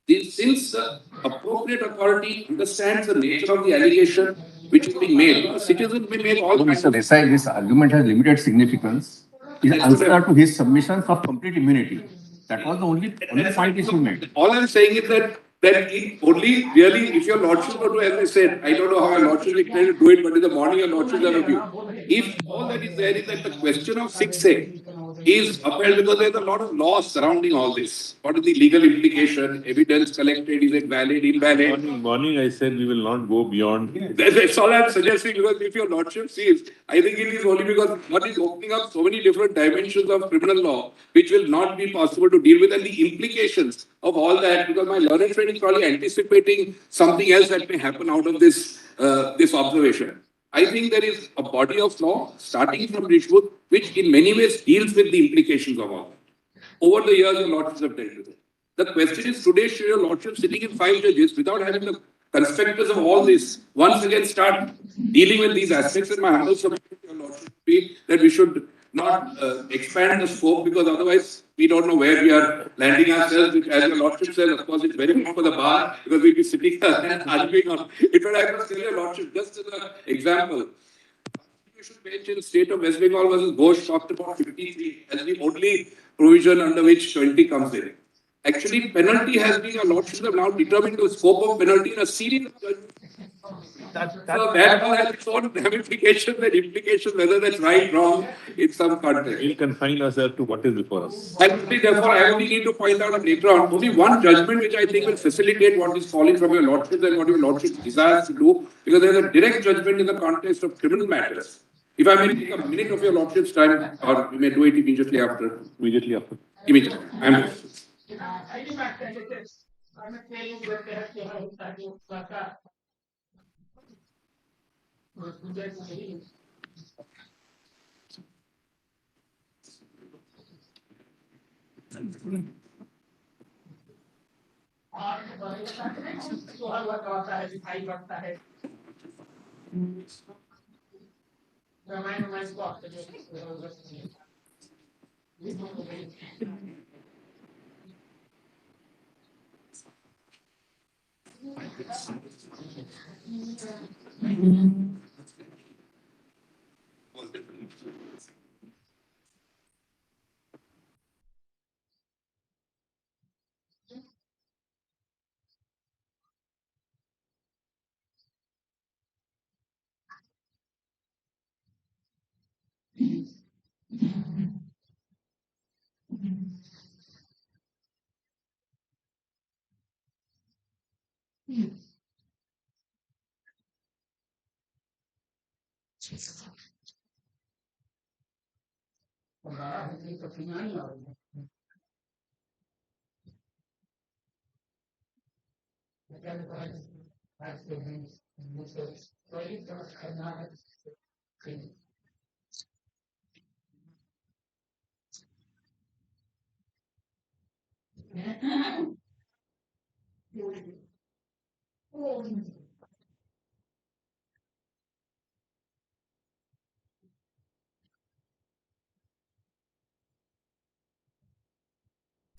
And since the appropriate authority understands the nature of the allegation which is being made, the citizens will make all kinds Mr. Desai, this argument has limited significance. Is answer to his submissions of complete immunity. That was the only point he made. All I'm saying is that it only really, if your lordship were to, as I said, I don't know how your lordship is trying to do it, but in the morning your lordship have a view. If all that is there is that the question of 6A is upheld because there's a lot of laws surrounding all this. What is the legal implication? Evidence collected, is it valid, invalid? Morning, I said we will not go beyond. That's all I'm suggesting because if your lordship sees, I think it is only because one is opening up so many different dimensions of criminal law which will not be possible to deal with and the implications of all that because my learned friend is probably anticipating something else that may happen out of this observation. I think there is a body of law starting from Rishwood which in many ways deals with the implications of all that. Over the years, your lordships have dealt with it. The question is today, should your lordship sitting in 5 judges without having the conspectus of all this, once again start dealing with these aspects? And my humble submission to your lordship would be that we should not expand the scope, because otherwise we don't know where we are landing ourselves. Which, as your lordship says, of course, it's very good for the bar, because we'll be sitting there and arguing on it. But I must tell your lordship, just as an example, you should mention state of West Bengal versus Ghosh talked about 53 as the only provision under which 20 comes in. Actually, penalty has been, your lordship have now determined the scope of penalty in a series of judgments. So that one has its own ramifications and implications, whether that's right, wrong, in some context. We'll confine ourselves to what is before us. And therefore, I only need to point out later on only one judgment which I think will facilitate what is falling from your lordship and what your lordship desires to do, because there is a direct judgment in the context of criminal matters. If I may take a minute of your lordship's time, or we may do it immediately after. Immediately after. Immediately.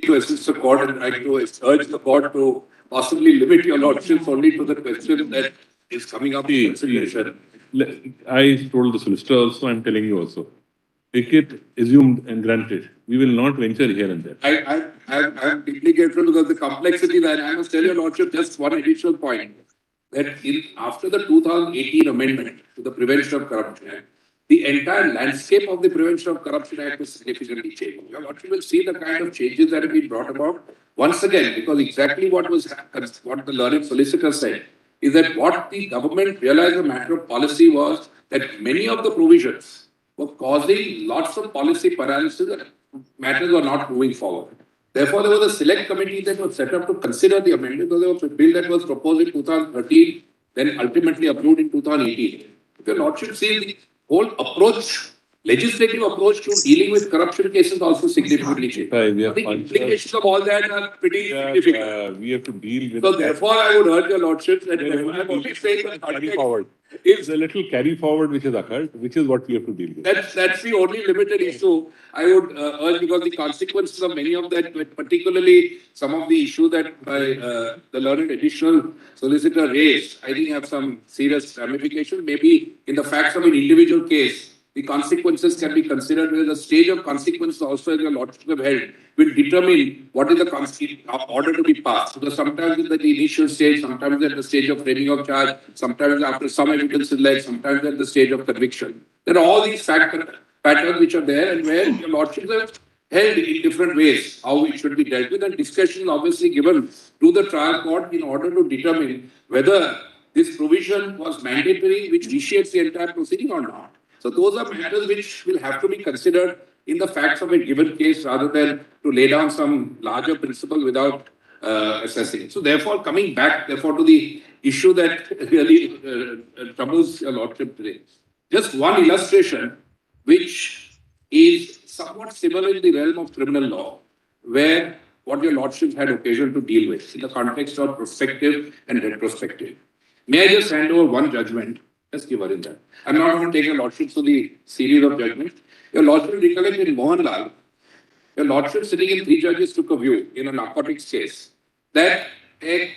To assist the court and like to urge the court to possibly limit your lordship only to the question that is coming up in consideration. I told the solicitor also, I'm telling you also. Take it assumed and granted. We will not venture here and there. I'm deeply grateful because the complexity that I must tell your lordship just one additional point, that after the 2018 amendment to the Prevention of Corruption Act, the entire landscape of the Prevention of Corruption Act was significantly changed. Your lordship will see the kind of changes that have been brought about once again, because exactly what the learned solicitor said is that what the government realized a matter of policy was that many of the provisions were causing lots of policy paralysis and matters were not moving forward. Therefore, there was a select committee that was set up to consider the amendment. There was a bill that was proposed in 2013, then ultimately approved in 2018. If your lordship sees the whole approach, legislative approach to dealing with corruption cases also significantly changed. The implications of all that are pretty significant. We have to deal with So therefore, I would urge your lordship that I'm only saying that carry forward. If There's a little carry forward which has occurred, which is what we have to deal with. that's the only limited issue I would urge, because the consequences of many of that, particularly some of the issues that the learned additional solicitor raised, I think have some serious ramifications. Maybe in the facts of an individual case, the consequences can be considered, where the stage of consequences also, as your lordship have held, will determine what is the order to be passed. Because sometimes at the initial stage, sometimes at the stage of framing of charge, sometimes after some evidence is led, sometimes at the stage of conviction. There are all these patterns which are there, and where your lordship have held in different ways how it should be dealt with, and discussion obviously given to the trial court in order to determine whether this provision was mandatory, which initiates the entire proceeding or not. So those are matters which will have to be considered in the facts of a given case, rather than to lay down some larger principle without assessing it. So therefore, coming back to the issue that really troubles your lordship today, just one illustration which is somewhat similar in the realm of criminal law, where what your lordships had occasion to deal with in the context of prospective and retrospective. May I just hand over one judgment? Just give her in that. I'm not going to take your lordships to the series of judgments. Your lordship recollect in Mohanlal, your lordship sitting in 3 judges took a view in a narcotics case that a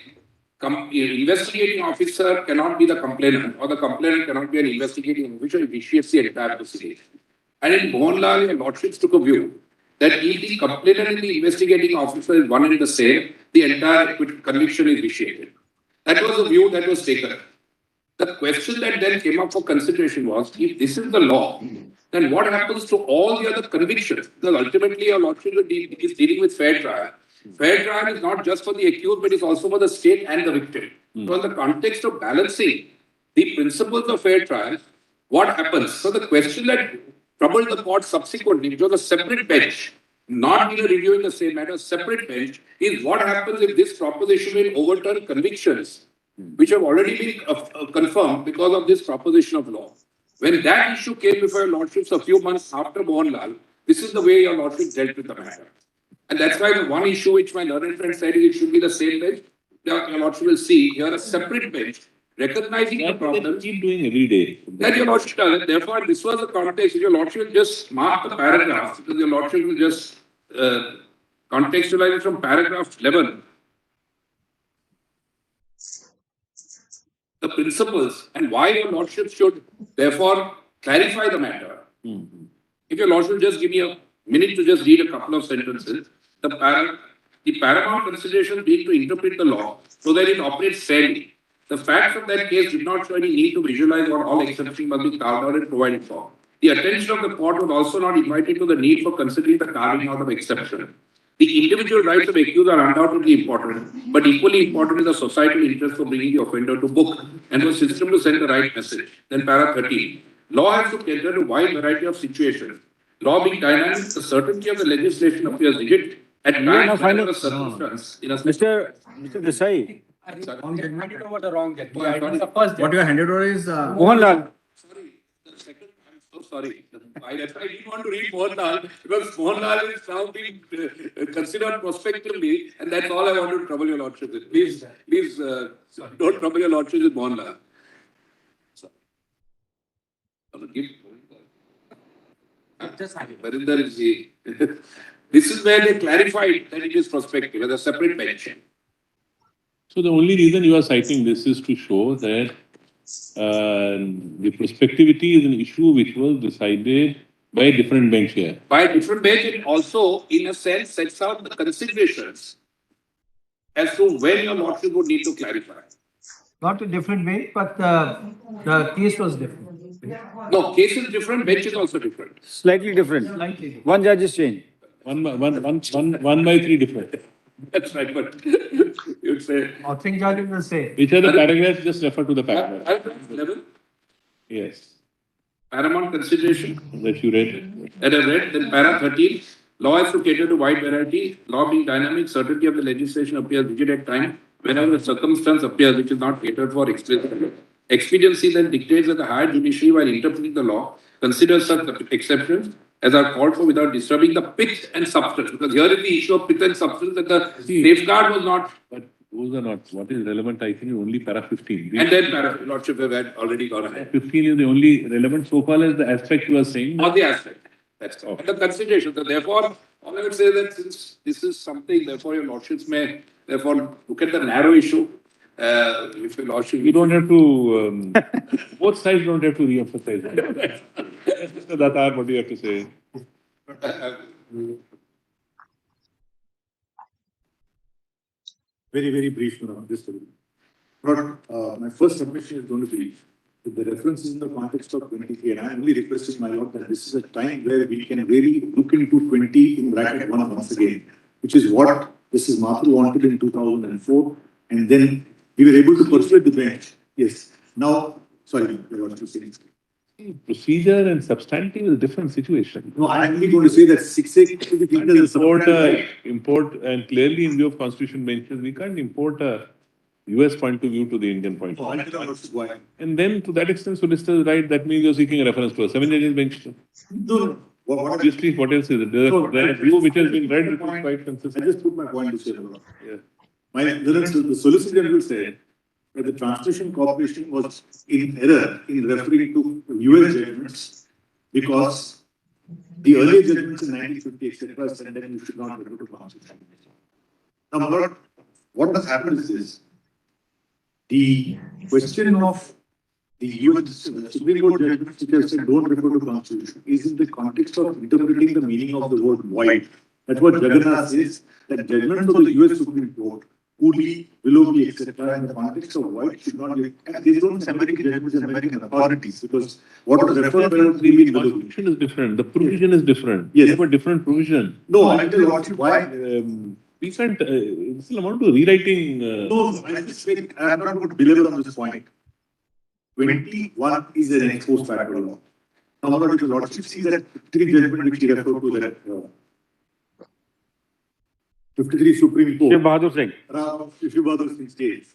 investigating officer cannot be the complainant or the complainant cannot be an investigating officer, it vitiates the entire proceeding. And in Mohanlal, your lordships took a view that if the complainant and the investigating officer is one and the same, the entire conviction is vitiated. That was the view that was taken. The question that then came up for consideration was, if this is the law, then what happens to all the other convictions? Because ultimately, your lordship is dealing with fair trial. Fair trial is not just for the accused, but it's also for the state and the victim. So in the context of balancing the principles of fair trial, what happens? So the question that troubled the court subsequently, which was a separate bench, not even reviewing the same matter, separate bench, is what happens if this proposition will overturn convictions which have already been confirmed because of this proposition of law. When that issue came before your lordships a few months after Mohanlal, this is the way your lordship dealt with the matter. And that's why the one issue which my learned friend said is it should be the same bench. Your lordship will see here a separate bench recognizing the problem. Keep doing every day. That your lordship does. Therefore, this was the context. Your lordship will just mark the paragraph because your lordship will just contextualize it from paragraph 11. The principles and why your lordship should therefore clarify the matter. If your lordship just give me a minute to just read a couple of sentences, the paramount consideration being to interpret the law so that it operates fairly. The facts of that case did not show any need to visualize what all exceptions must be carved out and provided for. The attention of the court was also not invited to the need for considering the carving out of exception. The individual rights of accused are undoubtedly important, but equally important is the societal interest for bringing the offender to book and for system to send the right message. Then para 13. Law has to cater to a wide variety of situations. Law being dynamic, the certainty of the legislation appears rigid at times when the circumstance in a Mr. Desai, Handed over the wrong judge. What you are handed over is, Mohanlal. Sorry, the second, I'm so sorry. I didn't want to read Mohanlal because Mohanlal is now being considered prospectively, and that's all I want to trouble your lordship with. Please, don't trouble your lordship with Mohanlal. Sorry. Barinder is the. This is where they clarified that it is prospective as a separate bench. So the only reason you are citing this is to show that the prospectivity is an issue which was decided by a different bench here. By a different bench, it also, in a sense, sets out the considerations as to when your lordship would need to clarify. Not a different way, but the case was different. No, case is different, bench is also different. Slightly different. Slightly different. One judge is changed. One by three different. That's right, but you'd say. Authoring judge is the same. Which are the paragraphs? Just refer to the paragraph. Paragraph 11, Yes, paramount consideration. that you read. That I read, then para 13, law has to cater to wide variety, law being dynamic, certainty of the legislation appears rigid at time, whenever the circumstance appears which is not catered for explicitly. Expediency then dictates that the higher judiciary, while interpreting the law, considers such exceptions as are called for without disturbing the pith and substance. Because here is the issue of pith and substance that the safeguard was not. But those are not, what is relevant, I think, is only para 15. And then para, lordship have had already gone ahead. 15 is the only relevant so far as the aspect you are saying. Or the aspect. That's all. And the consideration. So therefore, all I would say that since this is something, therefore your lordships may therefore look at the narrow issue. If your lordship. You don't have to, both sides don't have to re-emphasize that. Mr. Datar, what do you have to say? Very, very brief, this. My first submission is going to be, if the reference is in the context of 23, and I am only requesting my lord that this is a time where we can really look into 20 in bracket 1 once again, which is what Mrs. Mathur wanted in 2004, and then we were able to persuade the bench. Yes. Now, sorry, I was saying. Procedure and substantive is a different situation. No, I am only going to say that 6A Import, and clearly in view of constitution benches, we can't import a US point of view to the Indian point of view. And then to that extent, solicitor is right, that means you're seeking a reference to a 7 judges bench. No, what Obviously, what else is it? The view which has been read, which is quite I consistent. just put my point to say, Lord. Yeah. The Solicitor General said that the Transportation Corporation was in error in referring to US judgments because the earlier judgments in 1950, etc., said that you should not refer to Constitution. Now, my lord, what has happened is this. The question of the US Supreme Court judgments which have said don't refer to Constitution is in the context of interpreting the meaning of the word void. That's what Jagannath says, that judgments of the US Supreme Court, Cooley, Willoughby, etc., in the context of void should not be, and these don't American judgments, American authorities, because what was referred to The in Willoughby. constitution is different, the provision is different. Yes. They have a different provision. No, I tell you what, why? We can't, it's an amount of rewriting. No, I just think, I'm not going to belabor on this point. 21 is an ex post facto law. Now, my lord, if the lordship sees that 53 judgment which he referred to that 53 Supreme Shiv Court, Bahadur Singh, Shiv Bahadur Singh states,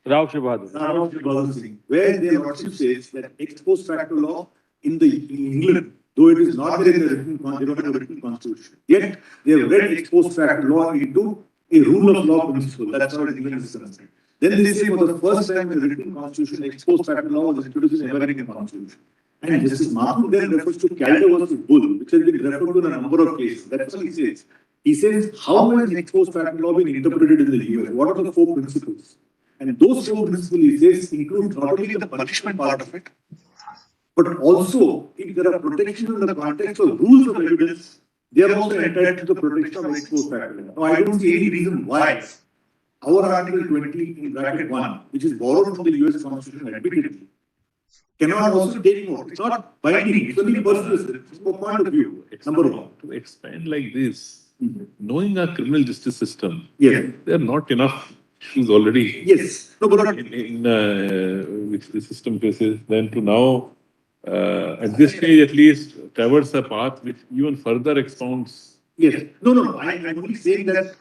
Rao Shiv Bahadur. Shiv Bahadur Singh, where their lordship says that ex post facto law in England, though it is not there in the written, they don't have a written constitution. Yet they have read ex post facto law into a rule of law principle. That's how England is concerned. Then they say for the first time in the written constitution, ex post facto law was introduced in the American constitution. And Justice Martin then refers to Calder versus Bull, which has been referred to in a number of cases. That's what he says. He says, how has ex post facto law been interpreted in the US? What are the 4 principles? And those 4 principles, he says, include not only the punishment part of it, but also if there are protections in the context of rules of evidence, they are also entitled to the protection of ex post facto law. Now, I don't see any reason why our Article 20 in bracket 1, which is borrowed from the US Constitution admittedly, cannot also take note. It's not binding, it's only personal, it's a point of view, number 1. To expand like this, knowing our criminal justice system, Yes. there are not enough issues already. Yes. No, but not, Which the system faces, then to now, at this stage at least, traverse a path which even further expounds. yes. No. I'm only saying that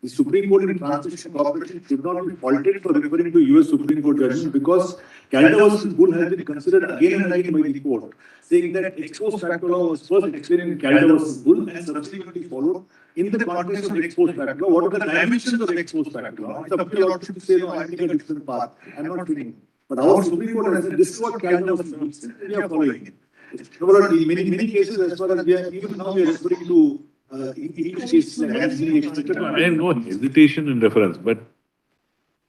the Supreme Court in Transportation Corporation should not be faulted for referring to US Supreme Court judgment because Calder versus Bull has been considered again and again by the court, saying that ex post facto law was first experienced in Calder versus Bull and subsequently followed in the context of ex post facto law. What are the dimensions of ex post facto law? It's up to your lordship to say, no, I take a different path. I'm not treating. But our Supreme Court has said, this is what Calder versus Bull said, we are following it. No, but in many cases, as far as we are, even now we are referring to English cases like I have no hesitation in reference, but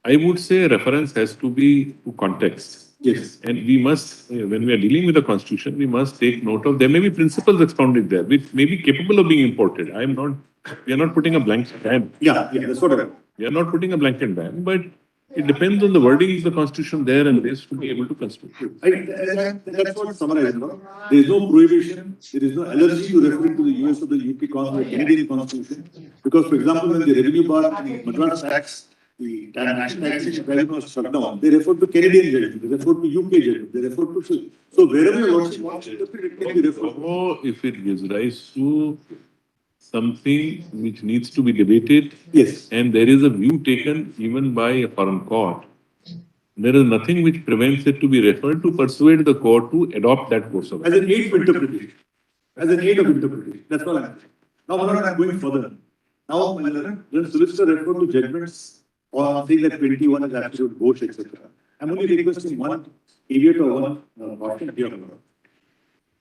I would say reference has to be to context. Yes. And we must, when we are dealing with the constitution, we must take note of, there may be principles expounded there, which may be capable of being imported. We are not putting a blanket ban. Yeah, that's what I. We are not putting a blanket ban, but it depends on the wording of the constitution there and this to be able to construct. That's what summarized. No? There is no prohibition, there is no allergy to referring to the US or the UK Constitution, Canadian Constitution. Because, for example, when the revenue bar, the Madras tax, the national taxation tribunal was struck down, they referred to Canadian judgment, they referred to UK judgment, they referred to. So, wherever your lordship wants to interpret, it can be referred. Or if it gives rise to something which needs to be debated. Yes. And there is a view taken even by a foreign court. There is nothing which prevents it to be referred to persuade the court to adopt that course of As action. an aid to interpretation. As an aid of interpretation. That's what I'm saying. Now, my lord, I'm going further. Now, my lord, when solicitor referred to judgments or saying that 21 is absolute ghost, etc. I'm only requesting one idiot or one caution here.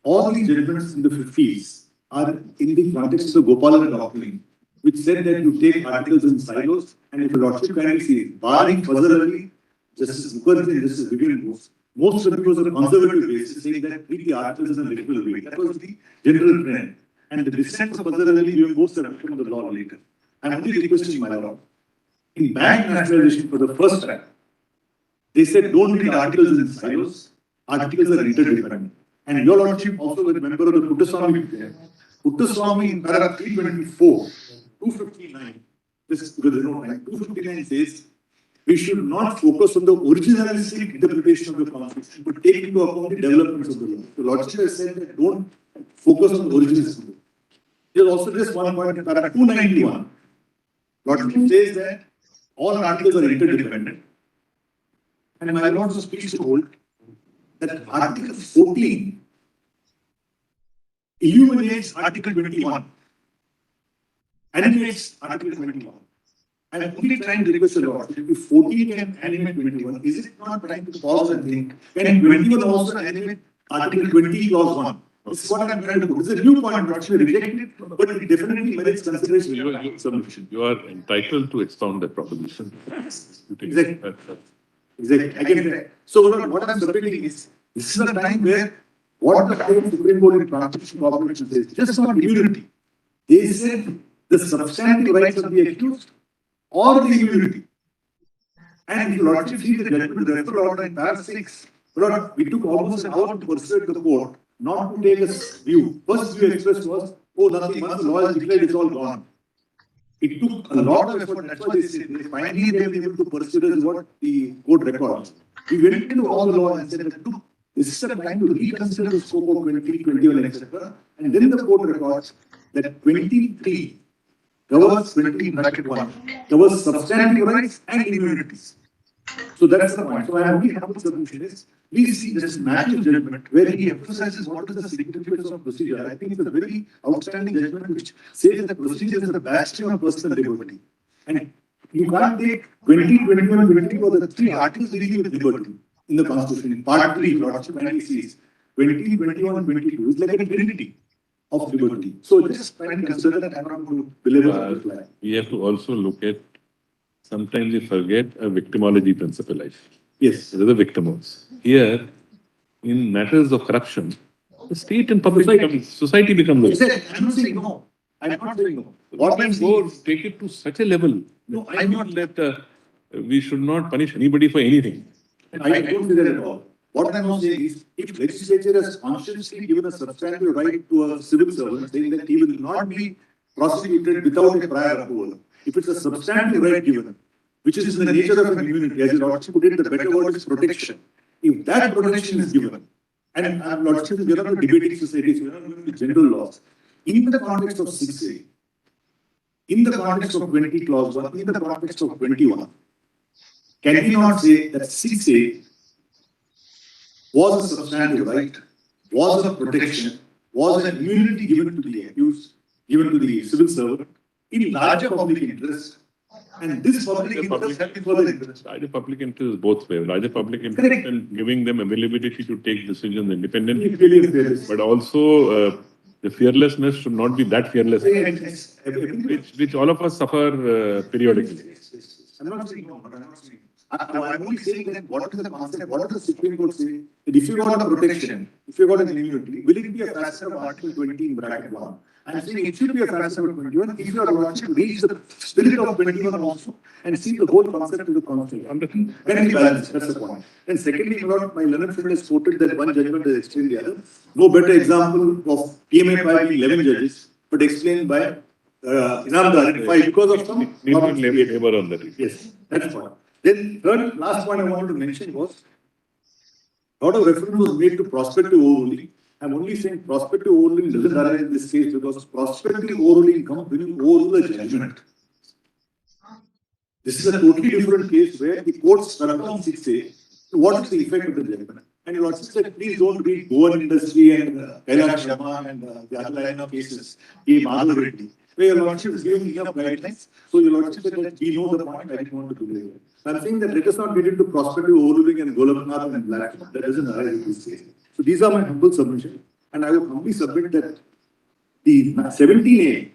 All these judgments in the 50s are in the context of Gopalan doctrine, which said that you take articles in silos, and if your lordship kindly see, barring Fazal Ali, Justice Mukherjee and Justice Vivian Bose, most of it was on a conservative basis, saying that treat the articles in a literal way. That was the general trend. And the dissents of Fazal Ali, Vivian Bose have come to the law later. I'm only requesting, my lord, in bank nationalization for the first time, they said don't read articles in silos, articles are interdependent. And your lordship also was a member of the Puttaswamy. Puttaswamy in paragraph 324, 259, this because there's no time, 259 says, we should not focus on the originalistic interpretation of the constitution, but take into account the developments of the law. The lordship has said that don't focus on the originalism. There's also just one point in paragraph 291. Lordship says that all articles are interdependent. And my lord was pleased to hold that Article 14 illuminates Article 21, animates Article 21. I'm only trying to request a lot. If 14 can animate 21, is it not trying to pause and think? Can 21 also animate Article 20 clause 1? This is what I'm trying to do. This is a new point, not to reject it, but it definitely merits consideration. You are entitled to expound that proposition. Exactly. Exactly. I get that. So what I'm submitting is, this is a time where what the Supreme Court in Transportation Corporation says, just not immunity. They said the substantive rights of the accused or the immunity. And if you lordship see the judgment referral order in para 6, we took almost an hour to persuade the court not to take a view. First view expressed was, oh, nothing, once the law is declared, it's all gone. It took a lot of effort. That's why they said finally they were able to persuade us what the court records. We went into all the law and said that look, this is the time to reconsider the scope of 20, 21, etc. And then the court records that 23 covers 20 bracket 1, covers substantive rights and immunities. So that's the point. So I only have a solution is, we see this massive judgment where he emphasizes what is the significance of procedure. I think it's a very outstanding judgment which says that procedure is the bastion of personal liberty. And you can't take 20, 21, 22 or the three articles dealing with liberty in the Constitution. Part 3, Lordship and says 20, 21, 22 is like a trinity of liberty. So just try and consider that I'm not going to belabor the We have to also look at, sometimes we forget a victimology principle. Yes. There are the victims. Here, in matters of corruption, the state and public society becomes Exactly. I'm not saying no. I'm not saying no. What I'm saying is, take it to such a level. No, I'm not that we should not punish anybody for anything. I don't say that at all. What I'm saying is, if legislature has consciously given a substantive right to a civil servant, saying that he will not be prosecuted without a prior approval, if it's a substantive right given, which is in the nature of an immunity, as your lordship put it, the better word is protection. If that protection is given, and lordship, we are not debating societies, we are not doing the general laws. In the context of 6A, in the context of 20 clause 1, in the context of 21, can we not say that 6A was a substantive right, was a protection, was an immunity given to the accused, given to the civil servant in larger public interest, and this public interest has been further interest. Larger public interest is both ways. Larger public interest and giving them availability to take decisions independently. But also, the fearlessness should not be that fearless, which all of us suffer periodically. I'm not saying no, but I'm not saying. I'm only saying that what is the concept, what does the Supreme Court say? That if you got a protection, if you got an immunity, will it be a facet of Article 20 in bracket 1? I'm saying it should be a facet of 21 if your lordship reach the spirit of 21 also and see the whole concept of the Constitution. Can be balanced, that's the point. And secondly, my learned friend has quoted that one judgment has explained the other. No better example of PMA 5 being 11 judges, but explained by Inamdar 5 because of some labor on that. Yes, that's the point. Then third, last point I wanted to mention was, a lot of reference was made to prospective overruling. I'm only saying prospective overruling doesn't arise in this case because prospective overruling comes when you overrule the judgment. This is a totally different case where the court struck down 6A. What is the effect of the judgment? And you also said, please don't read Goan Industry and Kailash Sharma and the other line of cases, Madhav Reddy, where your lordship is giving enough guidelines. So your lordship said that we know the point, I didn't want to do it. I'm saying that let us not get into prospective overruling and Golabnath and Black. That doesn't arise in this case. So these are my humble submissions. And I would humbly submit that the 17A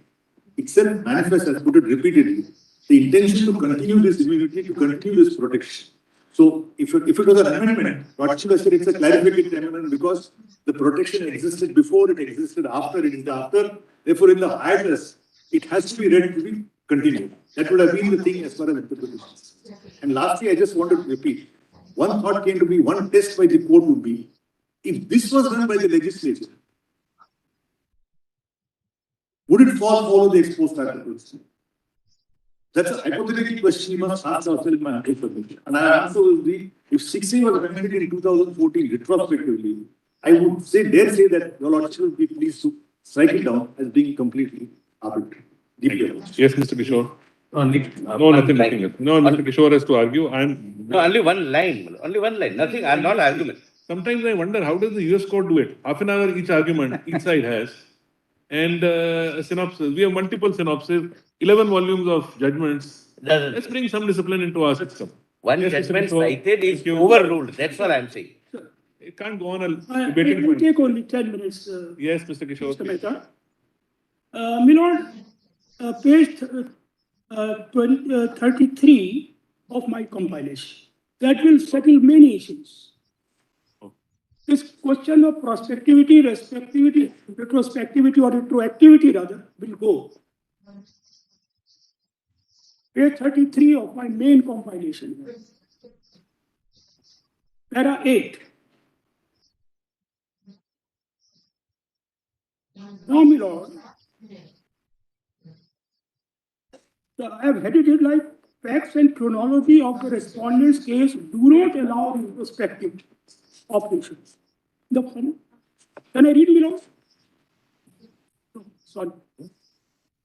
itself manifests, as put it repeatedly, the intention to continue this immunity, to continue this protection. So if it was an amendment, Lordship has said it's a clarificatory amendment because the protection existed before, it existed after, it is after. Therefore, in the hiatus, it has to be read to be continued. That would have been the thing as far as interpretations. And lastly, I just wanted to repeat. One thought came to me, one test by the court would be, if this was done by the legislature, would it follow the ex post articles? That's a hypothetical question you must ask yourself in my humble submission. And our answer will be, if 6A was amended in 2014 retrospectively, I would dare say that your lordship will be pleased to strike it down as being completely arbitrary. Yes, Mr. Kishore. Only No, nothing. No, Mr. Kishore has to argue. No, only one line. Only one line. Nothing. I'm not arguing. Sometimes I wonder, how does the US court do it? Half an hour each argument, each side has. and a synopsis. We have multiple synopses, 11 volumes of judgments. Let's bring some discipline into our system. One Yes, Mr. judgment Kishore. cited is Thank you. overruled. That's what I'm saying. It can't go on a I debating will point. take only 10 minutes, Yes, Mr. Mr. Kishore. Mehta. Milord, page 33 of my compilation. That will settle many issues. This question of prospectivity, respectivity, retrospectivity or retroactivity rather will go. Page 33 of my main compilation. Para 8. Now, my lord, I have headed it like facts and chronology of the respondent's case do not allow retrospective operations. Can I read, my lord? No, sorry.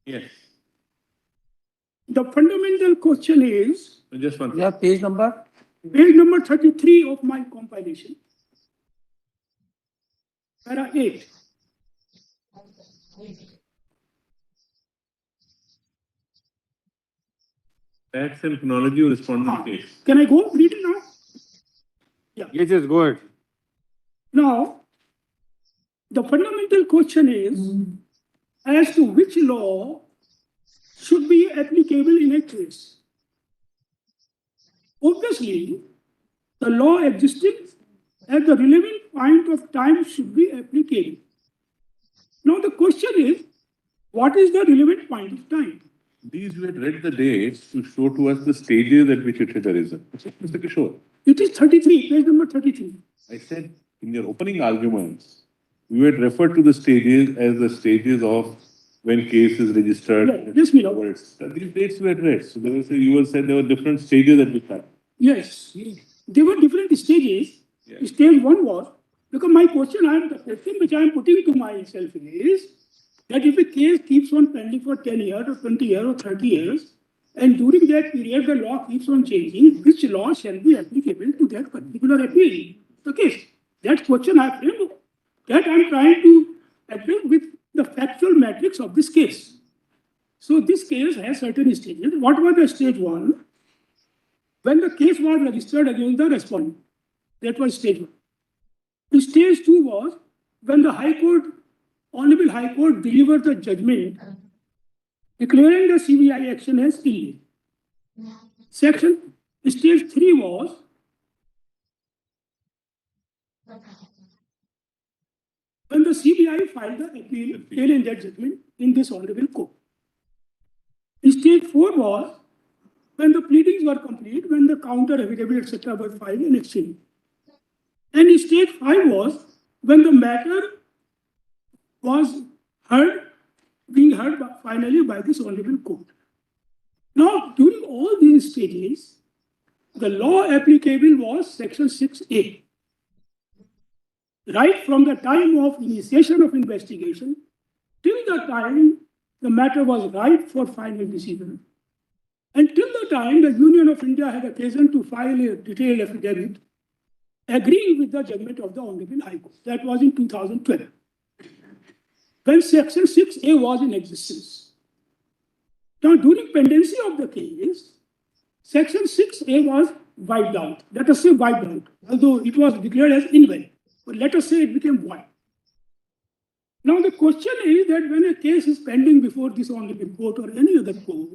Yes. The fundamental question is, Just one. Yeah, page number. page number 33 of my compilation. Para 8. Facts and chronology of respondent case. Can I go read it now? Yes, yes, go ahead. Now, the fundamental question is as to which law should be applicable in a case. Obviously, the law existing at the relevant point of time should be applicable. Now, the question is, what is the relevant point of time? These you had read the dates to show to us the stages at which it had arisen. Mr. Kishore, It is 33, page number 33. I said in your opening arguments, you had referred to the stages as the stages of when case is registered. Yeah, yes, my lord. Words. These dates you had read. So you were said there were different stages at which time. Yes, there were different stages. Yes. Stage 1 was, because my question, the question which I am putting to myself is that if a case keeps on pending for 10 years or 20 years or 30 years, and during that period the law keeps on changing, which law shall be applicable to that particular appeal? The case. That question I framed, that I am trying to address with the factual matrix of this case. So this case has certain stages. What was the stage 1? When the case was registered against the respondent. That was stage 1. The stage 2 was when the High Court, Honorable High Court delivered the judgment declaring the CBI action as illegal. Stage 3 was when the CBI filed the appeal in that judgment in this Honorable Court. Stage 4 was when the pleadings were complete, when the counter affidavit, etc., were filed and exchanged. And stage 5 was when the matter was being heard finally by this Honorable Court. Now, during all these stages, the law applicable was Section 6A. Right from the time of initiation of investigation till the time the matter was ripe for final decision, until the time the Union of India had occasion to file a detailed affidavit agreeing with the judgment of the Honorable High Court. That was in 2012, when Section 6A was in existence. Now, during pendency of the case, Section 6A was wiped out. Let us say wiped out, although it was declared as invalid. But let us say it became void. Now, the question is that when a case is pending before this Honorable Court or any other court,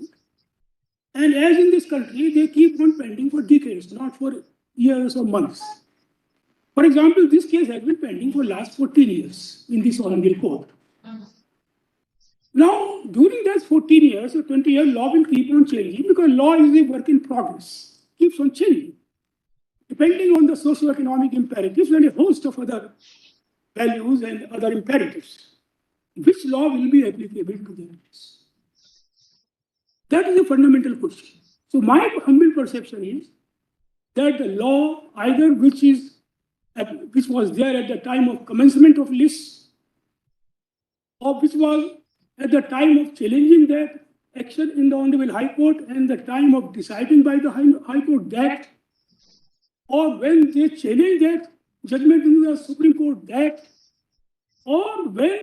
and as in this country, they keep on pending for decades, not for years or months. For example, this case has been pending for last 14 years in this Honorable Court. Now, during that 14 years or 20 years, law will keep on changing because law is a work in progress, keeps on changing, depending on the socio-economic imperatives and a host of other values and other imperatives. Which law will be applicable to that case? That is a fundamental question. So my humble perception is that the law, either which was there at the time of commencement of lists, or which was at the time of challenging that action in the Honorable High Court and the time of deciding by the High Court that, or when they challenge that judgment in the Supreme Court that, or when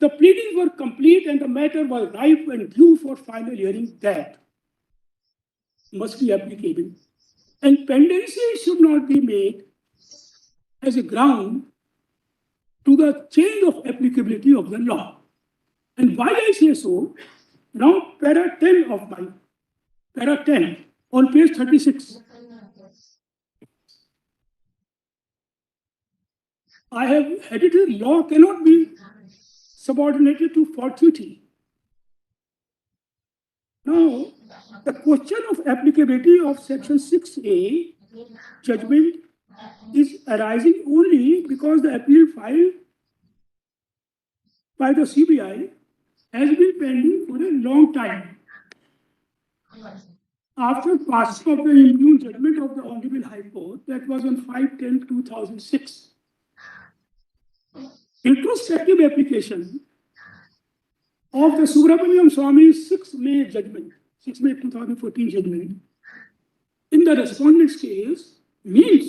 the pleadings were complete and the matter was ripe and due for final hearing, that must be applicable. And pendency should not be made as a ground to the change of applicability of the law. And why I say so, now para 10 of my, para 10 on page 36. I have edited law cannot be subordinated to fortuity. Now, the question of applicability of section 6A judgment is arising only because the appeal filed by the CBI has been pending for a long time. After passing of the impugned judgment of the Honorable High Court, that was on 5/10/2006, retrospective application of the Subramaniam Swami's 6 May judgment, 6 May 2014 judgment, in the respondent's case means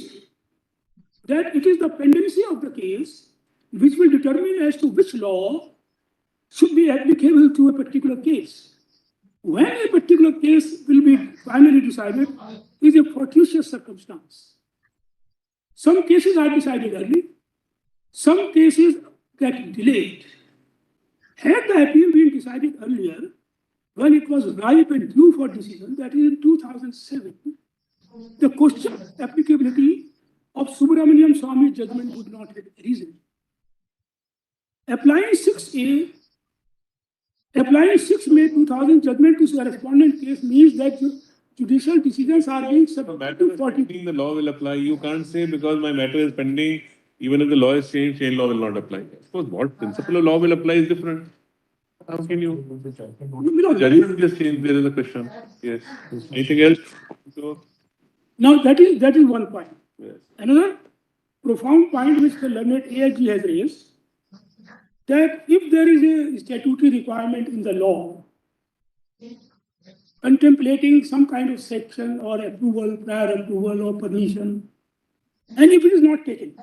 that it is the pendency of the case which will determine as to which law should be applicable to a particular case. When a particular case will be finally decided is a fortuitous circumstance. Some cases are decided early, some cases get delayed. Had the appeal been decided earlier, when it was ripe and due for decision, that is in 2007, the question of applicability of Subramaniam Swami's judgment would not have arisen. Applying 6 May 2000 judgment to the respondent case means that judicial decisions are being The subject matter to is 40. pending, the law will apply. You can't say because my matter is pending, even if the law is changed, chain law will not apply. Of course, what principle of law will apply is different. How can you? Judgment just changed, there is a question. Yes. Anything else? So, Now that is one point. yes. Another profound point which the learned AIG has raised, that if there is a statutory requirement in the law contemplating some kind of section or approval, prior approval or permission, and if it is not taken,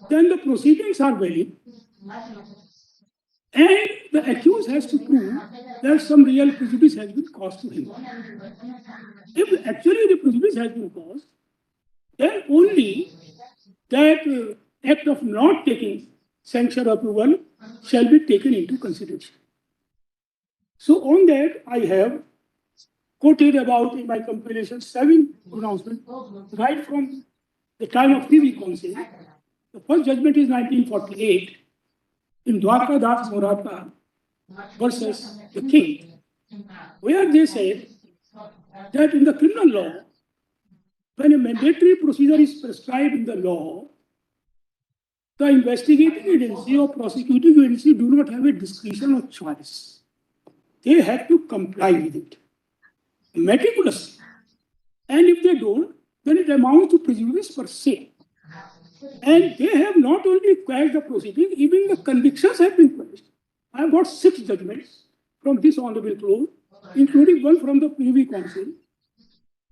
then the proceedings are valid and the accused has to prove that some real prejudice has been caused to him. If actually the prejudice has been caused, then only that act of not taking sanction approval shall be taken into consideration. So on that, I have quoted about in my compilation 7 pronouncements right from the time of Privy Council. The first judgment is 1948 in Dwarka Das Moratha versus the king, where they said that in the criminal law, when a mandatory procedure is prescribed in the law, the investigating agency or prosecuting agency do not have a discretion or choice. They have to comply with it meticulously. And if they don't, then it amounts to prejudice per se. And they have not only quashed the proceeding, even the convictions have been quashed. I have got 6 judgments from this honorable court, including one from the Privy Council.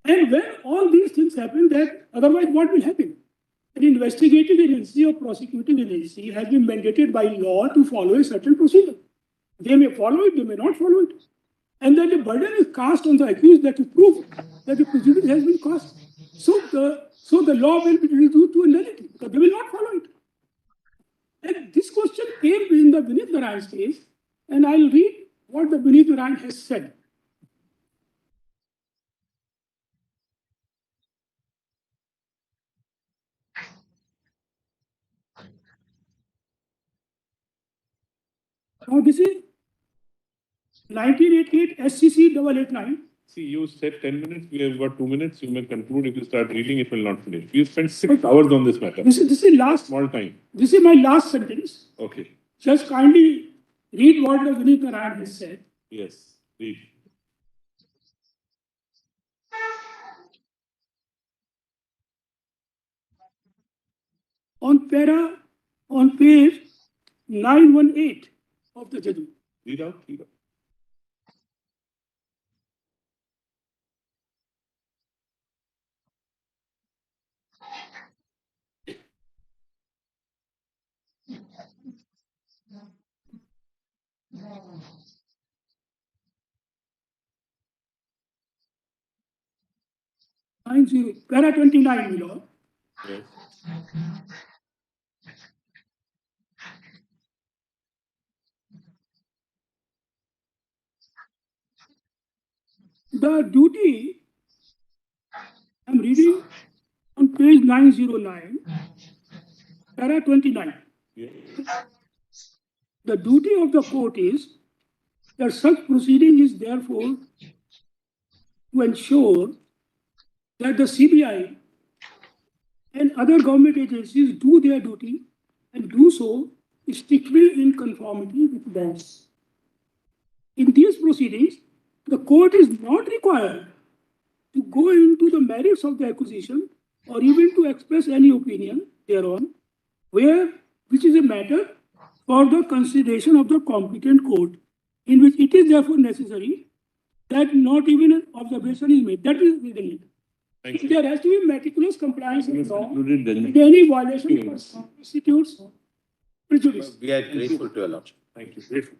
And when all these things happen, that otherwise what will happen? An investigating agency or prosecuting agency has been mandated by law to follow a certain procedure. They may follow it, they may not follow it. And then the burden is cast on the accused that to prove that the prejudice has been caused. So the law will be reduced to a nullity because they will not follow it. And this question came in the Vinit Narayan's case, and I'll read what the Vinit Narayan has said. Now this is 1988 SCC 889. See, you said 10 minutes, we have got 2 minutes. You may conclude. If you start reading, it will not finish. You spent 6 hours on this matter. This is last. Small time. This is my last sentence. Okay. Just kindly read what the Vinit Narayan has said. Yes. Read. On page 918 of the judgment. Read out. Read out. Para 29, my lord. The duty, I'm reading on page 909, para 29. The duty of the court is that such proceeding is therefore to ensure that the CBI and other government agencies do their duty and do so strictly in conformity with laws. In these proceedings, the court is not required to go into the merits of the accusation or even to express any opinion thereon, which is a matter for the consideration of the competent court, in which it is therefore necessary that not even an observation is made. That is within it. Thank you. There has to be meticulous compliance with law. Included then. If any violation constitutes prejudice. We are grateful to your lordship. Thank you. Grateful.